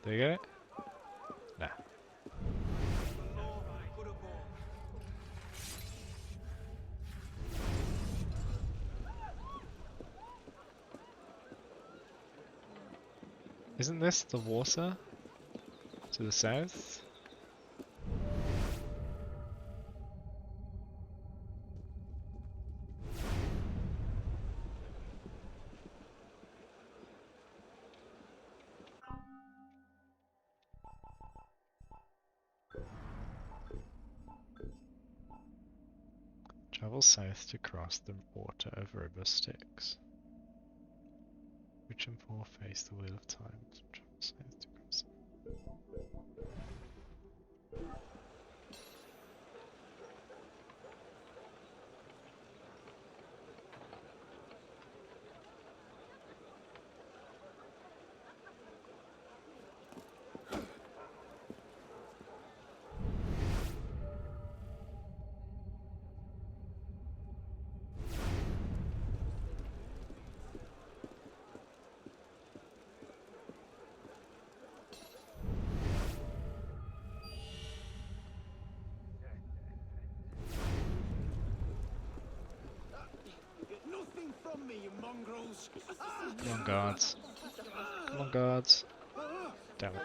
Do you get it? Nah. Isn't this the water to the south? Travel south to cross the water of River Styx. Rich and poor face the wheel of time. Travel south to cross. Nothing from me, you mongrels. Come on, guards. Come on, guards. Damn it.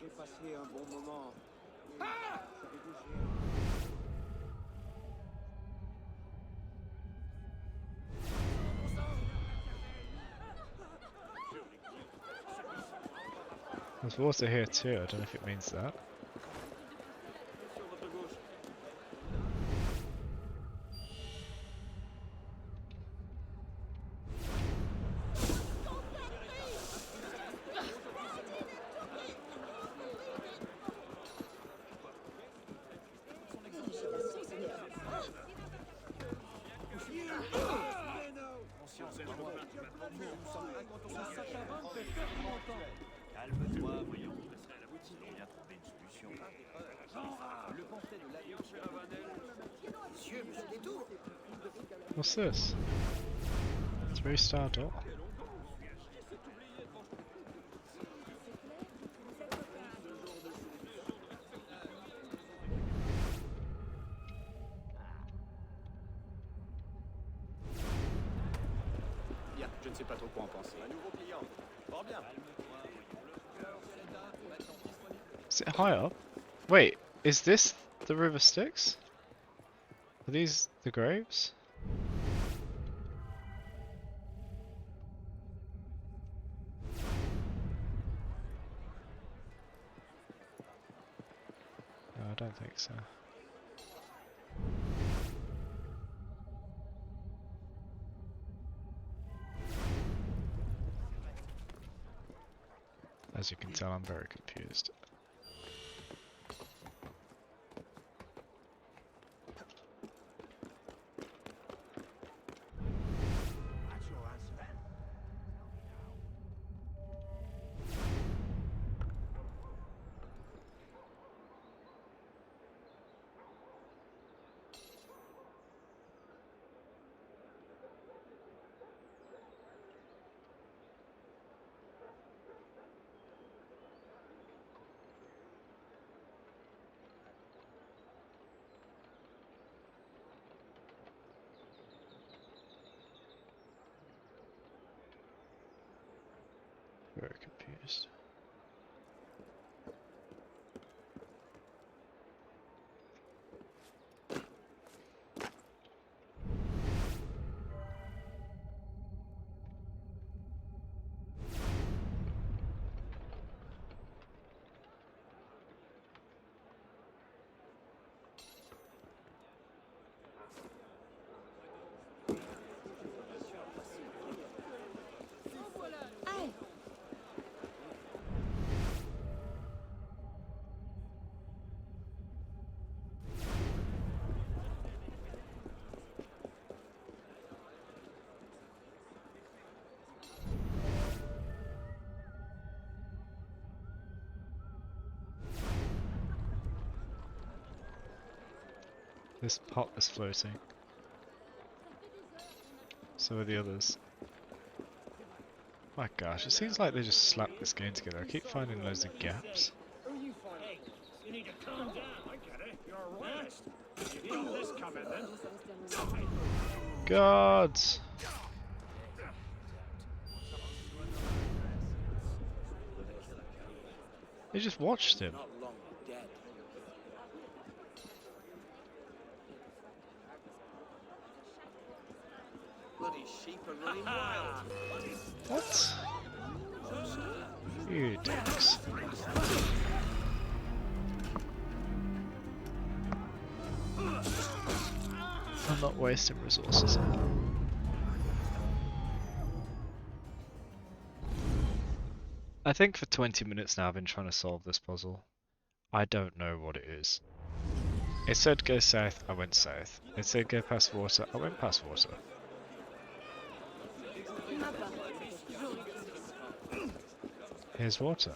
J'ai passé un bon moment. There's water here too, I don't know if it means that. Calme-toi, voyons. Sinon, bien trouver une solution. Le pamphlet de l'abbé Monsieur, monsieur Détour. What's this? 3-star door. Bien, je ne sais pas trop quoi en penser. Un nouveau client. Fort bien. Is it high up? Wait, is this the River Styx? Are these the graves? No, I don't think so. As you can tell, I'm very confused. Very confused. This pot is floating. So are the others. My gosh, it seems like they just slapped this game together. I keep finding loads of gaps. Hey, you need to calm down. I get it. You're a royalist. You got this coming then. Gods! They just watched him. Bloody sheep are running wild. What? You dicks. I'm not wasting resources. I think for 20 minutes now I've been trying to solve this puzzle. I don't know what it is. It said go south, I went south. It said go past water, I went past water. Here's water.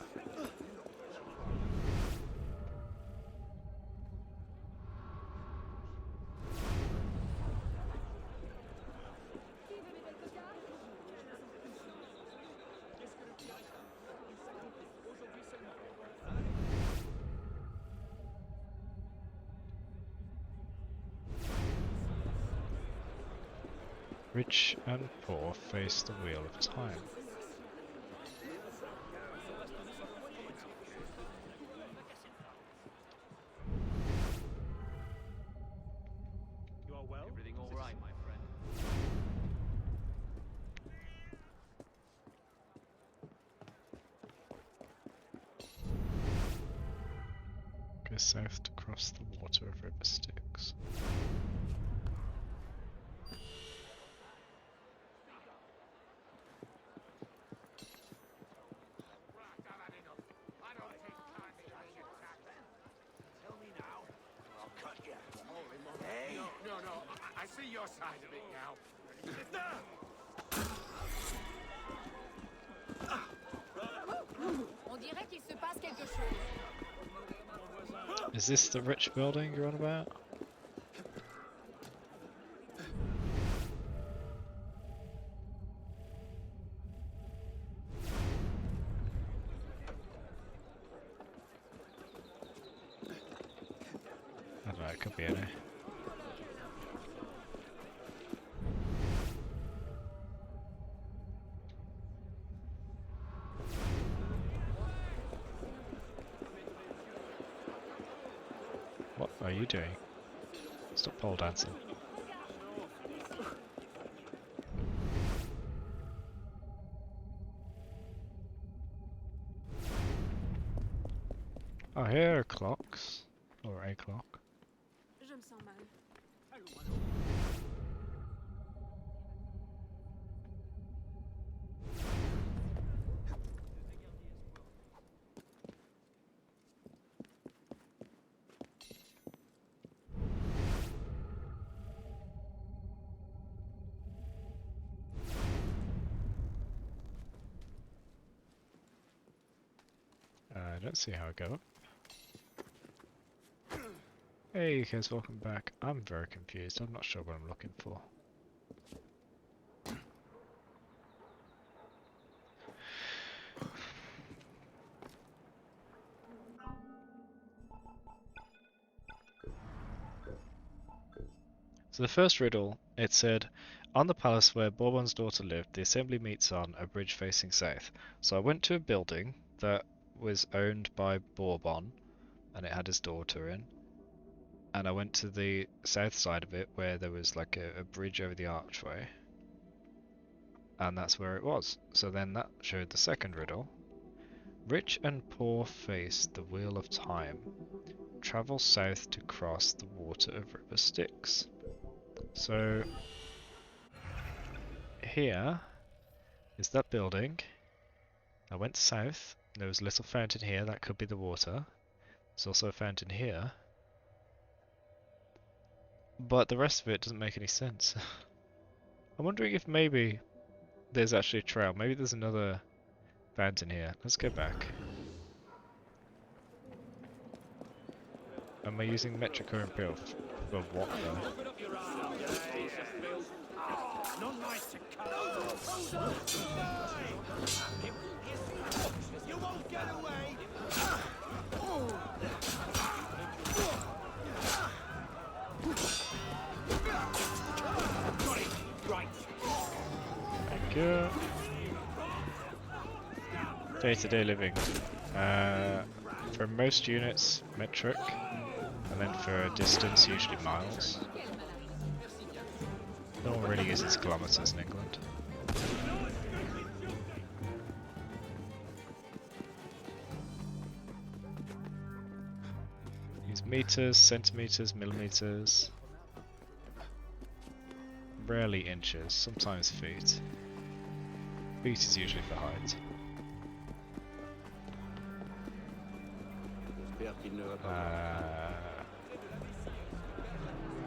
Rich and poor face the wheel of time. You are well? Everything all right, my friend? Go south to cross the water of River Styx. No, I see your side of it now. On dirait qu'il se passe quelque chose. Is this the rich building you're on about? I don't know, it could be any. What are you doing? Stop pole dancing. Oh, here are clocks. Or a clock. Je me sens mal. I don't see how I go up. Hey guys, welcome back. I'm very confused. I'm not sure what I'm looking for. So the first riddle, it said, on the palace where Bourbon's daughter lived, the assembly meets on a bridge facing south. So I went to a building that was owned by Bourbon, and it had his daughter in. And I went to the south side of it where there was like a bridge over the archway. And that's where it was. So then that showed the second riddle. Rich and poor face the wheel of time. Travel south to cross the water of River Styx. So here is that building. I went south. There was a little fountain here. That could be the water. There's also a fountain here. But the rest of it doesn't make any sense. I'm wondering if maybe there's actually a trail. Maybe there's another fountain here. Let's go back. Am I using metric or imperial for what though? Not nice to cut. You won't get away. Thank you. Day-to-day living. For most units, metric, and then for distance, usually miles. No one really uses kilometers in England. Use meters, centimeters, millimeters. Rarely inches, sometimes feet. Feet is usually for height.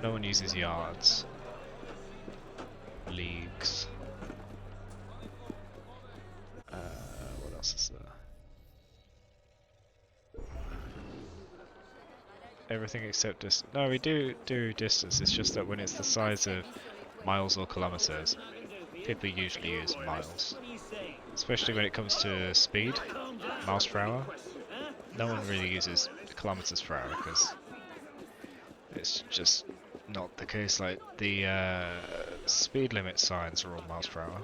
No one uses yards. Leagues. What else is there? Everything except distance. No, we do distance. It's just that when it's the size of miles or kilometers, people usually use miles. Especially when it comes to speed, miles per hour. No one really uses kilometers per hour because it's just not the case. Like the speed limit signs are all miles per hour.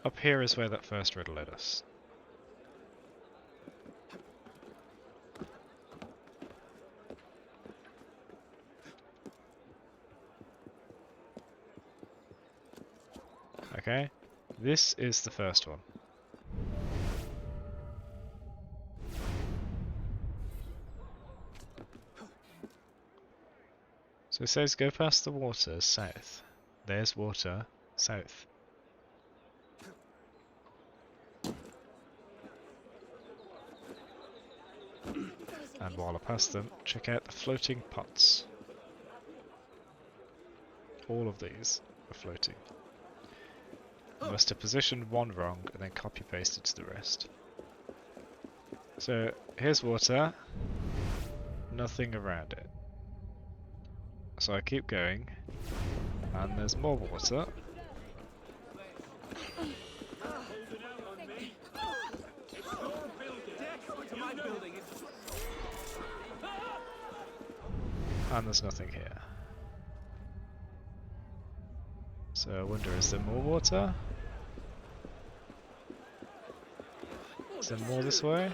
Up here is where that first riddle led us. Okay, this is the first one. So it says go past the water south. There's water south. And while I pass them, check out the floating pots. All of these are floating. I must have positioned one wrong and then copy pasted to the rest. So here's water, nothing around it. So I keep going, and there's more water. And there's nothing here. So I wonder, is there more water? Is there more this way?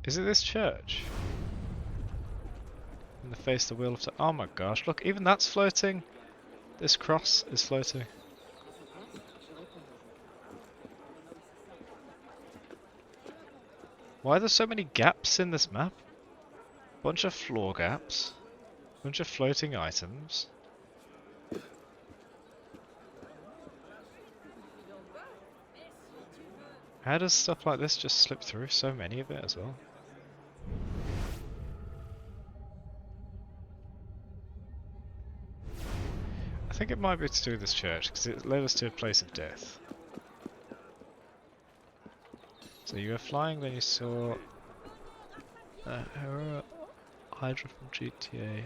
Is it this church? In the face the wheel of oh my gosh, look, even that's floating! This cross is floating. Why are there so many gaps in this map? Bunch of floor gaps. Bunch of floating items. How does stuff like this just slip through? So many of it as well. I think it might be to do with this church, because it led us to a place of death. So you were flying, then you saw Hydra from GTA.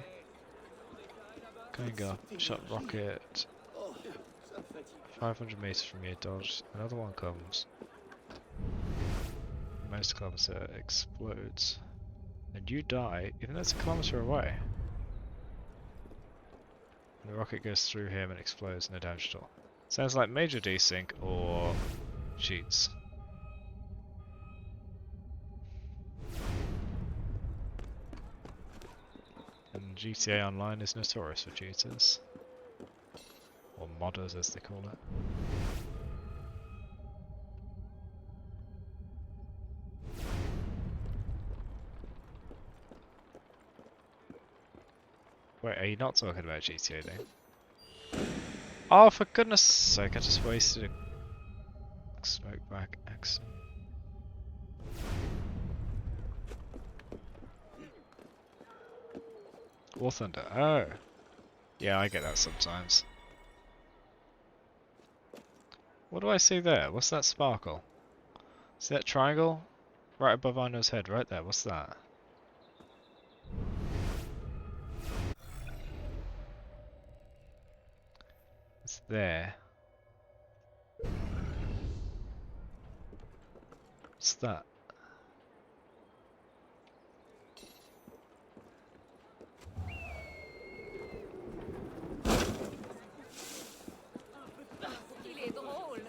Going up, shot rocket. 500 meters from you, dodge. Another one comes. Most kilometer explodes. And you die, even though it's a kilometer away. And the rocket goes through him and explodes, no damage at all. Sounds like major desync or cheats. And GTA Online is notorious for cheaters. Or modders as they call it. Wait, are you not talking about GTA then? Oh, for goodness sake, I just wasted a smoke back accident. War Thunder, oh. Yeah, I get that sometimes. What do I see there? What's that sparkle? See that triangle? Right above Arno's head, right there, what's that? It's there. What's that? Il est drôle.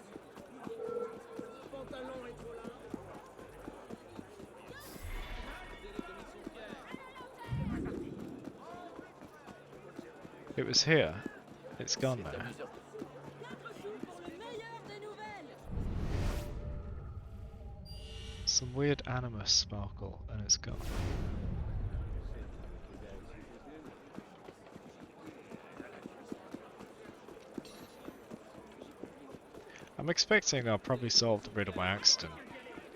It was here. It's gone now. Some weird animus sparkle and it's gone. I'm expecting I'll probably solve the riddle by accident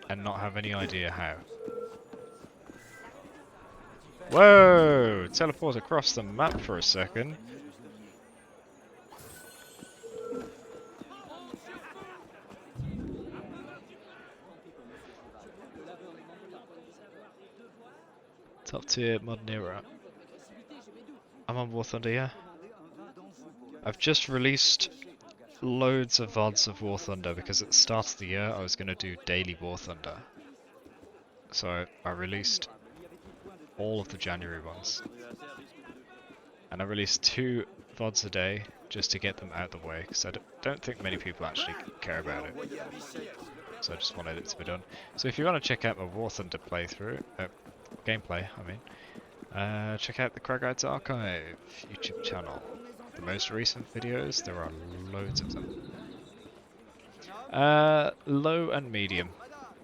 and not have any idea how. Whoa! Teleport across the map for a second. Top tier modern era. I'm on War Thunder, yeah. I've just released loads of VODs of War Thunder because at the start of the year I was going to do daily War Thunder. So I released all of the January ones. And I released 2 VODs a day just to get them out of the way because I don't think many people actually care about it. So I just wanted it to be done. So if you want to check out my War Thunder playthrough, gameplay, I mean, check out the Craigites Archive YouTube channel. The most recent videos, there are loads of them. Low and medium.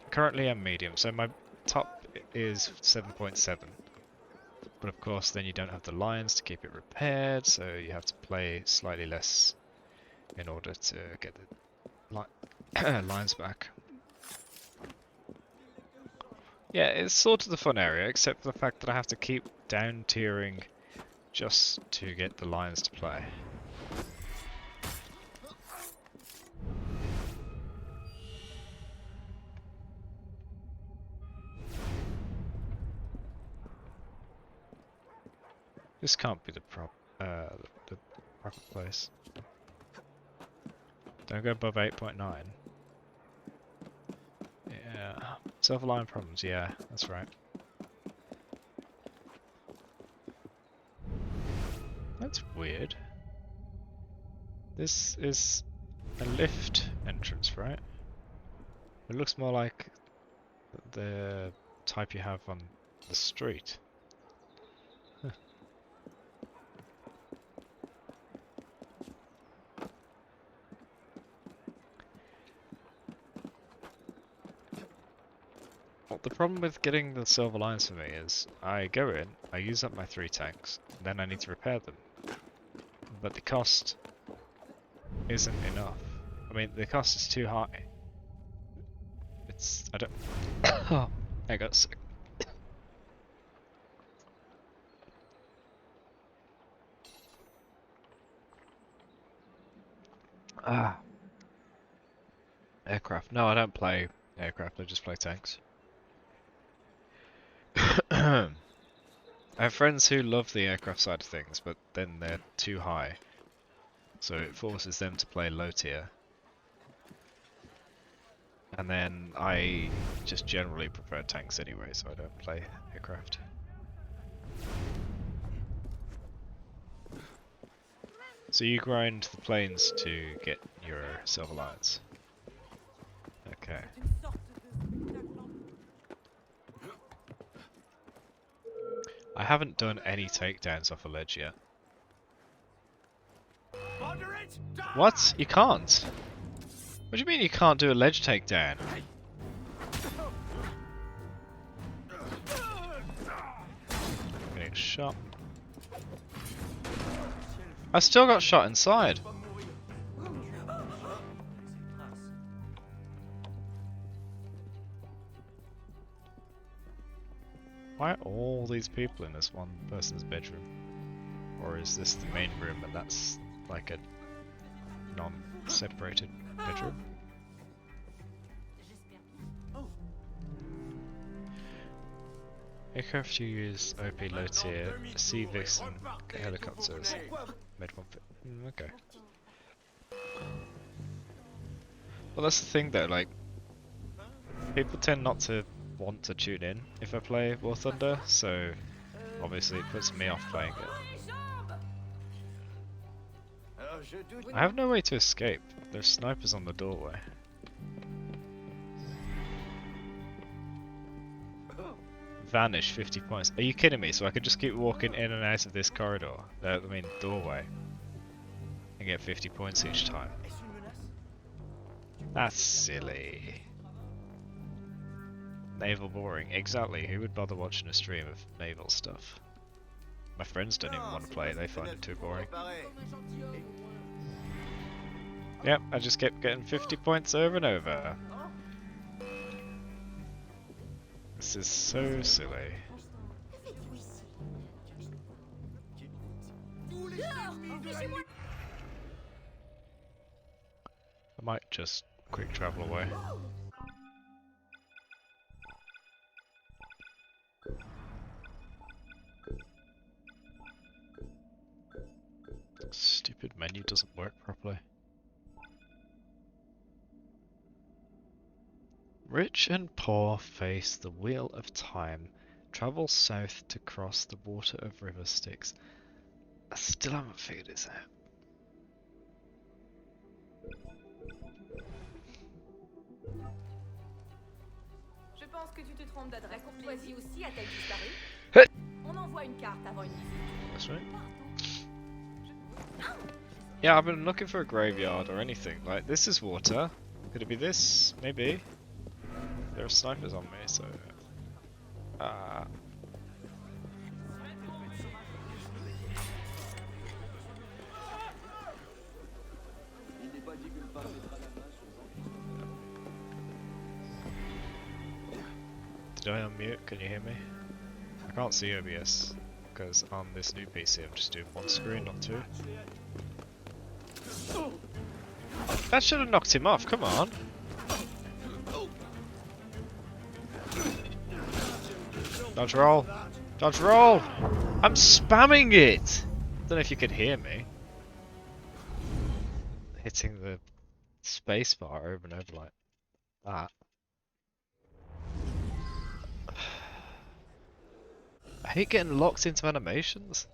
Currently I'm medium, so my top is 7.7. But of course then you don't have the lines to keep it repaired, so you have to play slightly less in order to get the lines back. Yeah, it's sort of the fun area, except for the fact that I have to keep down tiering just to get the lines to play. This can't be the the proper place. Don't go above 8.9. Yeah, self-aligned problems. Yeah, that's right. That's weird. This is a lift entrance, right? It looks more like the type you have on the street. Huh. Well, the problem with getting the silver lines for me is I go in, I use up my 3 tanks, then I need to repair them. But the cost isn't enough. I mean, the cost is too high. I don't... Oh, I got sick. Ah. Aircraft. No, I don't play aircraft, I just play tanks. I have friends who love the aircraft side of things, but then they're too high. So it forces them to play low tier. And then I just generally prefer tanks anyway, so I don't play aircraft. So you grind the planes to get your silver lines. Okay. I haven't done any takedowns off a ledge yet. What? You can't? What do you mean you can't do a ledge takedown? Getting shot. I still got shot inside. Why are all these people in this one person's bedroom? Or is this the main room and that's like a non-separated bedroom? Aircraft you use OP low tier, Sea Vixen helicopters, mid one fit. Okay. Well, that's the thing though, like, people tend not to want to tune in if I play War Thunder, so obviously it puts me off playing it. I have no way to escape. There's snipers on the doorway. Vanish 50 points. Are you kidding me? So I could just keep walking in and out of this corridor, I mean doorway, and get 50 points each time. That's silly. Naval boring. Exactly. Who would bother watching a stream of naval stuff? My friends don't even want to play it. They find it too boring. Yep, I just kept getting 50 points over and over. This is so silly. I might just quick travel away. Stupid menu doesn't work properly. Rich and poor face the wheel of time. Travel south to cross the water of river Styx. I still haven't figured this out. Je pense que tu te trompes d'adresse. La courtoisie aussi a-t-elle disparu? On envoie une carte avant une visite. That's right. Yeah, I've been looking for a graveyard or anything. Like, this is water. Could it be this? Maybe. There are snipers on me, so... Did I unmute? Can you hear me? I can't see OBS because on this new PC I'm just doing one screen, not two. That should have knocked him off, come on! Dodge roll! Dodge roll! I'm spamming it! Don't know if you could hear me. Hitting the spacebar over and over like that. I hate getting locked into animations.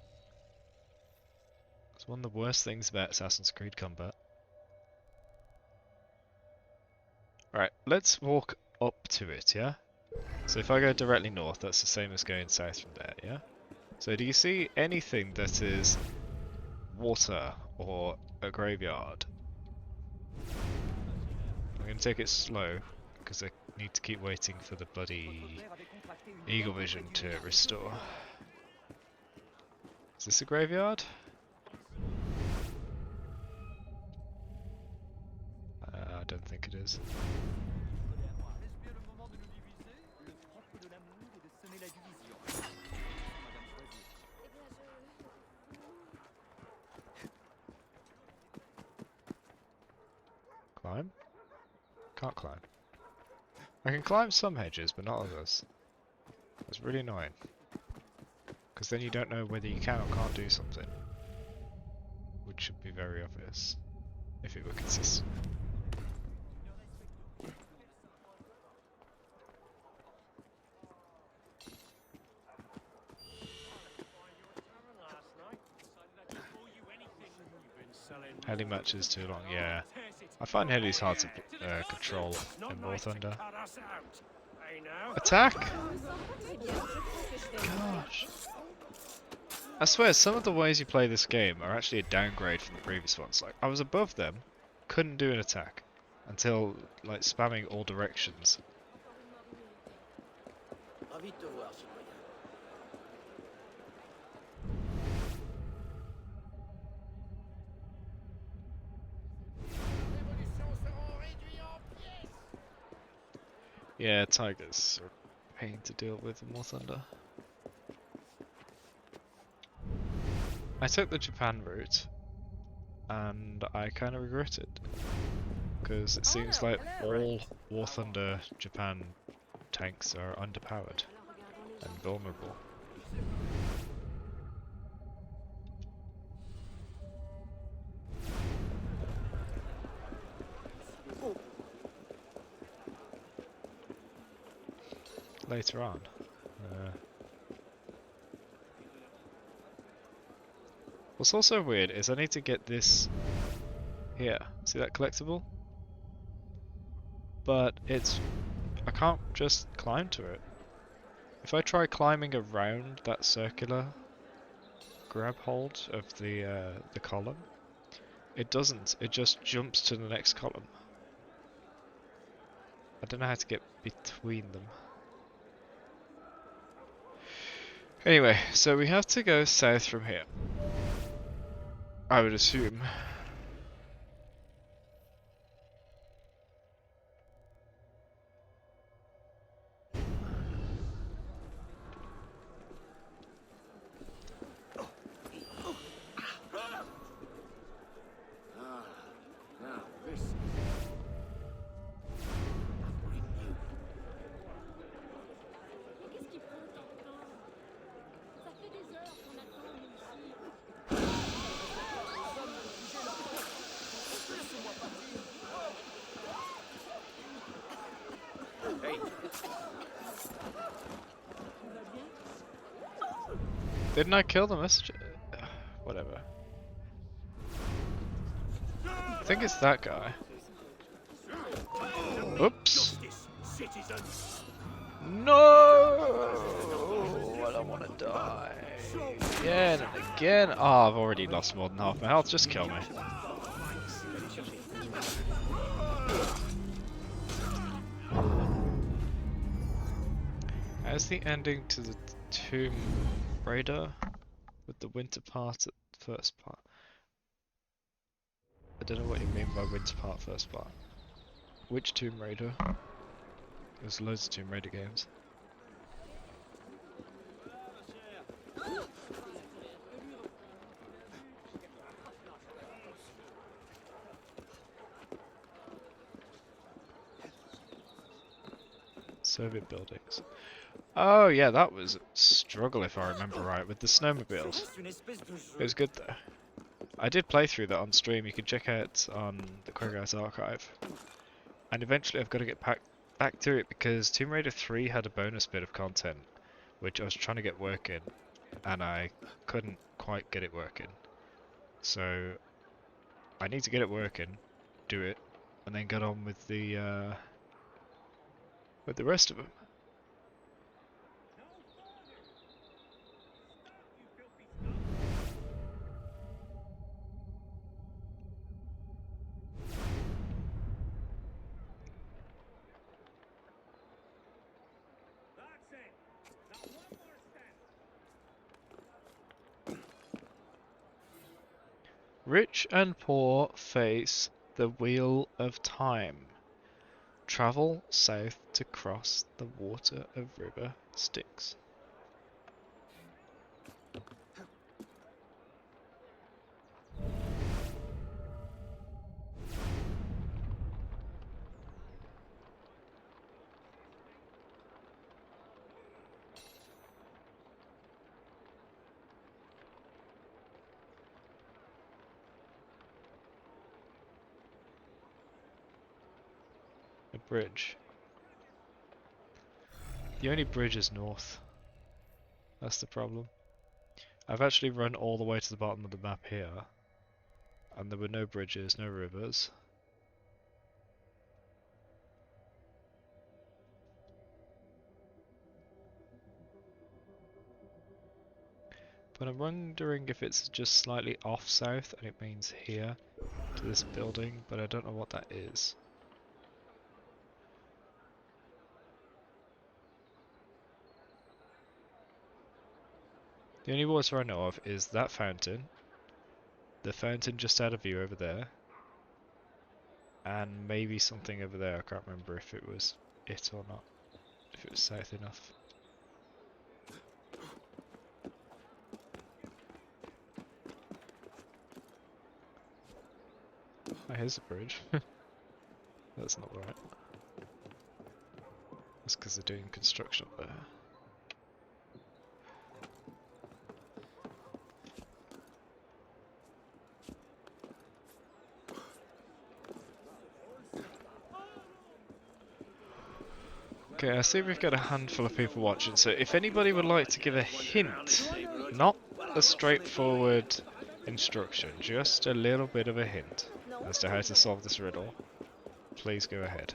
It's one of the worst things about Assassin's Creed combat. Alright, let's walk up to it, yeah? So if I go directly north, that's the same as going south from there, yeah? So do you see anything that is water or a graveyard? I'm going to take it slow, because I need to keep waiting for the bloody Eagle Vision to restore. Is this a graveyard? I don't think it is. Climb? Can't climb. I can climb some hedges, but not others. That's really annoying. Because then you don't know whether you can or can't do something. Which should be very obvious, if it were consistent. Heli matches too long, yeah. I find helis hard to control in War Thunder. Attack! Gosh. I swear, some of the ways you play this game are actually a downgrade from the previous ones. Like, I was above them, couldn't do an attack, until, like, spamming all directions. Yeah, tigers are a pain to deal with in War Thunder. I took the Japan route, and I kind of regret it, because it seems like all War Thunder Japan tanks are underpowered and vulnerable. Later on. What's also weird is I need to get this here. See that collectible? But I can't just climb to it. If I try climbing around that circular grab hold of the column, it doesn't. It just jumps to the next column. I don't know how to get between them. Anyway, so we have to go south from here. I would assume. Didn't I kill the messenger? Whatever. I think it's that guy. Oops. No! I don't want to die. Again and again. Oh, I've already lost more than half my health. Just kill me. How's the ending to the Tomb Raider with the winter part at the first part? don't know what you mean by Winter Park first part. Which Tomb Raider? There's loads of Tomb Raider games. Soviet buildings. Oh yeah, that was a struggle if I remember right, with the snowmobiles. It was good though. I did play through that on stream, you can check out on the Quaggas archive. And eventually I've got to get back to it because Tomb Raider 3 had a bonus bit of content, which I was trying to get working, and I couldn't quite get it working. So I need to get it working, do it, and then get on with the rest of them. Rich and poor face the wheel of time. Travel south to cross the water of River Styx. A bridge. The only bridge is north. That's the problem. I've actually run all the way to the bottom of the map here, and there were no bridges, no rivers. But I'm wondering if it's just slightly off south and it means here to this building, but I don't know what that is. The only water I know of is that fountain, the fountain just out of view over there, and maybe something over there. I can't remember if it was it or not, if it was south enough. Oh, here's a bridge. That's not right. That's because they're doing construction up there. Okay, I see we've got a handful of people watching, so if anybody would like to give a hint, not a straightforward instruction, just a little bit of a hint as to how to solve this riddle, please go ahead.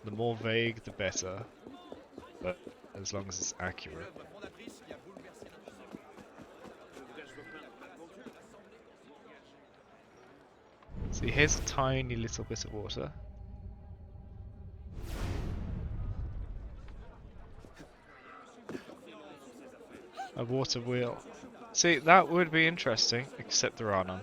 The more vague the better, but as long as it's accurate. See, here's a tiny little bit of water. A water wheel. See, that would be interesting, except there are none.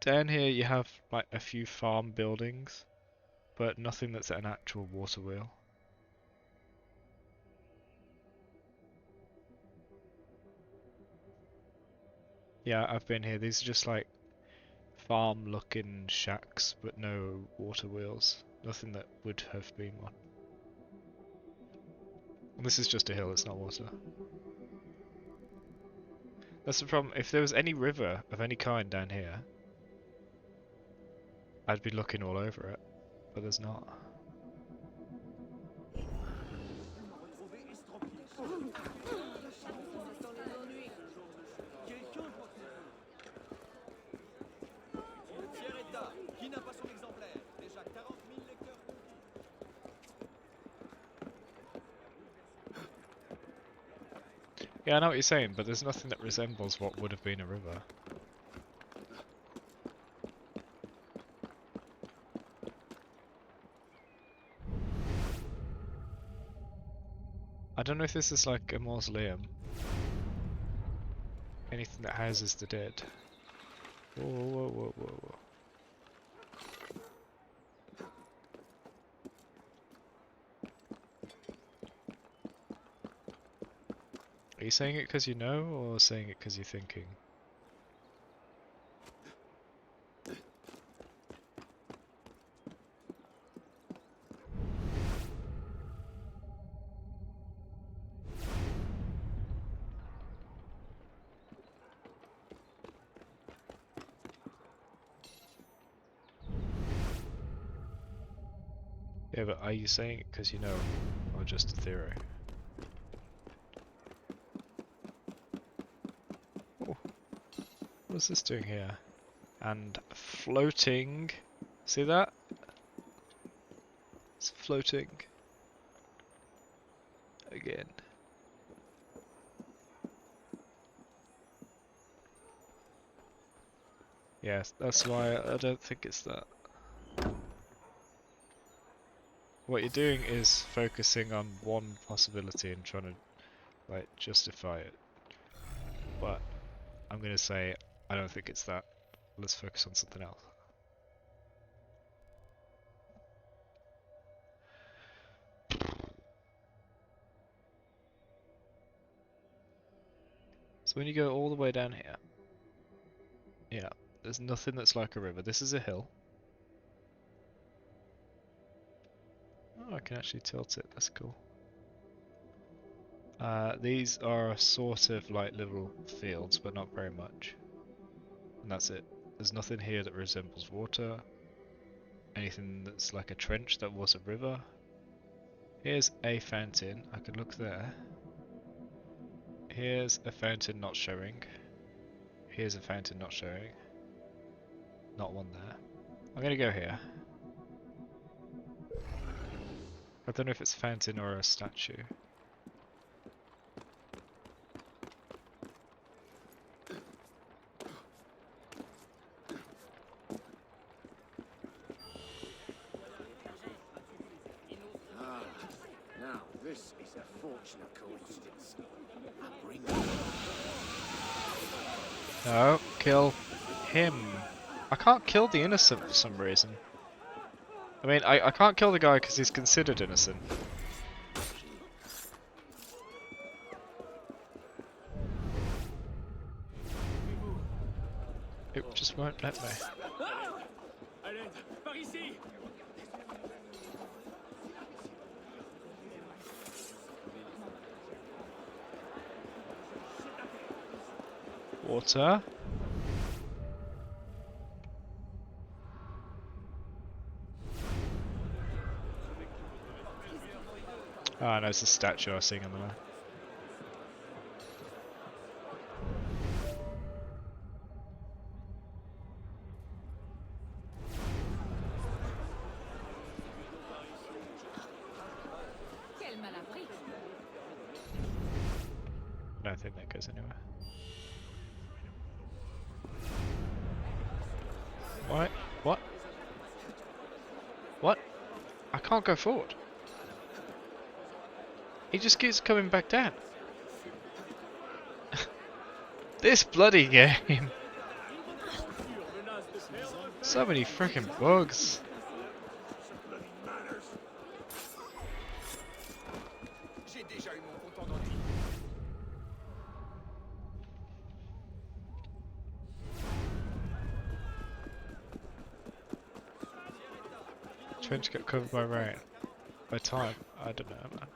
Down here you have like a few farm buildings, but nothing that's an actual water wheel. Yeah, I've been here. These are just like farm looking shacks, but no water wheels. Nothing that would have been one. And this is just a hill, it's not water. That's the problem. If there was any river of any kind down here, I'd be looking all over it, but there's not. Yeah, I know what you're saying, but there's nothing that resembles what would have been a river. I don't know if this is like a mausoleum. Anything that houses the dead. Whoa, whoa, whoa, whoa, whoa. Are you saying it because you know, or saying it because you're thinking? Yeah, but are you saying it because you know, or just a theory? Oh, what's this doing here? And floating. See that? It's floating. Again. Yes, that's why I don't think it's that. What you're doing is focusing on one possibility and trying to like justify it. But I'm gonna say I don't think it's that. Let's focus on something else. So when you go all the way down here, yeah, there's nothing that's like a river. This is a hill. Oh, I can actually tilt it. That's cool. These are sort of like little fields, but not very much. And that's it. There's nothing here that resembles water. Anything that's like a trench that was a river. Here's a fountain. I could look there. Here's a fountain not showing. Here's a fountain not showing. Not one there. I'm gonna go here. I don't know if it's a fountain or a statue. Now, this is a fortunate coincidence. I bring No, kill him. I can't kill the innocent for some reason. I mean, I can't kill the guy because he's considered innocent. It just won't let me. Water. Ah, no, it's a statue I was seeing on the map. I don't think that goes anywhere. What? What? What? I can't go forward. He just keeps coming back down. This bloody game. So many freaking bugs. Trench got covered by rain. By time. I don't know, man.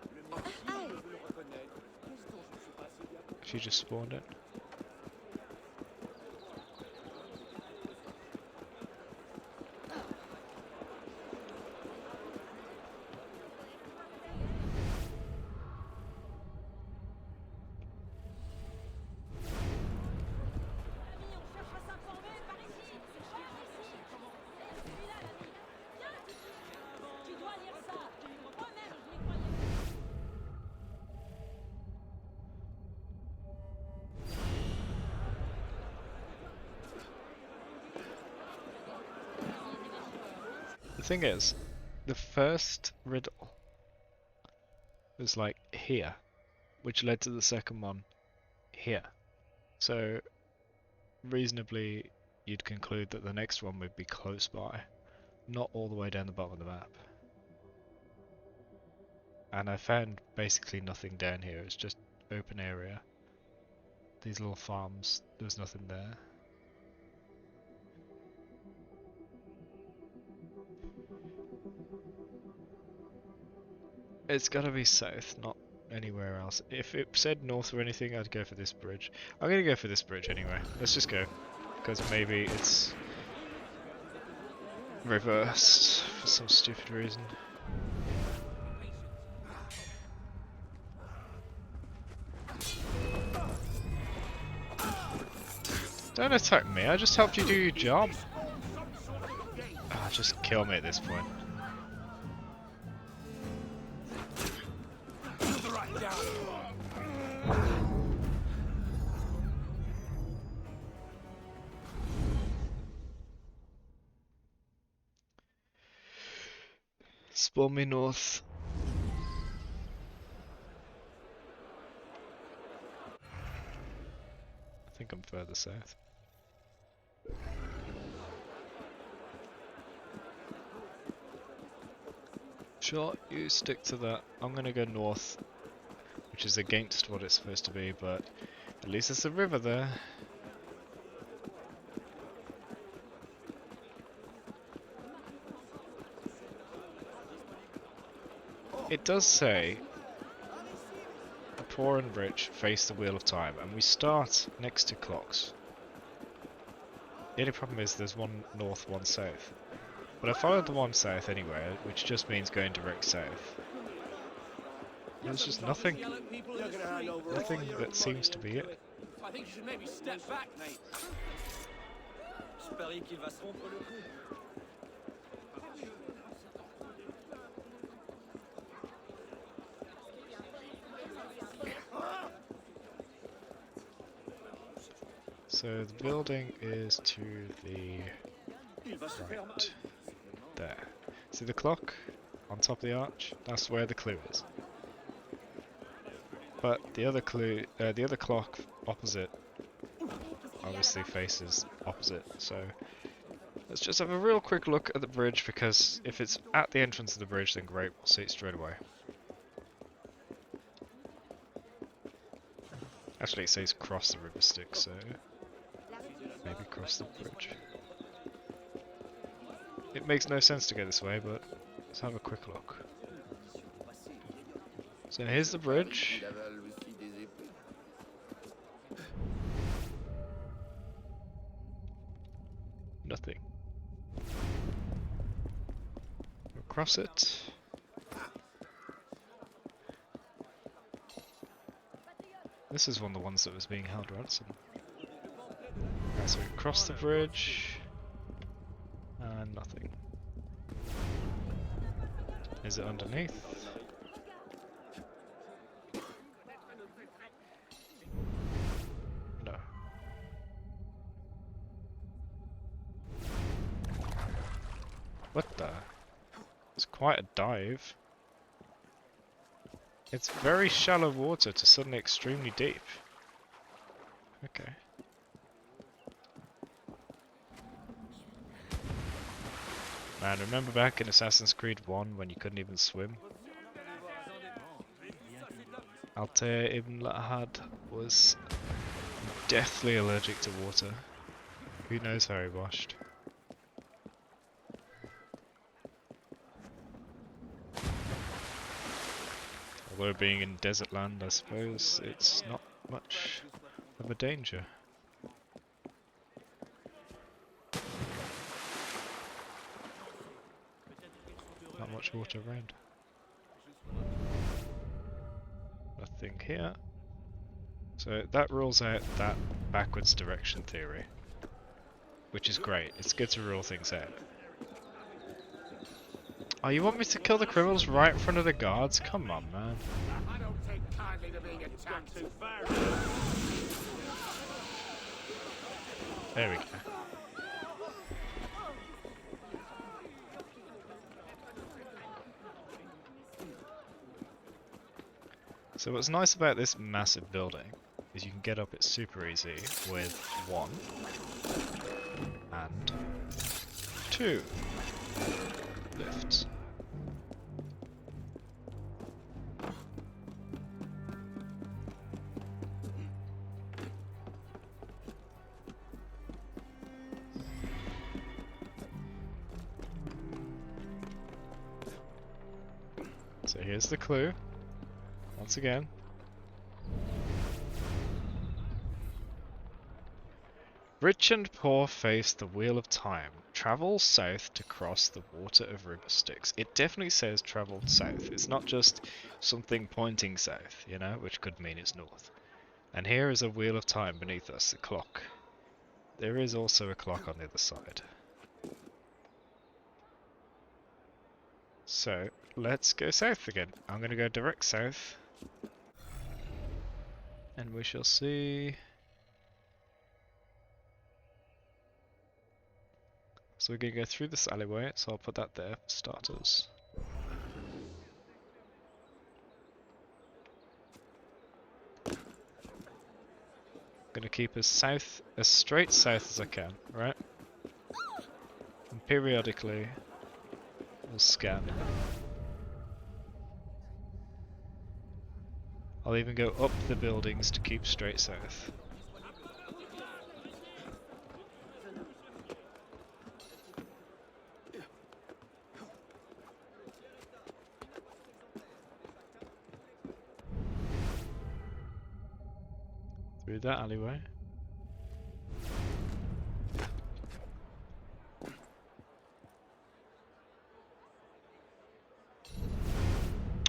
She just spawned it. The thing is, the first riddle was like here. which led to the second one here. So reasonably you'd conclude that the next one would be close by, not all the way down the bottom of the map. And I found basically nothing down here, it's just open area. These little farms, there's nothing there. It's gotta be south, not anywhere else. If it said north or anything, I'd go for this bridge. I'm gonna go for this bridge anyway. Let's just go. Because maybe it's reversed for some stupid reason. Don't attack me, I just helped you do your job. Ah, just kill me at this point. Spawn me north. I think I'm further south. Sure, you stick to that. I'm gonna go north, which is against what it's supposed to be, but at least there's a river there. It does say the poor and rich face the wheel of time, and we start next to clocks. The only problem is there's one north, one south. But I followed the one south anyway, which just means going direct south. There's just nothing. Nothing that seems to be it. I think you should maybe step back, mate. Je parie qu'il va se rompre le cou. So the building is to the right. There. See the clock on top of the arch? That's where the clue is. But the other clue, the other clock opposite, obviously faces opposite. So let's just have a real quick look at the bridge, because if it's at the entrance of the bridge, then great, we'll see it straight away. Actually, it says cross the river Styx, so maybe cross the bridge. It makes no sense to go this way, but let's have a quick look. So here's the bridge. Nothing. We'll cross it. This is one of the ones that was being held ransom. Right, so we cross the bridge. And nothing. Is it underneath? No. What the? It's quite a dive. It's very shallow water to suddenly extremely deep. Okay. Man, remember back in Assassin's Creed 1 when you couldn't even swim? Altair ibn Lahad was deathly allergic to water. Who knows how he washed? Although being in desert land, I suppose it's not much of a danger. Not much water around. Nothing here. So that rules out that backwards direction theory. Which is great. It's good to rule things out. Oh, you want me to kill the criminals right in front of the guards? Come on, man. I don't take kindly to being attacked. There we go. So So what's nice about this massive building is you can get up it super easy with 1 and 2 lifts. So here's the clue, once again. Rich and poor face the wheel of time. Travel south to cross the water of river Styx. It definitely says traveled south. It's not just something pointing south, you know, which could mean it's north. And here is a wheel of time beneath us, a clock. There is also a clock on the other side. So, let's go south again. I'm going to go direct south. And we shall see. So we're going to go through this alleyway, so I'll put that there for starters. I'm going to keep as straight south as I can, right? And periodically, we'll scan. I'll even go up the buildings to keep straight south. Through that alleyway.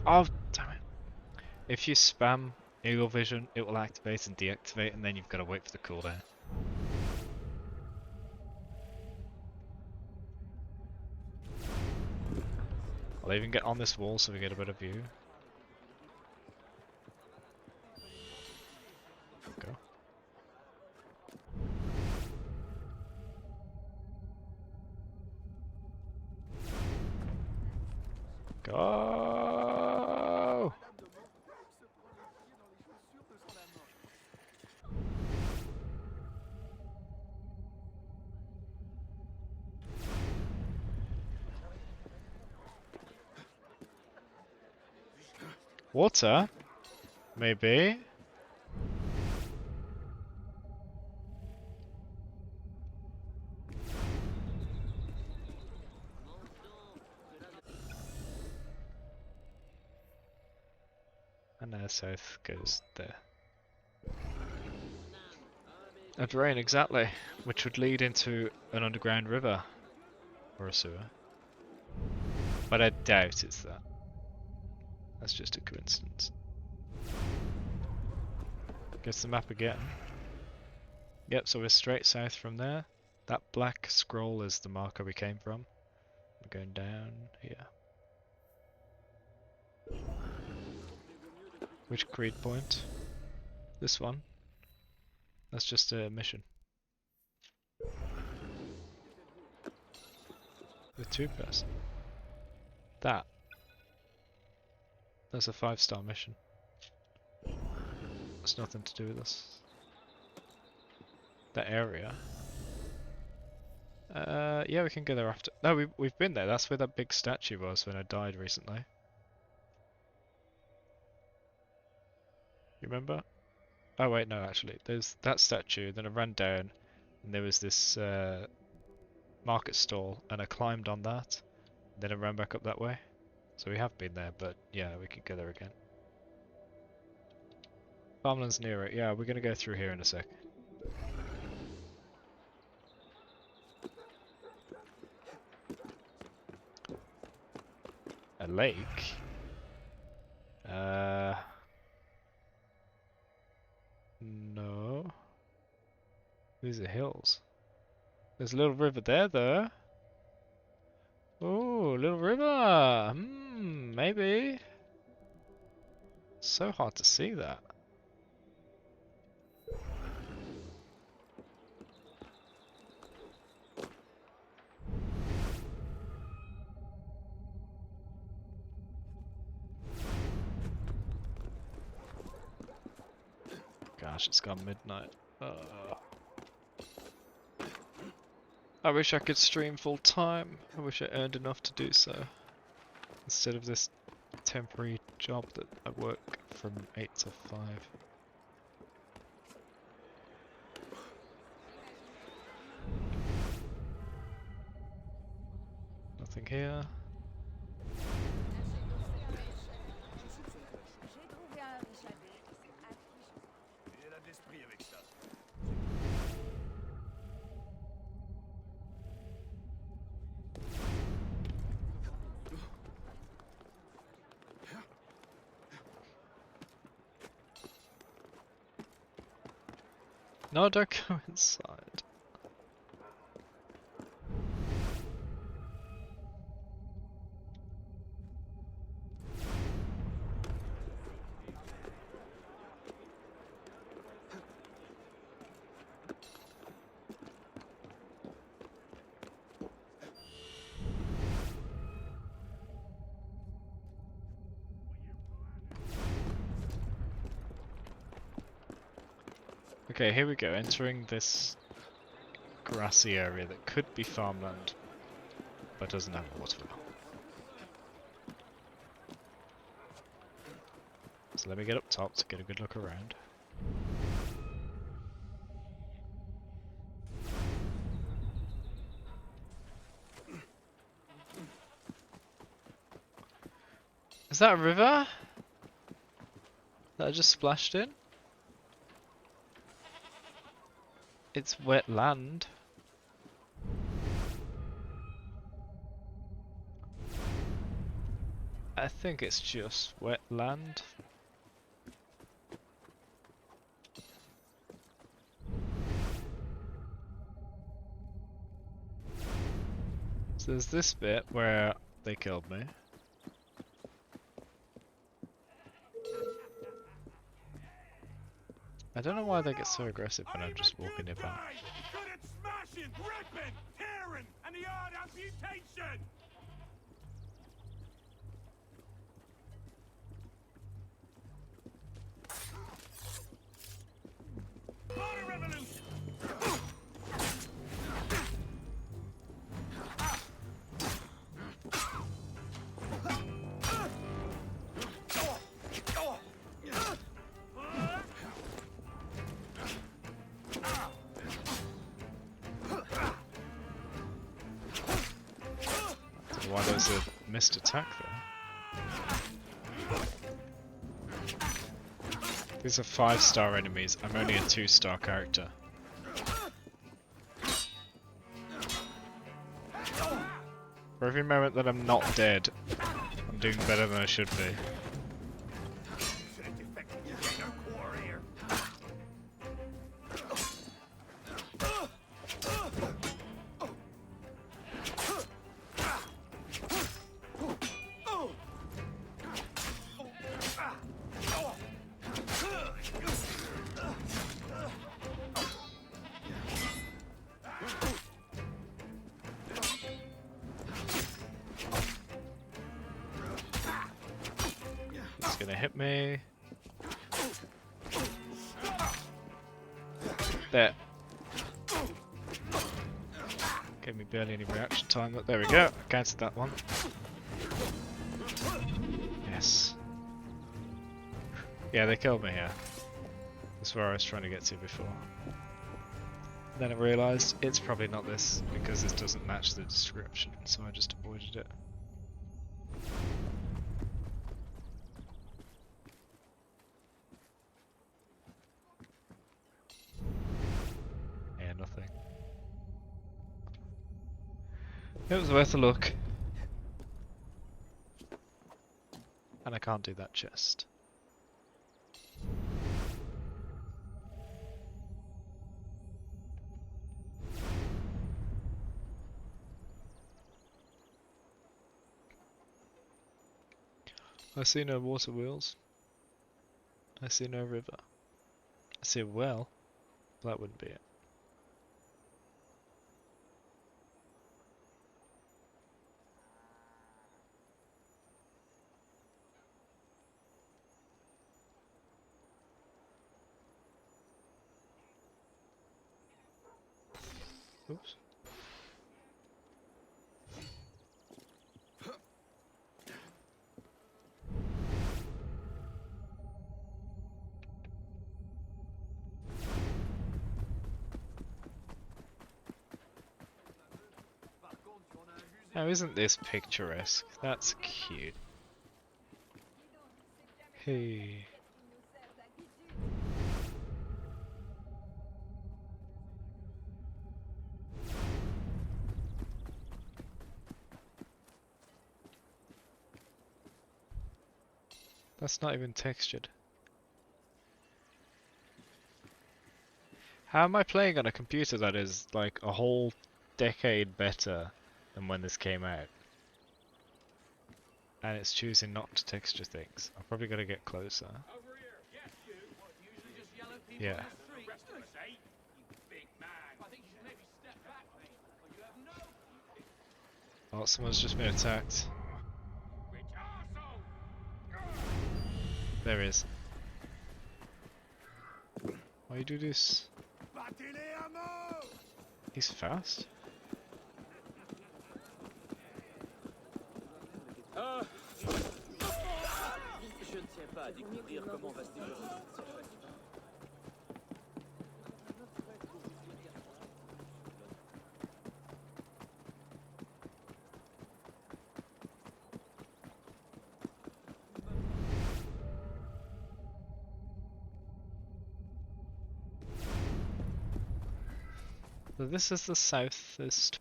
Oh, damn it. If you spam Eagle Vision, it will activate and deactivate, and then you've got to wait for the cooldown. I'll even get on this wall so we get a better view. Go. Go! Water? Maybe? And now south goes there. A drain, exactly, which would lead into an underground river. Or a sewer. But I doubt it's that. That's just a coincidence. Gets the map again. Yep, so we're straight south from there. That black scroll is the marker we came from. We're going down here. Which creed point? This one. That's just a mission. The 2-person. That. That's a 5-star mission. It's nothing to do with us. That area. Yeah, we can go there after. No, we've been there. That's where that big statue was when I died recently. You remember? Oh wait, no, actually, there's that statue. Then I ran down, and there was this market stall, and I climbed on that. Then I ran back up that way. So we have been there, but yeah, we can go there again. Farmland's near it. Yeah, we're gonna go through here in a sec. A lake? No. These are hills. There's a little river there, though. Oh, little river! Maybe. So hard to see that. gosh, it's gone midnight. I wish I could stream full time. I wish I earned enough to do so. Instead of this temporary job that I work from 8 to 5. Nothing here. No, don't go inside. Okay, here we go, entering this grassy area that could be farmland, but doesn't have water. So let me get up top to get a good look around. Is that a river that I just splashed in? It's wet land. I think it's just wet land. So there's this bit where they killed me. I don't know why they get so aggressive when I'm just walking near them. Good at smashing, ripping, tearing, and the odd amputation! Motor revolution! Why there's a missed attack there? These are 5-star enemies. I'm only a 2-star character. For every moment that I'm not dead, I'm doing better than I should be. It's gonna hit me. There. Gave me barely any reaction time, but there we go. I cancelled that one. Yes. Yeah, they killed me here. That's where I was trying to get to before. Then I realised it's probably not this, because this doesn't match the description, so I just avoided it. Yeah, nothing. It was worth a look. And I can't do that chest. I see no water wheels. I see no river. I see a well. That wouldn't be it. Oops. Now isn't this picturesque? That's cute. Hey. That's not even textured. How am I playing on a computer that is like a whole decade better than when this came out? And it's choosing not to texture things. I'm probably gonna get closer. Yeah. Oh, someone's just been attacked. There he is. Why you do this? He's fast. Je ne tiens pas à découvrir comment va se développer cette surface. So this is the southest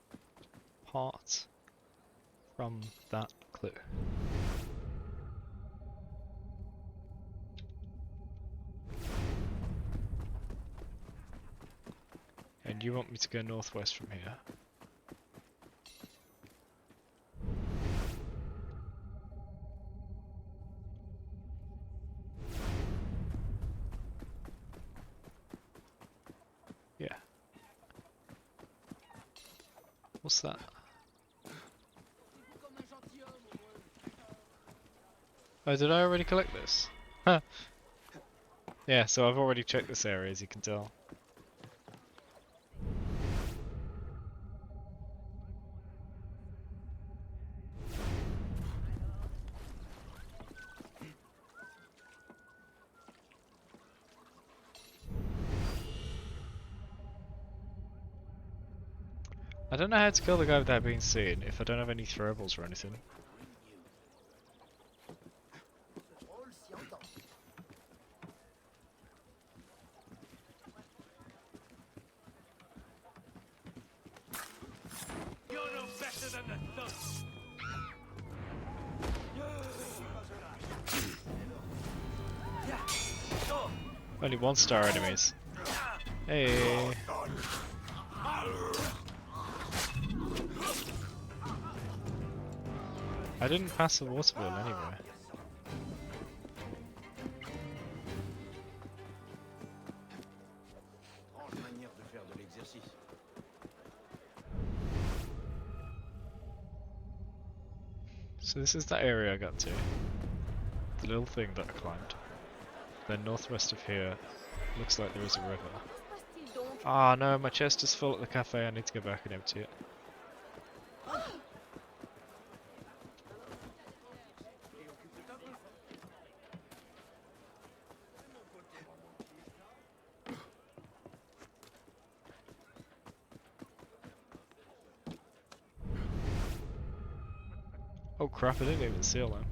part from that clue. And you want me to go northwest from here? Yeah. What's that? Oh, did I already collect this? Huh. Yeah, so I've already checked this area, as you can tell. I don't know how to kill the guy without being seen if I don't have any throwables or anything. You're no better than the thug. Only 1-star enemies. Hey. I didn't pass the water balloon anyway. So this is that area I got to. The little thing that I climbed. Then northwest of here, looks like there is a river. Ah no, my chest is full at the cafe, I need to go back and empty it. Oh crap, I didn't even seal them.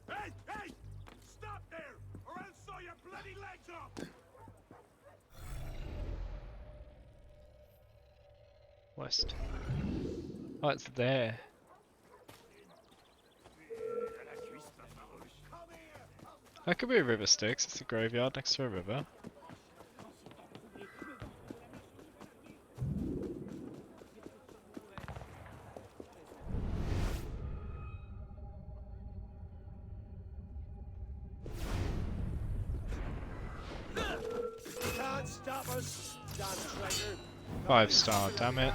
Hey! Hey! Stop there! Or I'll saw your bloody legs off! West. Oh, it's there. That could be a river Styx, it's a graveyard next to a river. Can't stop us! 5-star, damn it.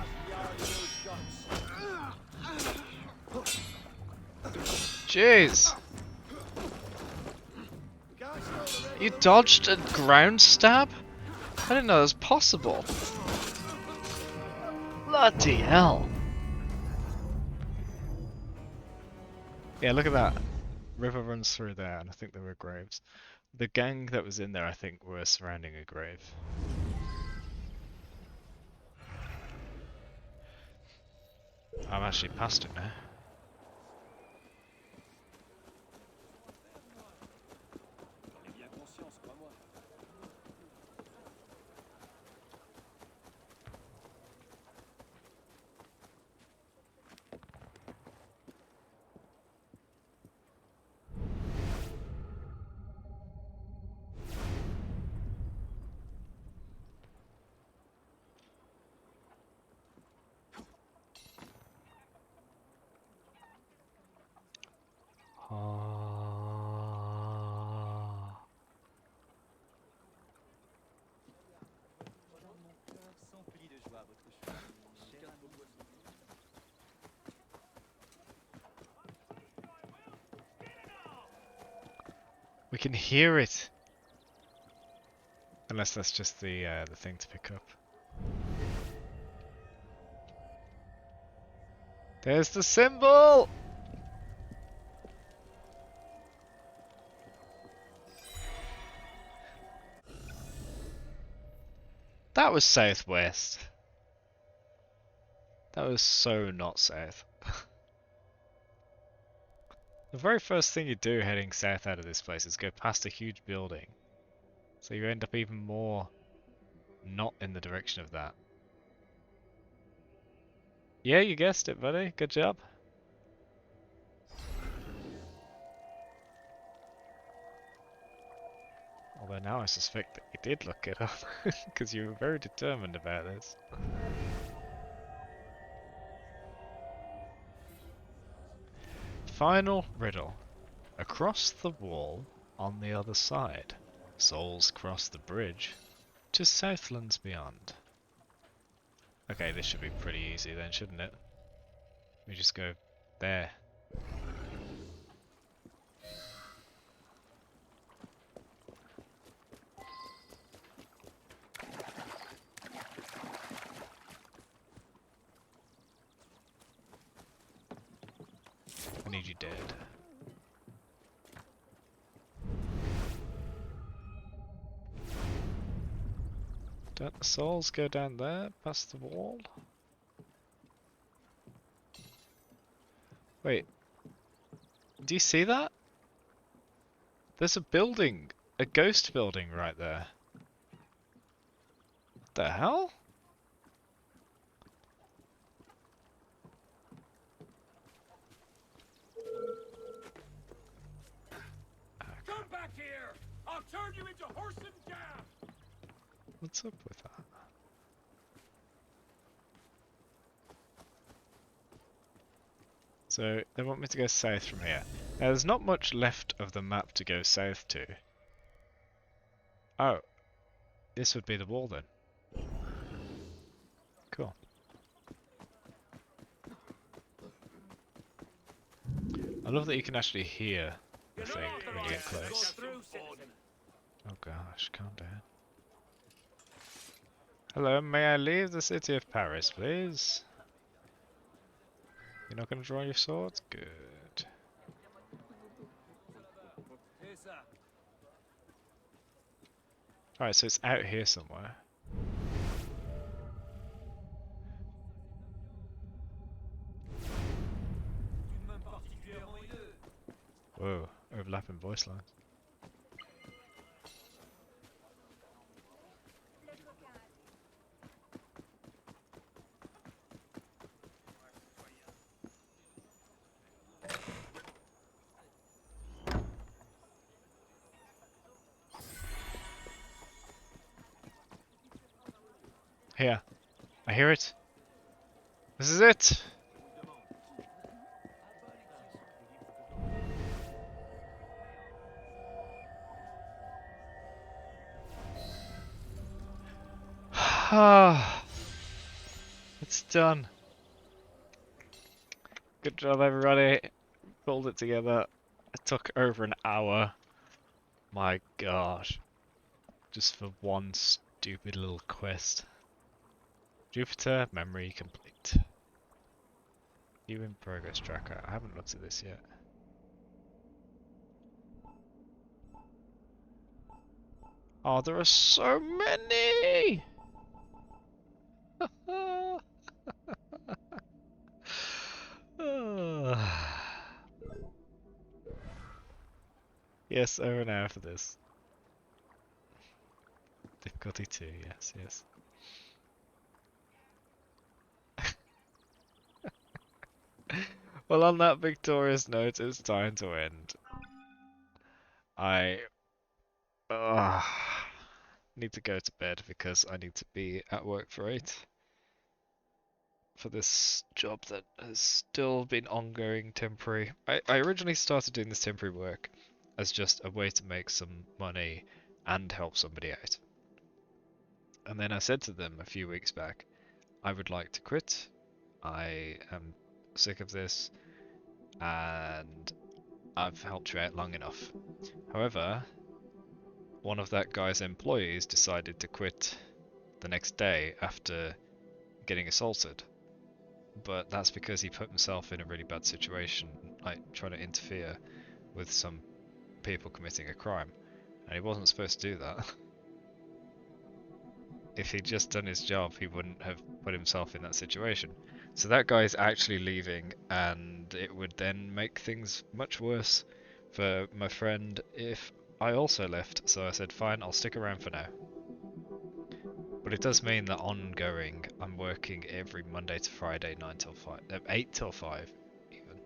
Jeez! You dodged a ground stab? I didn't know that was possible. Bloody hell. Yeah, look at that. River runs through there, and I think there were graves. The gang that was in there, I think, were surrounding a grave. I'm actually past it now. We can hear it! Unless that's just the thing to pick up. There's the symbol! That was southwest. That was so not south. The very first thing you do heading south out of this place is go past a huge building. So you end up even more not in the direction of that. Yeah, you guessed it, buddy. Good job. Although now I suspect that you did look it up, because you were very determined about this. Final riddle. Across the wall, on the other side, souls cross the bridge to Southlands beyond. Okay, this should be pretty easy then, shouldn't it? We just go there. I need you dead. Don't the souls go down there, past the wall? Wait. Do you see that? There's a building, a ghost building right there. What the hell? Come back here! I'll turn you into horse and gab! What's up with that? So, they want me to go south from here. Now, there's not much left of the map to go south to. Oh. This would be the wall then. Cool. I love that you can actually hear the thing when you get close. Oh gosh, calm down. Hello, may I leave the city of Paris, please? You're not going to draw your swords? Good. Alright, so it's out here somewhere. Whoa, overlapping voice lines. Here. I hear it. This is it! Ah, it's done. Good job, everybody. Pulled it together. It took over an hour. My gosh. Just for one stupid little quest. Jupiter, memory complete. View in progress tracker. I haven't looked at this yet. Oh, there are so many! Yes, over an hour for this. Difficulty 2, yes, yes. Well, on that victorious note, it's time to end. I need to go to bed because I need to be at work for 8 for this job that has still been ongoing temporary. I originally started doing this temporary work as just a way to make some money and help somebody out. And then I said to them a few weeks back, I would like to quit. I am sick of this and I've helped you out long enough. However, one of that guy's employees decided to quit the next day after getting assaulted. But that's because he put himself in a really bad situation, like trying to interfere with some people committing a crime. And he wasn't supposed to do that. If he'd just done his job, he wouldn't have put himself in that situation. So that guy is actually leaving, and it would then make things much worse for my friend if I also left. So I said, fine, I'll stick around for now. But it does mean that ongoing, I'm working every Monday to Friday, 9 till 5, 8 till 5 even.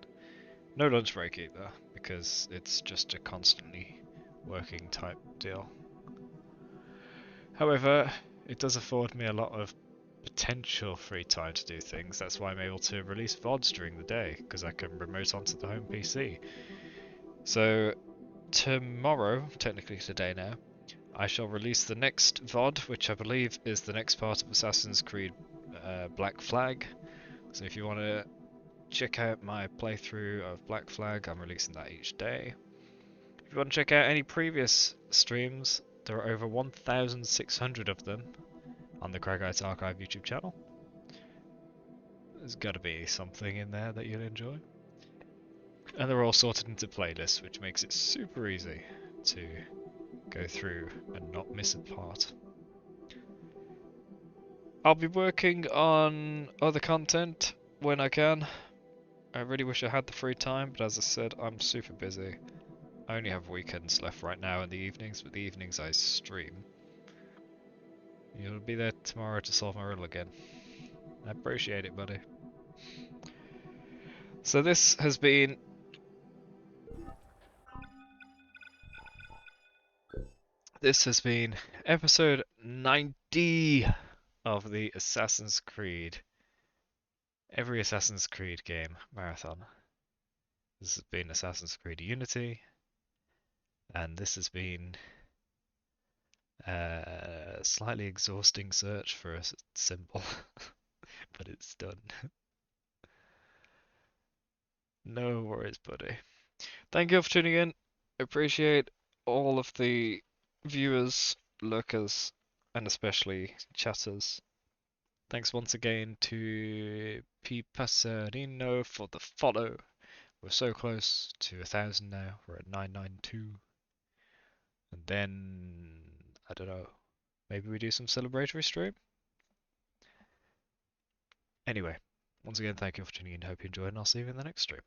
No lunch break either, because it's just a constantly working type deal. However, it does afford me a lot of potential free time to do things. That's why I'm able to release VODs during the day, because I can remote onto the home PC. So tomorrow, technically today now, I shall release the next VOD, which I believe is the next part of Assassin's Creed Black Flag. So if you want to check out my playthrough of Black Flag, I'm releasing that each day. If you want to check out any previous streams, there are over 1,600 of them on the Cragite Archive YouTube channel. There's got to be something in there that you'll enjoy. And they're all sorted into playlists, which makes it super easy to go through and not miss a part. I'll be working on other content when I can. I really wish I had the free time, but as I said, I'm super busy. I only have weekends left right now in the evenings, but the evenings I stream. You'll be there tomorrow to solve my riddle again. I appreciate it, buddy. So this has been episode 90 of the Assassin's Creed. Every Assassin's Creed game marathon. This has been Assassin's Creed Unity, and this has been a slightly exhausting search for a symbol, but it's done. No worries, buddy. Thank you for tuning in. Appreciate all of the viewers, lurkers, and especially chatters. Thanks once again to P. Passerino for the follow. We're so close to 1,000 now. We're at 992. And then, I don't know, maybe we do some celebratory stream? Anyway, once again, thank you for tuning in. Hope you enjoyed, and I'll see you in the next stream.